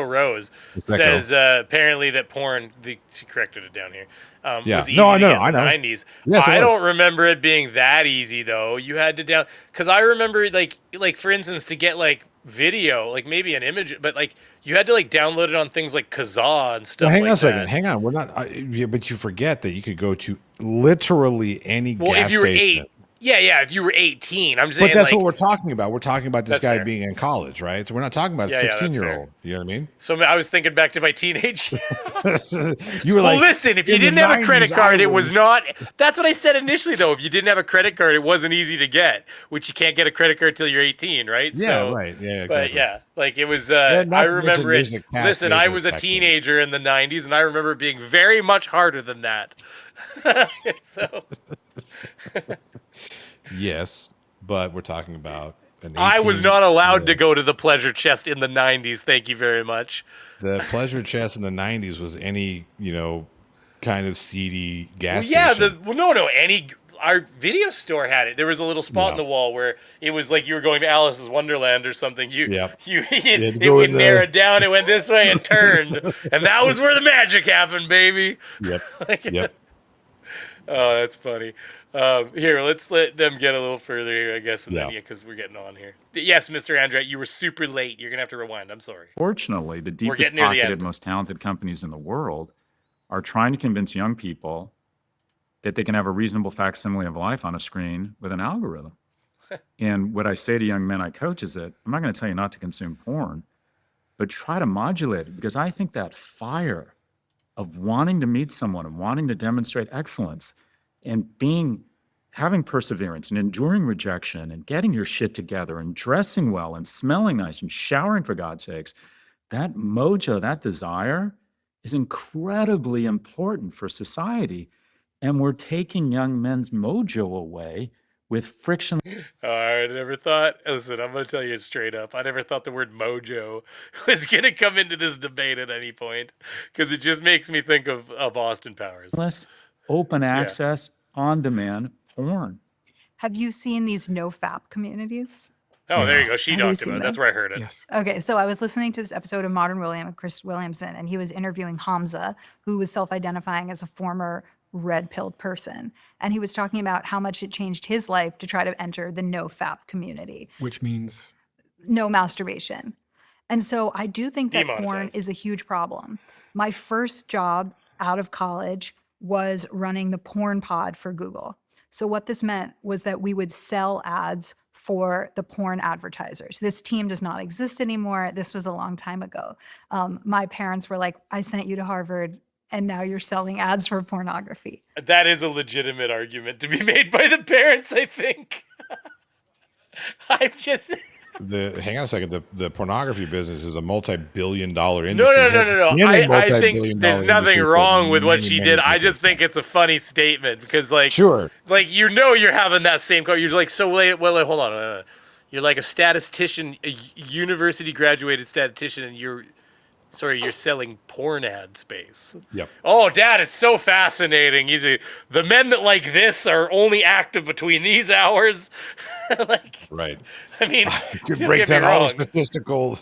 Rose says apparently that porn. She corrected it down here. Was easy to get in the 90s. Yes, I don't remember it being that easy though. You had to because I remember like for instance to get like video, like maybe an image, but like you had to like download it on things like Kazaa and stuff. Hang on a second. Hang on. We're not. But you forget that you could go to literally any gas if you were station. 8. Yeah, if you were 18, I'm saying. But that's what we're talking about. We're talking about this guy fair. being in college, right? So we're not talking about a 16-year-old. You know what I mean? So I was thinking back to my teenage. You were like, listen, if you didn't have a credit card, it was not. That's what I said initially, though. If you didn't have a credit card, it wasn't easy to get, which you can't get a credit card till you're 18, right? Yeah, right. Yeah, exactly. But yeah, like it was. I remember it. Listen, I was a teenager in the 90s, and I remember it being very much harder than that. So. Yes, but we're talking about an 18, I was not allowed to go to the pleasure chest in the 90s. Thank you very much. The pleasure chest in the 90s was any, kind of seedy gas station. Our video store had it. There was a little spot in the wall where it was like you were going to Alice's Wonderland or something. It would narrow down. It went this way and turned, and that was where the magic happened, baby. Yep. Oh, that's funny. Here, let's let them get a little further here, I guess, and then because we're getting on here. Yes, Mr. Andret, you were super late. You're gonna have to rewind. I'm sorry. Fortunately, the deepest pocketed, most talented companies in the world are trying to convince young people that they can have a reasonable facsimile of life on a screen with an algorithm. And what I say to young men I coach is that I'm not going to tell you not to consume porn, but try to modulate it, because I think that fire of wanting to meet someone and wanting to demonstrate excellence and having perseverance and enduring rejection and getting your shit together and dressing well and smelling nice and showering, for God's sakes, that mojo, that desire is incredibly important for society. And we're taking young men's mojo away with friction. I never thought, listen, I'm going to tell you straight up. I never thought the word mojo was going to come into this debate at any point, because it just makes me think of Austin Powers. Open access, on-demand porn. Have you seen these no-fap communities? Oh, there you go. She talked about it. That's where I heard it. Yes. Okay, so I was listening to this episode of Modern William with Chris Williamson, and he was interviewing Hamza, who was self-identifying as a former red-pilled person. And he was talking about how much it changed his life to try to enter the no-fap community. Which means? No masturbation. And so I do think that porn is a huge problem. My first job out of college was running the porn pod for Google. So what this meant was that we would sell ads for the porn advertisers. This team does not exist anymore. This was a long time ago. My parents were like, I sent you to Harvard, and now you're selling ads for pornography. That is a legitimate argument to be made by the parents, I think. I'm just... Hang on a second. The pornography business is a multi-billion-dollar industry. No. I think there's nothing wrong with what she did. I just think it's a funny statement because, like, sure, like you're having that same car. You're like, so wait, well, hold on. You're like a statistician, a university graduated statistician, and you're selling porn ad space. Yep. Oh, Dad, it's so fascinating. The men that like this are only active between these hours. Like, right. I mean, Could don't break get me down all the wrong. statistical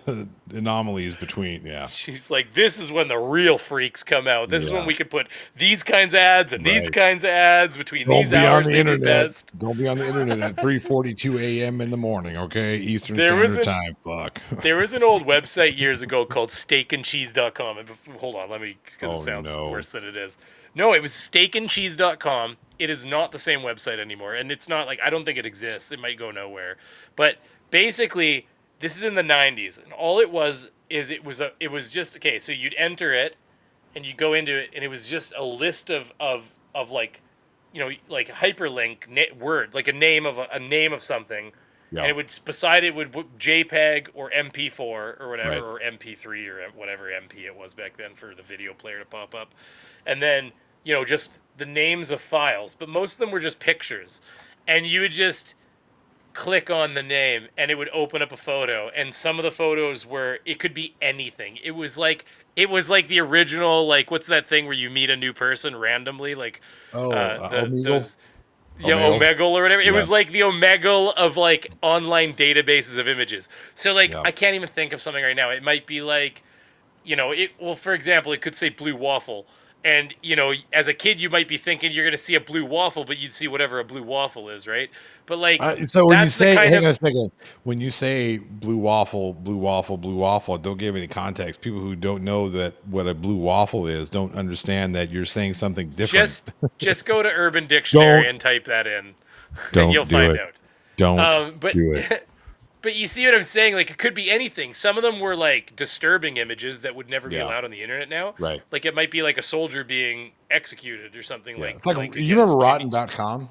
anomalies between. Yeah. She's like, this is when the real freaks come out. This is when Yeah. we can put these kinds of ads and these Right. kinds of ads between Don't these be on hours. the They do internet. best. Don't be on the internet at 3:42 a.m. in the morning. Okay, Eastern There was Standard a- Time. Fuck. There was an old website years ago called steakandcheese.com. And hold on, let me, because Oh, it sounds no. worse than it is. No, it was steakandcheese.com. It is not the same website anymore. And it's not like, I don't think it exists. It might go nowhere. But basically, this is in the 90s. And all it was is it was just, okay, so you'd enter it and you go into it and it was just a list of like, you know, like hyperlink word, like a name of something. Yeah. And it would, beside it would JPEG or MP4 or whatever, Right. or MP3 or whatever MP it was back then for the video player to pop up. And then, you know, just the names of files, but most of them were just pictures. And you would just click on the name and it would open up a photo. And some of the photos were, it could be anything. It was like the original, like, what's that thing where you meet a new person randomly? Like, Omegle? those, yeah, Omegle or whatever. It was like the Omegle of like online databases of images. So like, I can't even think of something right now. It might be like, you know, for example, it could say blue waffle. And, you know, as a kid, you might be thinking you're going to see a blue waffle, but you'd see whatever a blue waffle is, right? But like, so when you that's say, the kind hang on a of, second, when you say blue waffle, don't give any context. People who don't know that what a blue waffle is don't understand that you're saying something different. just go to Urban Dictionary Don't- and type that in, Don't and you'll do find it. out. Don't But do it. But you see what I'm saying? Like, it could be anything. Some of them were like disturbing images that would never be allowed on the internet now. Right. Like, it might be like a soldier being executed or something. Yeah. Like, It's like against you remember maybe- Rotten.com?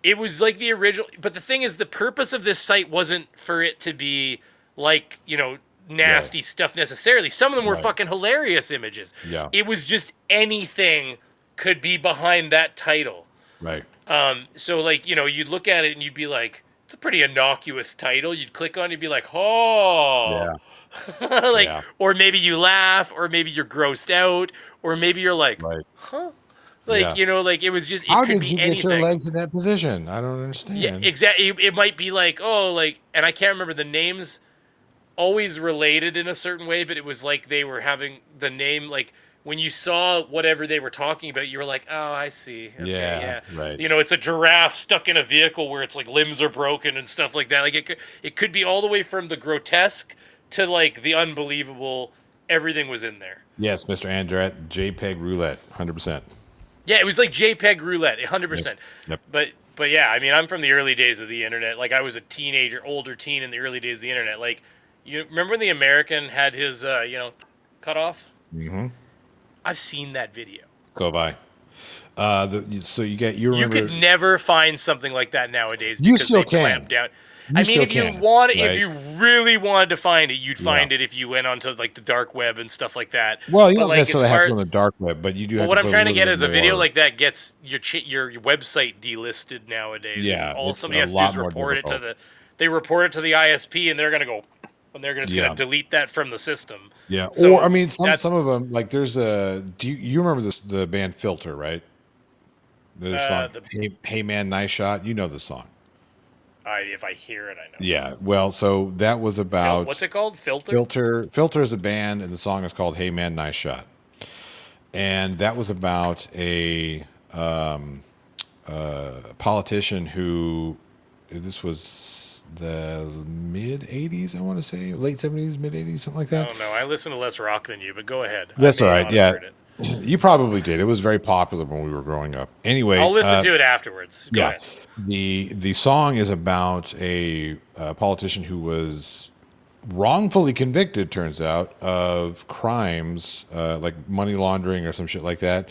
It was like the original, but the thing is, the purpose of this site wasn't for it to be like, you know, nasty stuff necessarily. Some of them were fucking hilarious images. Yeah. It was just anything could be behind that title. Right. So like, you know, you'd look at it and you'd be like, it's a pretty innocuous title. You'd click on it and be like, oh, like, or maybe you laugh, or maybe you're grossed out, or maybe you're like, huh? Like, you know, like it was just, it How could did be you anything. get your legs in that position? I don't understand. Yeah, exactly. It might be like, oh, like, and I can't remember the names always related in a certain way, but it was like they were having the name, like when you saw whatever they were talking about, you were like, oh, I see. Okay, yeah. Right. You know, it's a giraffe stuck in a vehicle where it's like limbs are broken and stuff like that. Like it could be all the way from the grotesque to like the unbelievable. Everything was in there. Yes, Mr. Andret, JPEG roulette, 100%. Yeah, it was like JPEG roulette, 100%. Yep. But yeah, I mean, I'm from the early days of the internet. Like, I was a teenager, older teen in the early days of the internet. Like, you remember when the American had his, you know, cut off? Mm-hmm. I've seen that video. Go by. So you remember, You could never find something like that nowadays. You because still they can. clamp down. You I mean, still if you can, want, right? if you really wanted to find it, you'd find it if you went onto like the dark web and stuff like that. Well, you But, don't like, necessarily as have far- to go on the dark web, but you do. But have what to I'm put trying to little get bit is a video more- like that gets your website delisted nowadays. Yeah, all it's somebody a has to do lot is more report it to difficult. they report it to the ISP, and they're gonna go, and they're just Yeah. gonna delete that from the system. Yeah, So or I mean, that's- some of them, like there's a. Do you remember the band Filter, right? The song, hey Man, Nice Shot. You know the song. If I hear it, I know. Yeah. Well, so that was about What's it called? Filter. Filter is a band, and the song is called "Hey Man, Nice Shot," and that was about a politician who. This was the mid '80s, I want to say, late '70s, mid '80s, something like I that. don't know. I listen to less rock than you, but go ahead. That's I all may right. not have Yeah, heard it. you probably did. It was very popular when we were growing up. Anyway, I'll listen to it afterwards. Go ahead. The song is about a politician who was wrongfully convicted, turns out, of crimes like money laundering or some shit like that.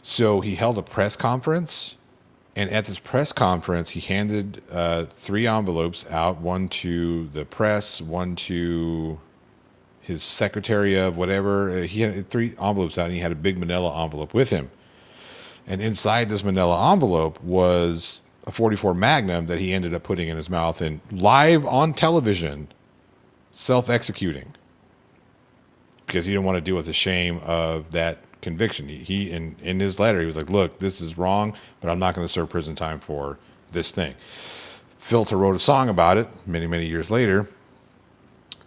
So he held a press conference, and at this press conference, he handed 3 envelopes out: one to the press, one to his secretary of whatever. He had 3 envelopes out, and he had a big manila envelope with him. And inside this manila envelope was a 44 Magnum that he ended up putting in his mouth and live on television, self-executing, because he didn't want to deal with the shame of that conviction. He in his letter, he was like, look, this is wrong, but I'm not going to serve prison time for this thing. Filter wrote a song about it many, many years later.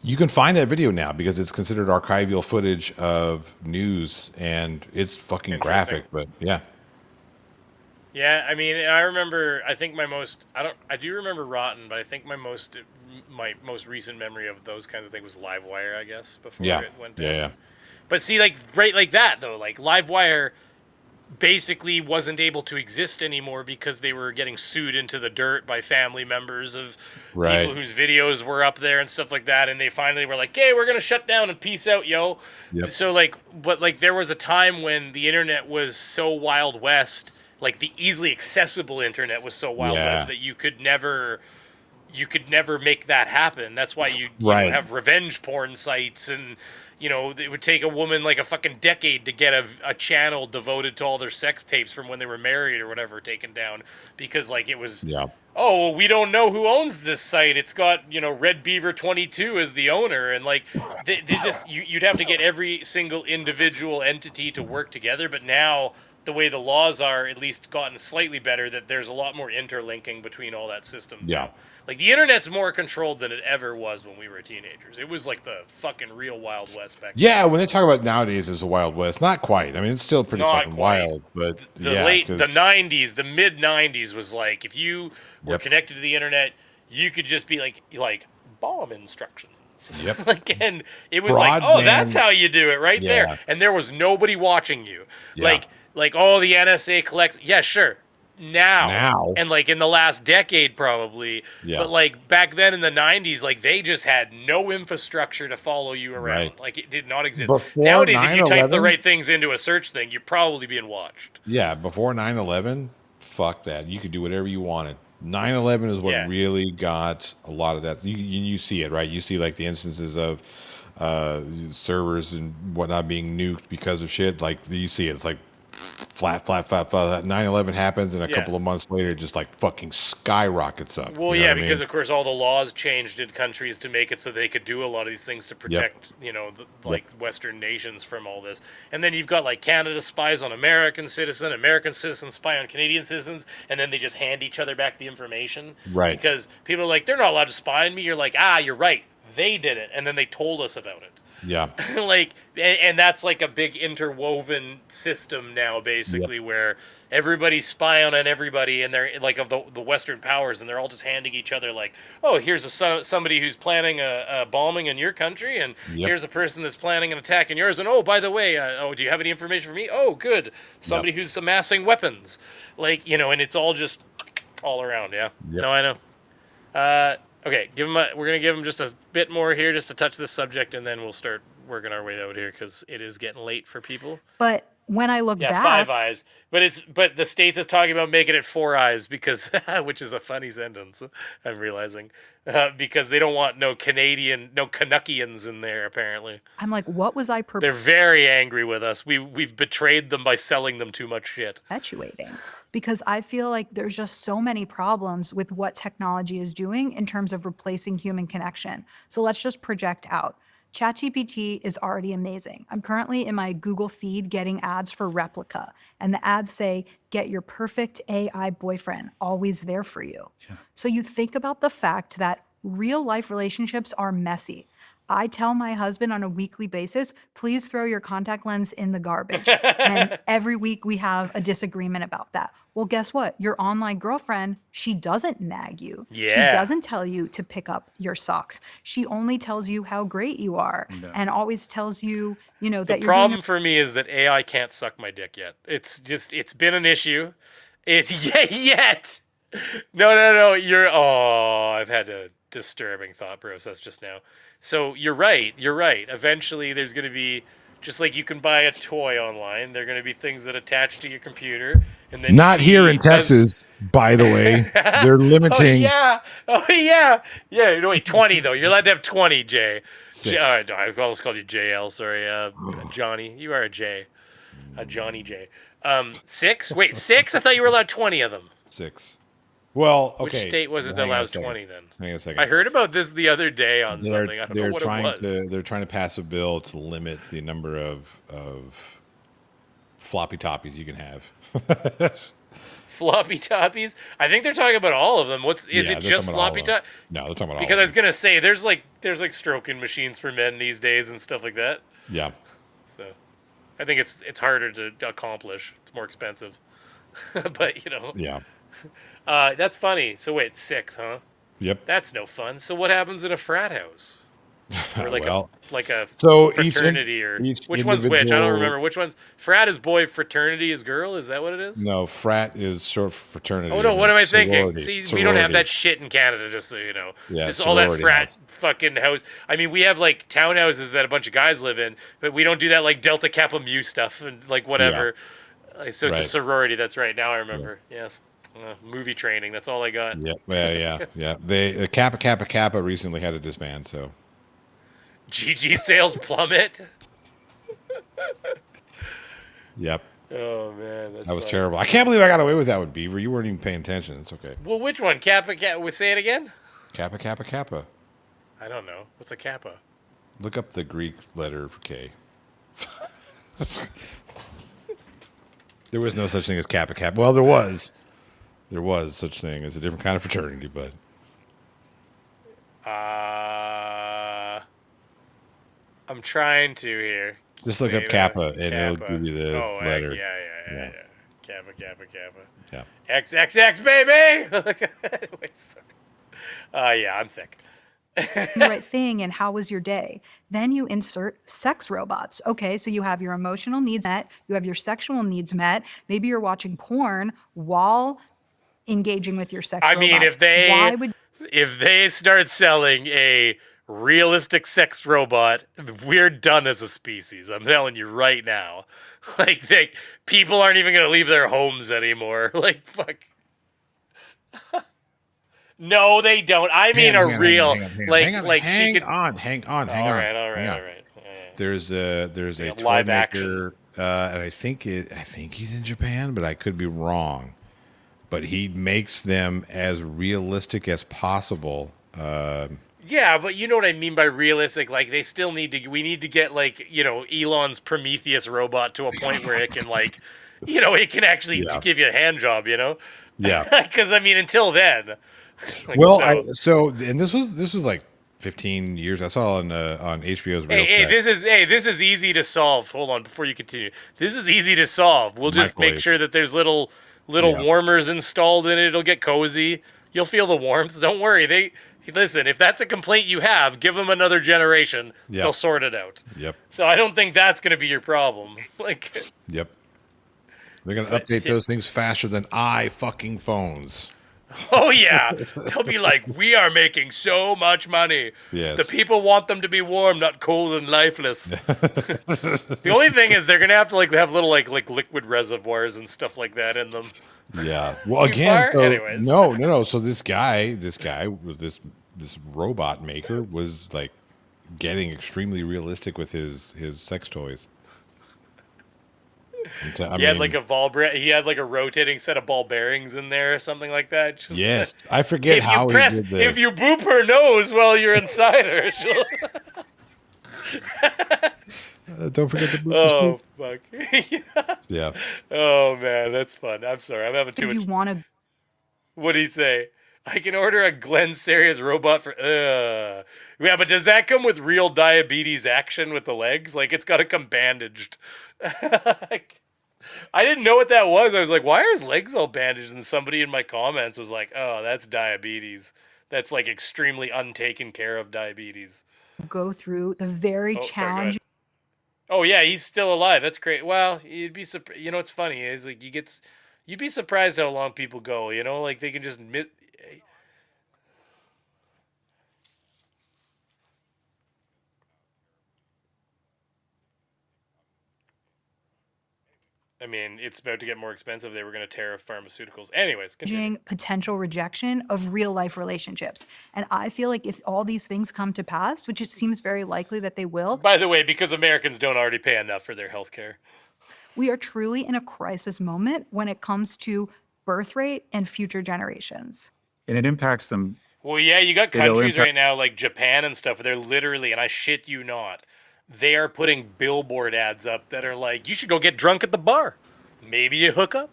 You can find that video now because it's considered archival footage of news, and it's fucking graphic. But yeah. Yeah, I mean, I remember. I think I do remember Rotten, but I think my most recent memory of those kinds of things was Livewire, I guess, before it went down. Yeah. But see, like right like that though, like Livewire basically wasn't able to exist anymore because they were getting sued into the dirt by family members of people whose videos were up there and stuff like that, and they finally were like, "Hey, we're gonna shut down and peace out, yo." Yep. So like, but like there was a time when the internet was so Wild West, like the easily accessible internet was so Wild West that you could never make that happen. That's why you have revenge porn sites, and it would take a woman like a fucking decade to get a channel devoted to all their sex tapes from when they were married or whatever taken down, because like it was oh, well, we don't know who owns this site. It's got Red Beaver 22 as the owner, and like they just you'd have to get every single individual entity to work together. But now the way the laws are at least gotten slightly better, that there's a lot more interlinking between all that system. Yeah. Like the internet's more controlled than it ever was when we were teenagers. It was like the fucking real Wild West back then. Yeah, when they talk about nowadays as a Wild West, not quite. I mean, it's still pretty Not fucking quite. wild, but The yeah, 90s, the mid 90s was like, if you were connected to the internet, you could just be like bomb instructions. Yep. Like, and it was like, oh, that's how you do it right there. And there was nobody watching you. Yeah. Like, oh, the NSA collects. Yeah, sure. Now. And like in the last decade, probably. Yeah. But like back then in the 90s, like they just had no infrastructure to follow you around. Right. Like it did not exist. Before Nowadays, if you type the 9/11? right things into a search thing, you're probably being watched. Yeah, before 9/11, fuck that. You could do whatever you wanted. 9/11 is what really got a lot of that. You see it, right? You see like the instances of servers and whatnot being nuked because of shit. Like you see it. It's like flat. 9/11 happens, and a couple of months later, it just like fucking skyrockets up. Well, you know what I because mean? of course all the laws changed in countries to make it so they could do a lot of these things to protect, Western nations from all this. And then you've got like Canada spies on American citizens spy on Canadian citizens, and then they just hand each other back the information. Right. Because people are like, they're not allowed to spy on me. You're like, you're right. They did it, and then they told us about it. Yeah. and that's like a big interwoven system now, basically, where everybody's spying on everybody, and they're like of the Western powers, and they're all just handing each other like, oh, here's somebody who's planning a bombing in your country, and here's a person that's planning an attack in yours, and oh, by the way, do you have any information for me? Oh, good, somebody who's amassing weapons, and it's all just all around. No, I know. Okay, we're gonna give him just a bit more here, just to touch this subject, and then we'll start working our way out here because it is getting late for people. But when I look back, 5 eyes, but the States is talking about making it 4 eyes because, which is a funny sentence, I'm realizing, because they don't want no Canuckians in there. Apparently, I'm like, what was I They're very angry with us. We've betrayed them by selling them too much shit. perpetuating? Because I feel like there's just so many problems with what technology is doing in terms of replacing human connection. So let's just project out. ChatGPT is already amazing. I'm currently in my Google feed getting ads for Replica, and the ads say, get your perfect AI boyfriend, always there for you. Yeah. So you think about the fact that real life relationships are messy. I tell my husband on a weekly basis, please throw your contact lens in the garbage. And every week we have a disagreement about that. Well, guess what? Your online girlfriend, she doesn't nag you. Yeah. She doesn't tell you to pick up your socks. She only tells you how great you are and always tells you, that you're The problem for me is that AI can't suck my dick yet. It's been an issue. Yet. No. I've had a disturbing thought process just now. So you're right. Eventually there's going to be, just like you can buy a toy online, there are going to be things that attach to your computer. And then Not here in Texas, by the way. They're limiting. Oh, yeah. No, wait, 20, though. You're allowed to have 20, Jay. 6. No, I almost called you JL. Sorry, Johnny. You are a J. A Johnny J. 6? Wait, 6? I thought you were allowed 20 of them. 6. Well, okay. Which state was it that allows 20 then? Hang on a second. I heard about this the other day on something. I don't know what it was. They're trying to pass a bill to limit the number of floppy toppies you can have. Floppy toppies? I think they're talking about all of them. Is it just floppy top? No, they're talking about all Because of I was them. gonna say there's like stroking machines for men these days and stuff like that. Yeah. So I think it's harder to accomplish. It's more expensive. But Yeah. That's funny. So wait, 6, huh? Yep. That's no fun. So what happens in a frat house? Or like Well, a so fraternity each which one's which? I don't individual- remember which one's frat is boy, fraternity is girl. Is that what it is? No, frat is short for fraternity. Oh no, and what am I sorority. thinking? See, we don't have Sorority. that shit in Canada, just so you know. Yeah, This is all that sorority frat house. fucking house. I mean, we have like townhouses that a bunch of guys live in, but we don't do that like Delta Kappa Mu stuff and like whatever. So it's a Right. sorority. That's right. Now I remember. Yes. Movie training. That's all I got. Yeah, yeah. The Kappa recently had to disband. So GG sales plummet. yep, Oh man, that's that was funny. terrible. I can't believe I got away with that one, Beaver. You weren't even paying attention. It's okay. Well, which one? Kappa? Say it again. Kappa. I don't know. What's a kappa? Look up the Greek letter for K. There was no such thing as Kappa. Well, there was. There was such thing as a different kind of fraternity, but I'm trying to here. just look up Beta, Kappa and it'll give you the oh, letter. Yeah. Kappa. Yeah. XXX, baby! Wait, sorry. Yeah, I'm thick. the right thing and how was your day? Then you insert sex robots. Okay, so you have your emotional needs met, you have your sexual needs met. Maybe you're watching porn while engaging with your sex I robots. mean, if they start selling a realistic sex robot, we're done as a species. I'm telling you right now. Like, people aren't even gonna leave their homes anymore. Like, fuck. No, they don't. I mean, Hang on. Hang on. All right. There's a toy live maker, and I think he's in Japan, but I could be wrong. But he makes them as realistic as possible. Yeah, but you know what I mean by realistic. Like, they still we need to get, like, Elon's Prometheus robot to a point where it can, like, it can actually give you a hand job, Yeah. Because, I mean, until then. Like, Well, and this was like 15 years. I saw it on HBO's Real Hey, Tech. this is easy to solve. Hold on, before you continue. This is easy to solve. We'll just make Microwave. sure that there's little warmers installed in it. It'll get cozy. You'll feel the warmth. Don't worry. Listen, if that's a complaint you have, give them another generation. Yep. They'll sort it out. Yep. So I don't think that's going to be your problem. Like, Yep. They're gonna update those things faster than fucking phones. oh yeah, they'll be like, we are making so much money. Yes. The people want them to be warm, not cold and lifeless. The only thing is they're gonna have to have little like liquid reservoirs and stuff like that in them. Yeah. Well, Too again, far? so, Anyways. no. So this guy with this robot maker was like getting extremely realistic with his sex toys. He had like a rotating set of ball bearings in there or something like that. Just, yes, I forget how he did this. If you boop her nose while you're inside her, she'll... Don't forget the boop. Oh fuck. Yeah. Oh man, that's fun. I'm sorry, I'm having too Did much. you want to What'd he say? I can order a Glenn Serious robot for. Yeah, but does that come with real diabetes action with the legs? Like, it's got to come bandaged. I didn't know what that was. I was like, why are his legs all bandaged? And somebody in my comments was like, oh, that's diabetes. That's like extremely untaken care of diabetes. go through the very challenging? Oh yeah, he's still alive. That's great. Well, you'd be surprised. You know what's funny is like you'd be surprised how long people go. Like they can just I mean, it's about to get more expensive. They were going to tariff pharmaceuticals. Anyways, continue. Potential rejection of real life relationships. And I feel like if all these things come to pass, which it seems very likely that they will, By the way, because Americans don't already pay enough for their health care. we are truly in a crisis moment when it comes to birth rate and future generations. And it impacts them. Well, yeah, you got It'll countries impact- right now like Japan and stuff. They're literally, and I shit you not, they are putting billboard ads up that are like, you should go get drunk at the bar. Maybe you hook up.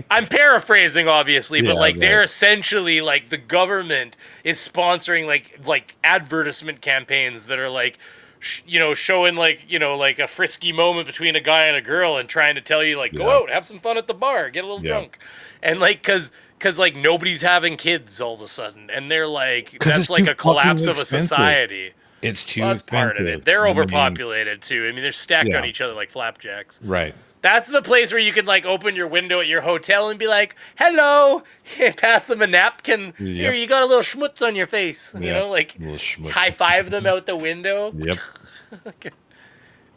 I'm paraphrasing obviously, but Yeah, like they're right. essentially like the government is sponsoring like advertisement campaigns that are like showing like like a frisky moment between a guy and a girl and trying to tell you like go Yeah. out, have some fun at the bar, get a little Yeah. drunk, and like because like nobody's having kids all of a sudden, and they're like 'Cause that's it's like too a collapse fucking of a expensive. society. It's too Well, that's expensive. part of it. They're I mean, overpopulated too. I mean, they're stacked Yeah. on each other like flapjacks. right. That's the place where you can like open your window at your hotel and be like, "Hello," and pass them a napkin. Here, Yep. you got a little schmutz on your face. You Yeah. know, like Little schmutz. high five them out the window. Yep.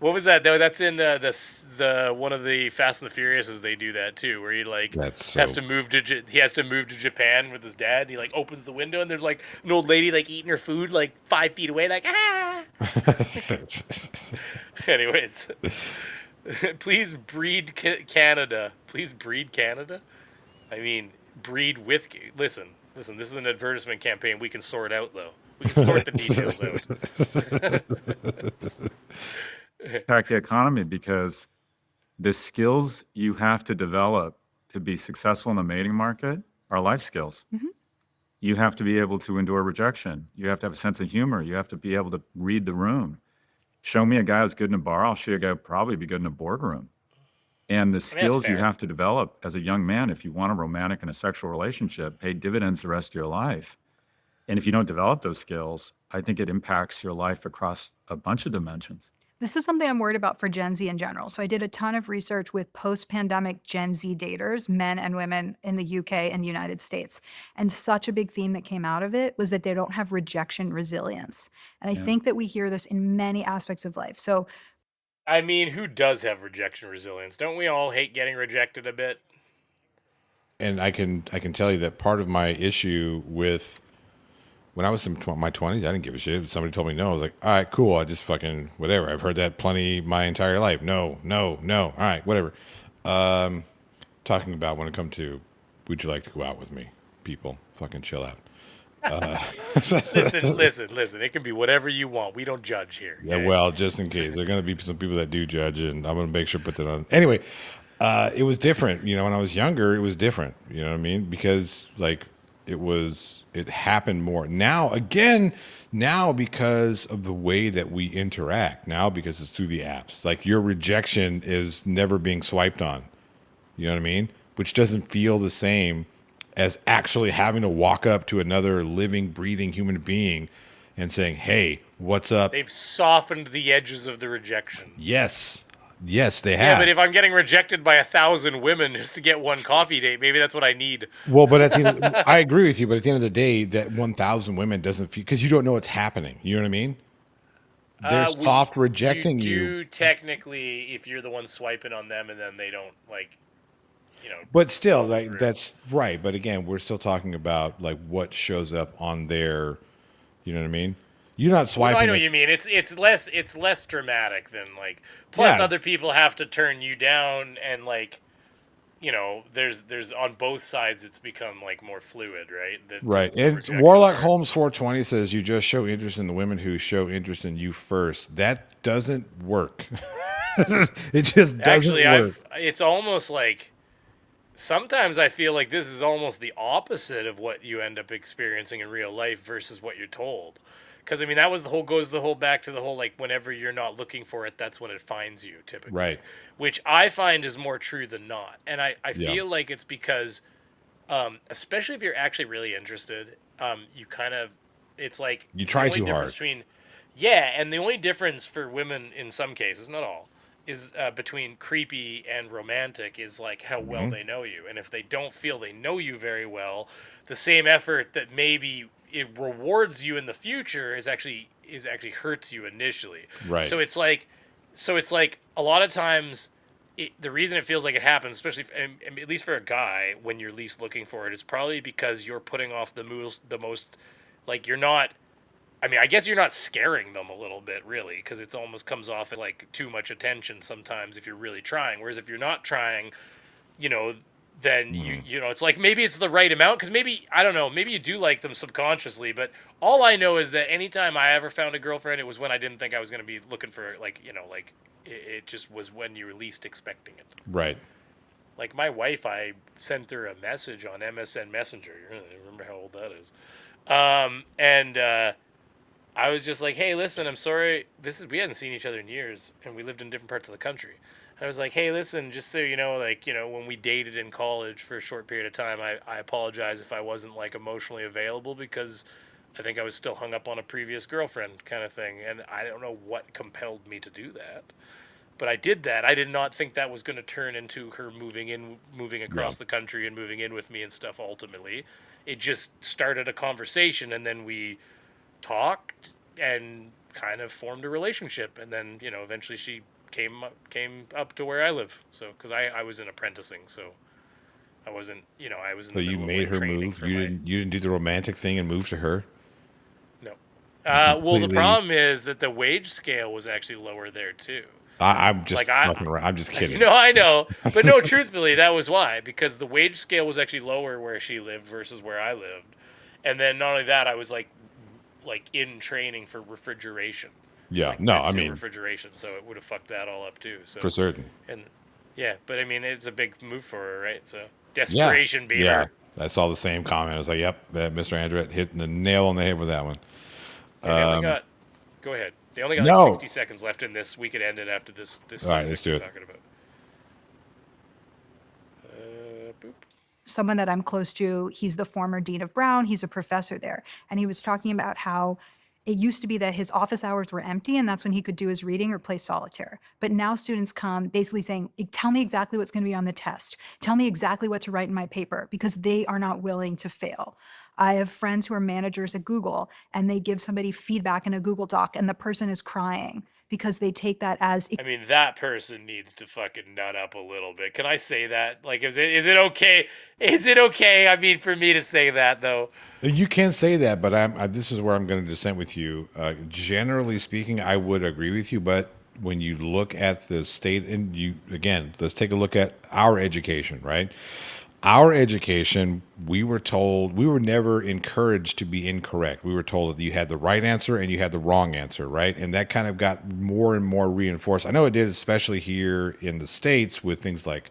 What was that? Though that's in the one of the Fast and the Furiouses. They do that too, where he like That's has so- to move to he has to move to Japan with his dad. And he like opens the window and there's like an old lady like eating her food like 5 feet away, like ah. Anyways, please breed Canada. Please breed Canada. I mean, breed with. Listen. This is an advertisement campaign. We can sort out though. We can sort the details out. Impact the economy because the skills you have to develop to be successful in the mating market are life skills. You have to be able to endure rejection. You have to have a sense of humor. You have to be able to read the room. Show me a guy who's good in a bar. I'll show you a guy who'll probably be good in a boardroom. And the skills you fair. have to develop as a young man, if you want a romantic and a sexual relationship, pay dividends the rest of your life. And if you don't develop those skills, I think it impacts your life across a bunch of dimensions. This is something I'm worried about for Gen Z in general. So I did a ton of research with post-pandemic Gen Z daters, men and women in the UK and the United States. And such a big theme that came out of it was that they don't have rejection resilience. And I think that we hear this in many aspects of life. So I mean, who does have rejection resilience? Don't we all hate getting rejected a bit? And I can tell you that part of my issue with when I was in my 20s, I didn't give a shit. If somebody told me no, I was like, all right, cool. I just fucking whatever. I've heard that plenty my entire life. No. All right, whatever. Talking about when it comes to, would you like to go out with me? People, fucking chill out. Listen. It can be whatever you want. We don't judge here. Yeah, okay? well, just in case. There are going to be some people that do judge, and I'm going to make sure to put that on. Anyway, it was different. When I was younger, it was different. You know what I mean? Because, like, it happened more. Now, because of the way that we interact, now because it's through the apps, like your rejection is never being swiped on. You know what I mean? Which doesn't feel the same as actually having to walk up to another living, breathing human being and saying, hey, what's up? They've softened the edges of the rejection. Yes, they have. Yeah, but if I'm getting rejected by 1,000 women just to get one coffee date, maybe that's what I need. Well, but I agree with you. But at the end of the day, that 1,000 women doesn't feel, because you don't know what's happening. You know what I mean? They're soft rejecting you. You technically, if you're the one swiping on them and then they don't But still, like that's right. But again, we're still talking about like what shows up on their. You know what I mean? You're not swiping. Well, I know what you mean. It's less dramatic than like. Plus, Yeah. other people have to turn you down, and like, there's on both sides. It's become like more fluid, right? Right. And Warlock Holmes 420 says you just show interest in the women who show interest in you first. That doesn't work. It just doesn't work. It's almost like. Sometimes I feel like this is almost the opposite of what you end up experiencing in real life versus what you're told. Because I mean, that was goes the whole back to the whole like whenever you're not looking for it, that's when it finds you typically. Right. Which I find is more true than not, and I Yeah. feel like it's because, especially if you're actually really interested, you kind of, it's like You try the only too hard. difference yeah, and the only difference for women in some cases, not all, is between creepy and romantic is like how well Mhm. they know you, and if they don't feel they know you very well, the same effort that maybe it rewards you in the future is actually hurts you initially. Right. So it's like a lot of times the reason it feels like it happens, especially at least for a guy, when you're least looking for it, is probably because you're putting off the most like you're not. I mean, I guess you're not scaring them a little bit, really, because it almost comes off as like too much attention sometimes if you're really trying. Whereas if you're not trying, then it's like maybe it's the right amount, because maybe, I don't know, maybe you do like them subconsciously. But all I know is that anytime I ever found a girlfriend, it was when I didn't think I was going to be looking for it just was when you were least expecting it. Right. Like my wife, I sent her a message on MSN Messenger. I don't remember how old that is. And I was just like, hey, listen, I'm sorry. We hadn't seen each other in years, and we lived in different parts of the country. And I was like, hey, listen, just so you know, like, when we dated in college for a short period of time, I apologize if I wasn't like emotionally available because I think I was still hung up on a previous girlfriend kind of thing. And I don't know what compelled me to do that. But I did that. I did not think that was going to turn into her moving across the country and moving in with me and stuff ultimately. It just started a conversation, and then we talked and kind of formed a relationship, and then eventually she came up to where I live. So because I was in apprenticing, so I wasn't I was in So the you middle of, made like, her training move. for You my didn't do the romantic thing and move to her. no. Well, the problem is that the wage scale was actually lower there too. I'm just Like fucking around. I'm just kidding. No, I know, but no, truthfully, that was why, because the wage scale was actually lower where she lived versus where I lived, and then not only that, I was like in training for refrigeration. Yeah, Like no, Red I Seal mean refrigeration, so it would have fucked that all up too. So for certain. and yeah, but I mean, it's a big move for her, right? So Yeah, desperation, Beaver. yeah. I saw the same comment. I was like, "Yep, Mr. Andretti hitting the nail on the head with that one." And they only got. Go ahead. They only got like No. 60 seconds left in this. We could end it after this All right, subject let's do we're it. talking about. Boop. Someone that I'm close to, he's the former dean of Brown. He's a professor there. And he was talking about how it used to be that his office hours were empty and that's when he could do his reading or play solitaire. But now students come basically saying, tell me exactly what's going to be on the test. Tell me exactly what to write in my paper, because they are not willing to fail. I have friends who are managers at Google, and they give somebody feedback in a Google Doc and the person is crying because they take that as I mean, that person needs to fucking nut up a little bit. Can I say that? Like, is it okay? Is it okay? I mean, for me to say that though. You can say that, but this is where I'm going to dissent with you. Generally speaking, I would agree with you, but when you look at the state, and let's take a look at our education, right? Our education, we were never encouraged to be incorrect. We were told that you had the right answer and you had the wrong answer, right? And that kind of got more and more reinforced. I know it did, especially here in the States with things like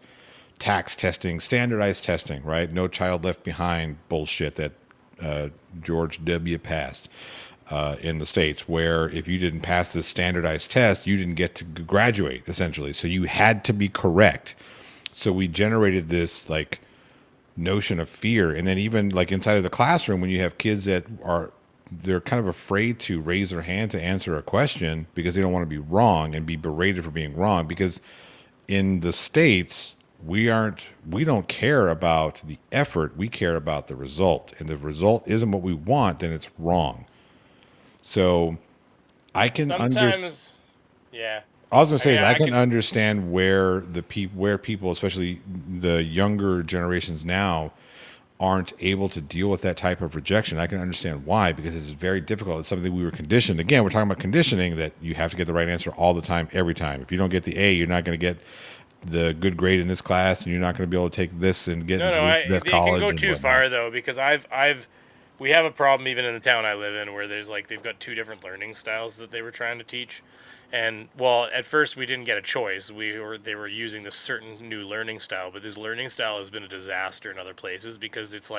tax testing, standardized testing, right? No child left behind bullshit that George W. passed in the States, where if you didn't pass this standardized test, you didn't get to graduate, essentially. So you had to be correct. So we generated this like notion of fear. And then even like inside of the classroom, when you have kids that they're kind of afraid to raise their hand to answer a question because they don't want to be wrong and be berated for being wrong. Because in the States, we don't care about the effort, we care about the result. And the result isn't what we want, then it's wrong. So I can Sometimes, yeah. I was gonna say I I can understand where people, especially the younger generations now, aren't able to deal with that type of rejection. I can understand why, because it's very difficult. It's something we were conditioned. Again, we're talking about conditioning, that you have to get the right answer all the time, every time. If you don't get the A, you're not going to get the good grade in this class, and you're not going to be able to take this and get into the best college. It can go too far though, because we have a problem even in the town I live in where there's like they've got two different learning styles that they were trying to teach. And well, at first we didn't get a choice. They were using this certain new learning style, but this learning style has been a disaster in other places because it's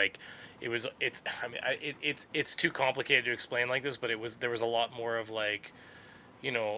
too complicated to explain like this, but there was a lot more of like,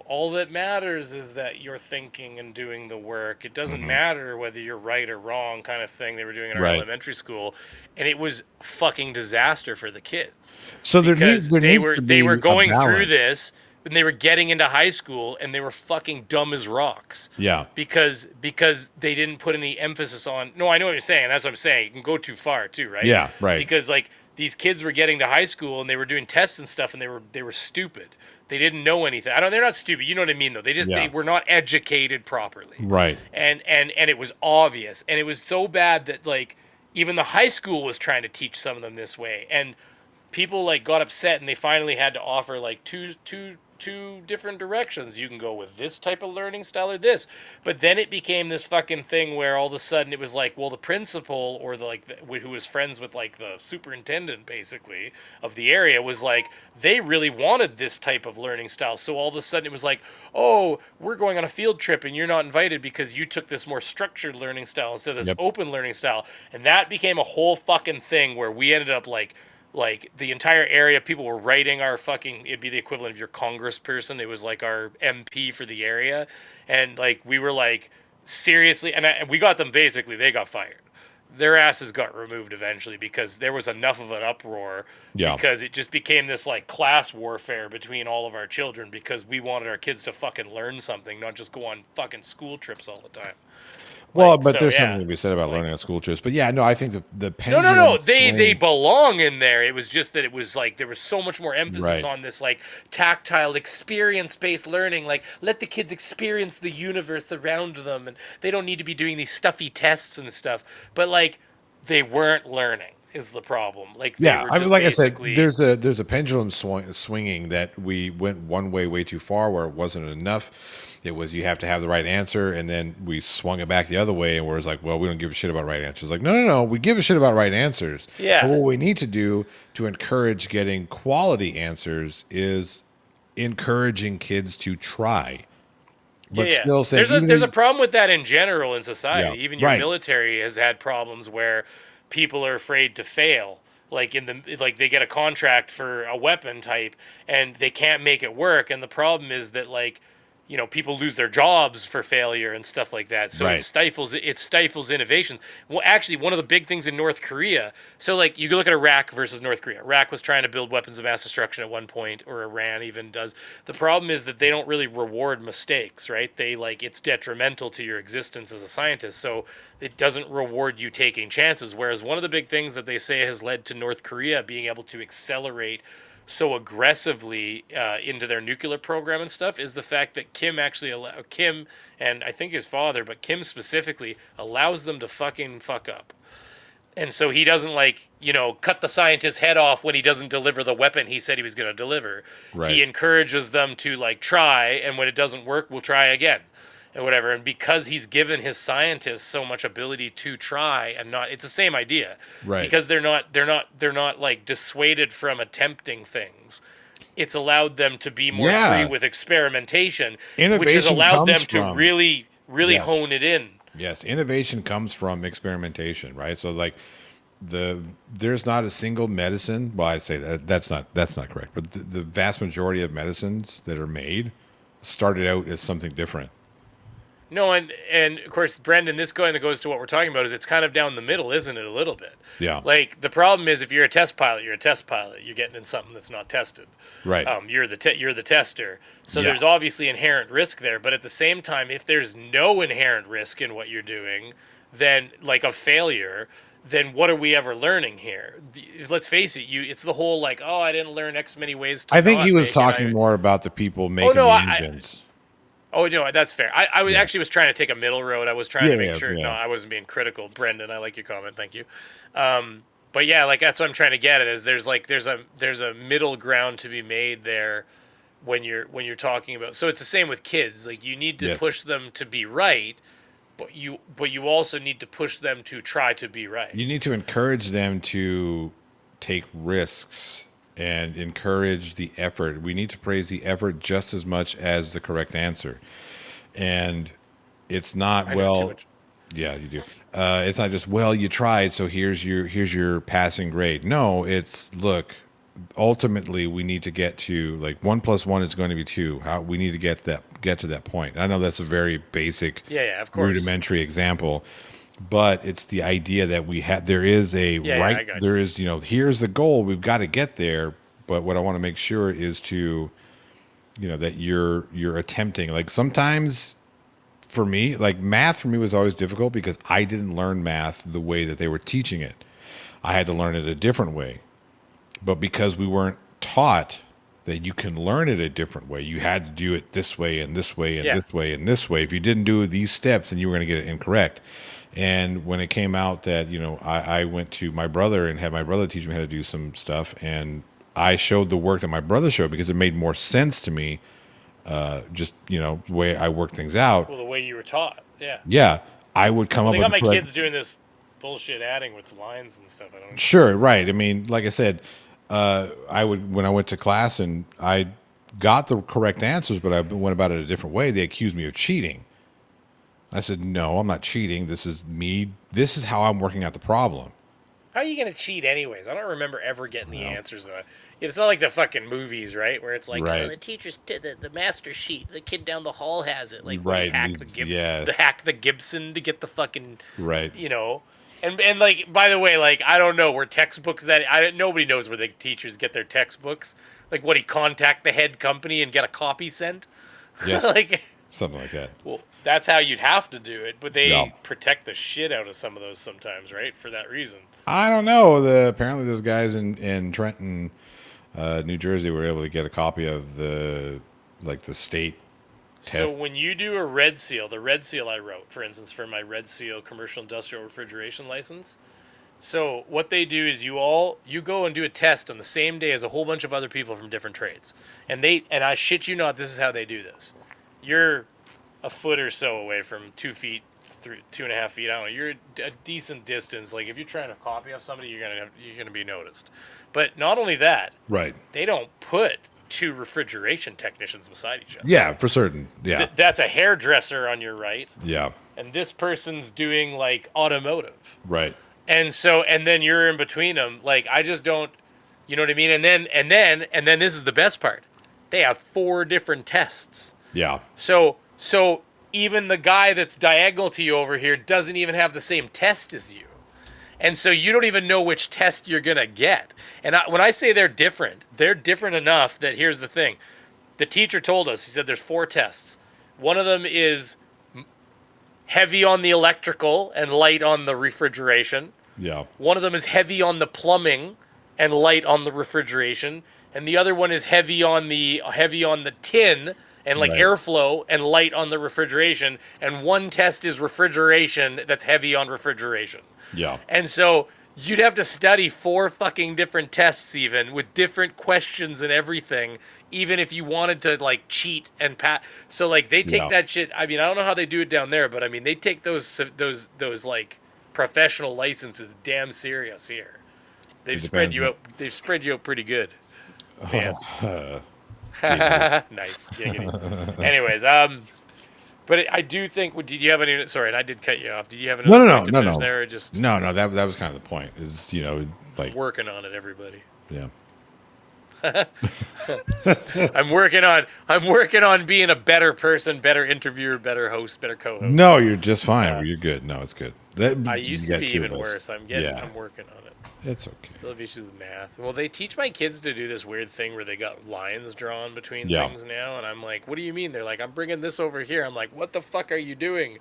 all that matters is that you're thinking and doing the work. It doesn't matter whether you're right or wrong, kind of thing they were doing in our elementary school, and it was fucking disaster for the kids. So they were going through this. And they were getting into high school and they were fucking dumb as rocks. Yeah. Because they didn't put any emphasis on. No, I know what you're saying. That's what I'm saying. You can go too far too, right? Yeah, right. Because like these kids were getting to high school and they were doing tests and stuff and they were stupid. They didn't know anything. They're not stupid. You know what I mean though. They were not educated properly. Right. And it was obvious. And it was so bad that like even the high school was trying to teach some of them this way. And people like got upset and they finally had to offer like two two different directions. You can go with this type of learning style or this. But then it became this fucking thing where all of a sudden it was like, well, the principal or who was friends with like the superintendent basically of the area was like, they really wanted this type of learning style. So all of a sudden it was like, oh, we're going on a field trip and you're not invited because you took this more structured learning style instead of this open learning style. And that became a whole fucking thing where we ended up like the entire area, people were writing our fucking, it'd be the equivalent of your congressperson. It was like our MP for the area. And like, we were like, seriously, and we got them basically, they got fired. Their asses got removed eventually because there was enough of an uproar because it just became this like class warfare between all of our children because we wanted our kids to fucking learn something, not just go on fucking school trips all the time. Well, but there's something to be said about learning on school trips. But yeah, no, I think the pendulum. No. They belong in there. It was just that it was like there was so much more emphasis on this like tactile, experience-based learning. Like let the kids experience the universe around them, and they don't need to be doing these stuffy tests and stuff. But like they weren't learning is the problem. Like they were just I mean, like I said, basically- there's a pendulum swinging that we went one way too far where it wasn't enough. It was you have to have the right answer, and then we swung it back the other way, and where it's like, well, we don't give a shit about right answers. Like, no, we give a shit about right answers. Yeah. But what we need to do to encourage getting quality answers is encouraging kids to try. But still saying there's a problem with that in general in society. Yeah, Even your right. military has had problems where people are afraid to fail. Like they get a contract for a weapon type and they can't make it work. And the problem is that like, you know, people lose their jobs for failure and stuff like that. So it stifles innovations. Well, actually, one of the big things in North Korea. So like you look at Iraq versus North Korea. Iraq was trying to build weapons of mass destruction at one point, or Iran even does. The problem is that they don't really reward mistakes, right? They like it's detrimental to your existence as a scientist. So it doesn't reward you taking chances. Whereas one of the big things that they say has led to North Korea being able to accelerate so aggressively into their nuclear program and stuff is the fact that Kim and I think his father, but Kim specifically allows them to fucking fuck up. And so he doesn't like, you know, cut the scientist's head off when he doesn't deliver the weapon he said he was going to deliver. Right. He encourages them to like try, and when it doesn't work, we'll try again. And whatever, and because he's given his scientists so much ability to try and not, it's the same idea, right? Because they're not like dissuaded from attempting things. It's allowed them to be more free with experimentation, which has allowed them to really hone it in. Yes, innovation comes from experimentation, right? So like there's not a single medicine. Well, I'd say that's not correct, but the vast majority of medicines that are made started out as something different. No, and of course, Brendan, this kind of goes to what we're talking about, is it's kind of down the middle, isn't it, a little bit? Yeah. Like, the problem is if you're a test pilot, you're a test pilot. You're getting in something that's not tested. Right. You're the tester. So there's obviously inherent risk there. But at the same time, if there's no inherent risk in what you're doing, then, like, a failure, then what are we ever learning here? Let's face it, it's the whole, like, oh, I didn't learn X many ways to I think he was talking more about the people making the engines. Oh, no, that's fair. I was actually was trying to take a middle road. I was trying to make sure. No, I wasn't being critical. Brendan, I like your comment. Thank you. But yeah, like that's what I'm trying to get at is there's a middle ground to be made there when you're talking about. So it's the same with kids. Like you need to push them to be right, but you also need to push them to try to be right. You need to encourage them to take risks and encourage the effort. We need to praise the effort just as much as the correct answer. And it's not, yeah, you do. It's not just, well, you tried, so here's your passing grade. No, it's, look, ultimately we need to get to like 1 + 1 is going to be 2. We need to get to that point. I know that's a very basic, of course, rudimentary example. But it's the idea that there is there is, here's the goal. We've got to get there. But what I want to make sure is to, that you're attempting. Like sometimes for me, like math for me was always difficult because I didn't learn math the way that they were teaching it. I had to learn it a different way. But because we weren't taught that you can learn it a different way, you had to do it this way and this way and this way and this way. If you didn't do these steps, then you were going to get it incorrect. And when it came out that, I went to my brother and had my brother teach me how to do some stuff, and I showed the work that my brother showed because it made more sense to me. Just, the way I work things out. Well, the way you were taught. Yeah. Yeah. I would come up They with got my the correct... kids doing this bullshit adding with lines and stuff. I don't know. Sure, right. I mean, like I said, when I went to class and I got the correct answers, but I went about it a different way, they accused me of cheating. I said, no, I'm not cheating. This is me. This is how I'm working out the problem. How are you going to cheat anyways? I don't remember ever getting the answers. It's not like the fucking movies, right? Where it's like, Right. the teacher's the master sheet. The kid down the hall has it. Like, Right. hack the Gibson to get the fucking, Right. And like, by the way, like, I don't know where textbooks nobody knows where the teachers get their textbooks. Like, what, he contact the head company and get a copy sent? Yes. Like, something like that. well, that's how you'd have to do it, but they protect the shit out of some of those sometimes, right? For that reason. I don't know. Apparently those guys in Trenton, New Jersey were able to get a copy of the state test. So when you do a red seal, the red seal I wrote, for instance, for my red seal commercial industrial refrigeration license. So what they do is you go and do a test on the same day as a whole bunch of other people from different trades. And I shit you not, this is how they do this. You're a foot or so away from 2 feet, 2.5 feet. I don't know. You're a decent distance. Like if you're trying to copy off somebody, you're gonna be noticed. But not only that, right? They don't put 2 refrigeration technicians beside each other. Yeah, for certain. Yeah, that's a hairdresser on your right. Yeah, and this person's doing like automotive. Right. And then you're in between them. Like I just don't, you know what I mean? And then this is the best part. They have 4 different tests. Yeah. So even the guy that's diagonal to you over here doesn't even have the same test as you. And so you don't even know which test you're going to get. And when I say they're different enough that here's the thing. The teacher told us, he said there's 4 tests. One of them is heavy on the electrical and light on the refrigeration. Yeah. One of them is heavy on the plumbing and light on the refrigeration. And the other one is heavy on the tin and like airflow and light on the refrigeration. And one test is refrigeration that's heavy on refrigeration. Yeah. And so you'd have to study 4 fucking different tests even with different questions and everything, even if you wanted to like cheat and pat. So like they take that shit. I mean, I don't know how they do it down there, but I mean, they take those like professional licenses damn serious here. They've spread you out. They've spread you out pretty good. Man. Nice. Giggity. Anyways, but I do think. Did you have any? Sorry, and I did cut you off. Did you have any? No. There, or just no. That was kind of the point. Is like working on it, everybody. Yeah. I'm working on being a better person, better interviewer, better host, better co-host. No, you're just fine. You're good. No, it's good. I used to be even worse. I'm working on it. It's okay. Still have issues with math. Well, they teach my kids to do this weird thing where they got lines drawn between things now, and I'm like, what do you mean? They're like, I'm bringing this over here. I'm like, what the fuck are you doing?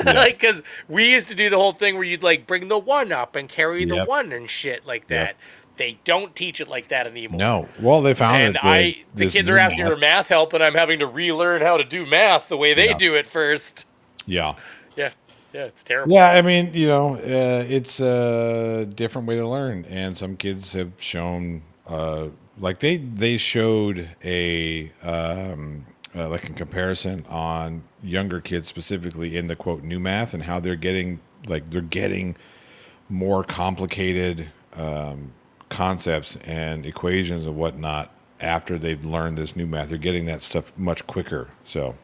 Like, because we used to do the whole thing where you'd like bring the 1 up and carry the 1 and shit like that. They don't teach it like that anymore. No. Well, they found the kids are asking for math help, and I'm having to relearn how to do math the way they do it first. Yeah. Yeah, it's terrible. Yeah, I mean, it's a different way to learn, and some kids have shown, like they showed a like a comparison on younger kids specifically in the quote new math and how they're getting more complicated concepts and equations and whatnot after they've learned this new math. They're getting that stuff much quicker. So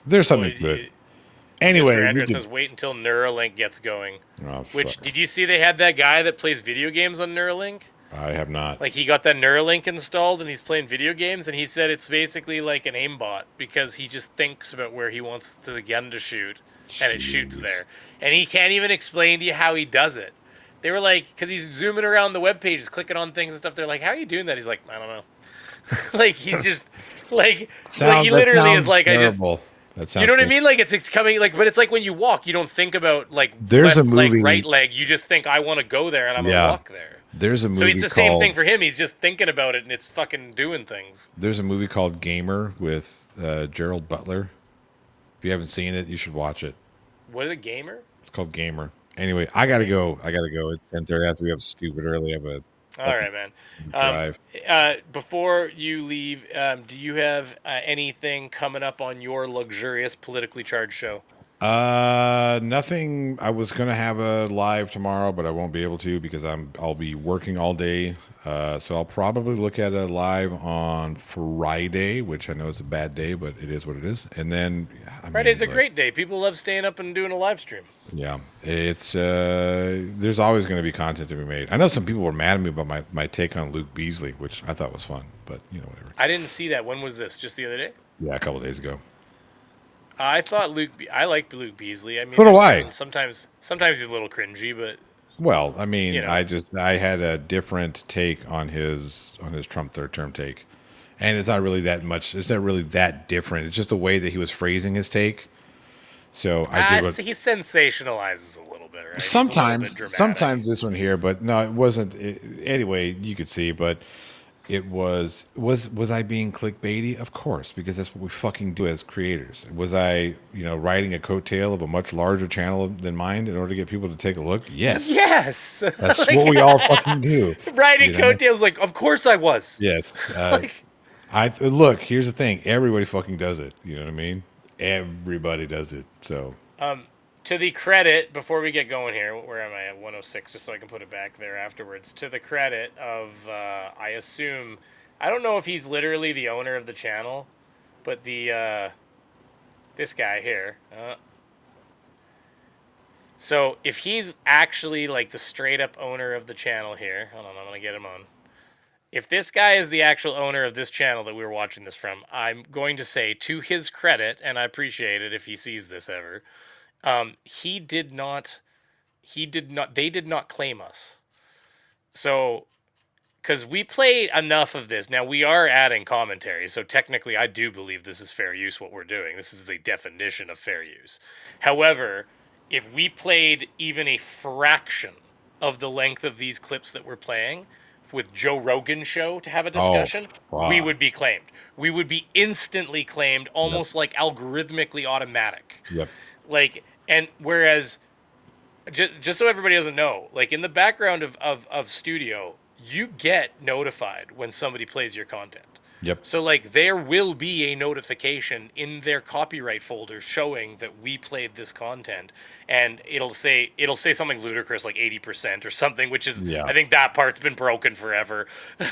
there's something to it. Anyway, Mr. Andrew says wait until Neuralink gets going. Oh, which did you see they had that guy that plays video games on Neuralink? I have not. Like he got that Neuralink installed and he's playing video games, and he said it's basically like an aimbot because he just thinks about where he wants the gun to shoot and it shoots there. And he can't even explain to you how he does it. They were like, because he's zooming around the web pages, clicking on things and stuff. They're like, how are you doing that? He's like, I don't know. Like he's just like he literally is like terrible. You know what I mean? Like it's coming like, but it's like when you walk, you don't think about like there's left a movie, leg, right leg. You just think I want to go there and I'm gonna walk there. There's a movie. So it's the same thing for him. He's just thinking about it and it's fucking doing things. There's a movie called Gamer with Gerald Butler. If you haven't seen it, you should watch it. What is it, Gamer? It's called Gamer. Anyway, I gotta go. It's 10:30 after we have stupid early. I have a All right, man. Before you leave, do you have anything coming up on your luxurious politically charged show? Nothing. I was gonna have a live tomorrow, but I won't be able to because I'll be working all day. So I'll probably look at a live on Friday, which I know is a bad day, but it is what it is. And then Friday's a great day. People love staying up and doing a live stream. Yeah, it's there's always going to be content to be made. I know some people were mad at me about my take on Luke Beasley, which I thought was fun, but whatever. I didn't see that. When was this? Just the other day? Yeah, a couple days ago. I thought I liked Luke Beasley. I mean, so do I. Sometimes he's a little cringy, but well, I mean, I had a different take on his Trump third term take, and it's not really that much. It's not really that different. It's just the way that he was phrasing his take. So I did. He sensationalizes a little bit, right? Sometimes this one here, but no, it wasn't. Anyway, you could see, but it was I being clickbaity? Of course, because that's what we fucking do as creators. Was I, riding a coattail of a much larger channel than mine in order to get people to take a look? Yes. Yes. That's what we all fucking do. Riding coattails, of course I was. Yes. Look, here's the thing. Everybody fucking does it. You know what I mean? Everybody does it. So. To the credit, before we get going here, where am I at 106, just so I can put it back there afterwards. To the credit of, I assume, I don't know if he's literally the owner of the channel, but this guy here. So if he's actually the straight up owner of the channel here, hold on, I'm going to get him on. If this guy is the actual owner of this channel that we were watching this from, I'm going to say to his credit, and I appreciate it if he sees this ever, they did not claim us. So, because we played enough of this. Now, we are adding commentary, so technically I do believe this is fair use, what we're doing. This is the definition of fair use. However, if we played even a fraction of the length of these clips that we're playing, with Joe Rogan's show to have a discussion, we would be claimed. We would be instantly claimed, almost like algorithmically automatic. Yep. And whereas, just so everybody doesn't know, in the background of studio, you get notified when somebody plays your content. Yep. So there will be a notification in their copyright folder showing that we played this content, and it'll say something ludicrous like 80% or something, which is I think that part's been broken forever.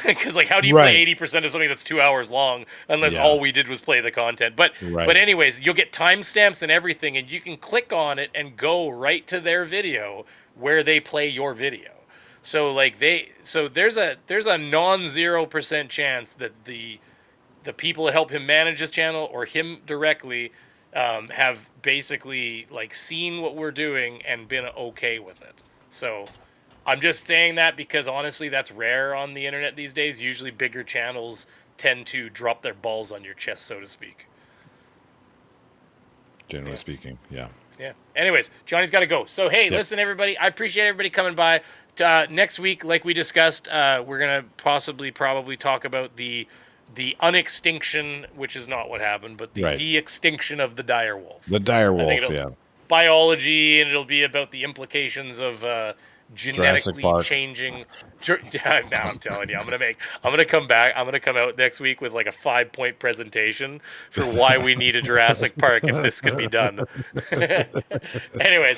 Because how do you play 80% of something that's 2 hours long unless all we did was play the content? But anyways, you'll get timestamps and everything, and you can click on it and go right to their video where they play your video. So there's a non-0% chance that the people that help him manage his channel or him directly have basically seen what we're doing and been okay with it. So I'm just saying that because honestly that's rare on the internet these days. Usually bigger channels tend to drop their balls on your chest, so to speak. Generally speaking, yeah. Yeah. Anyways, Johnny's got to go. So, hey, listen, everybody. I appreciate everybody coming by. Next week, like we discussed, we're going to probably talk about the unextinction, which is not what happened, but the de-extinction of the dire wolf. The dire wolf, biology, and it'll be about the implications of genetically changing. Now I'm telling you, I'm gonna come back. I'm gonna come out next week with a 5-point presentation for why we need a Jurassic Park if this can be done. Anyways,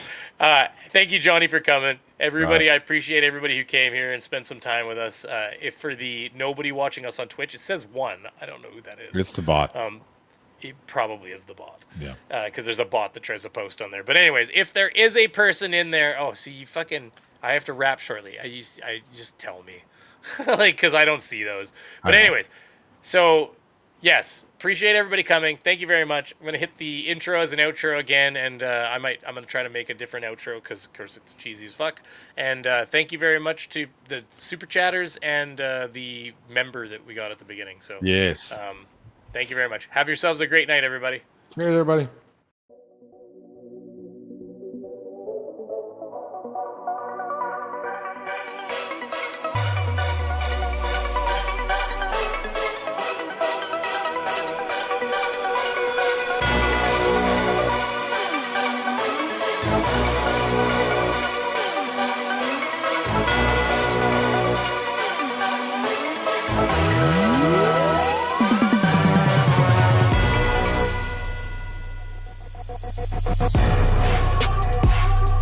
thank you, Johnny, for coming. Everybody, I appreciate everybody who came here and spent some time with us. If for the nobody watching us on Twitch, it says 1. I don't know who that is. It's the bot. It probably is the bot. Yeah. Because there's a bot that tries to post on there. But anyways, if there is a person in there, I have to wrap shortly. I just tell me, because I don't see those. But anyways, so yes, appreciate everybody coming. Thank you very much. I'm gonna hit the intro as an outro again, and I'm gonna try to make a different outro because of course it's cheesy as fuck. And thank you very much to the super chatters and the member that we got at the beginning. So yes. Thank you very much. Have yourselves a great night, everybody. Cheers, everybody.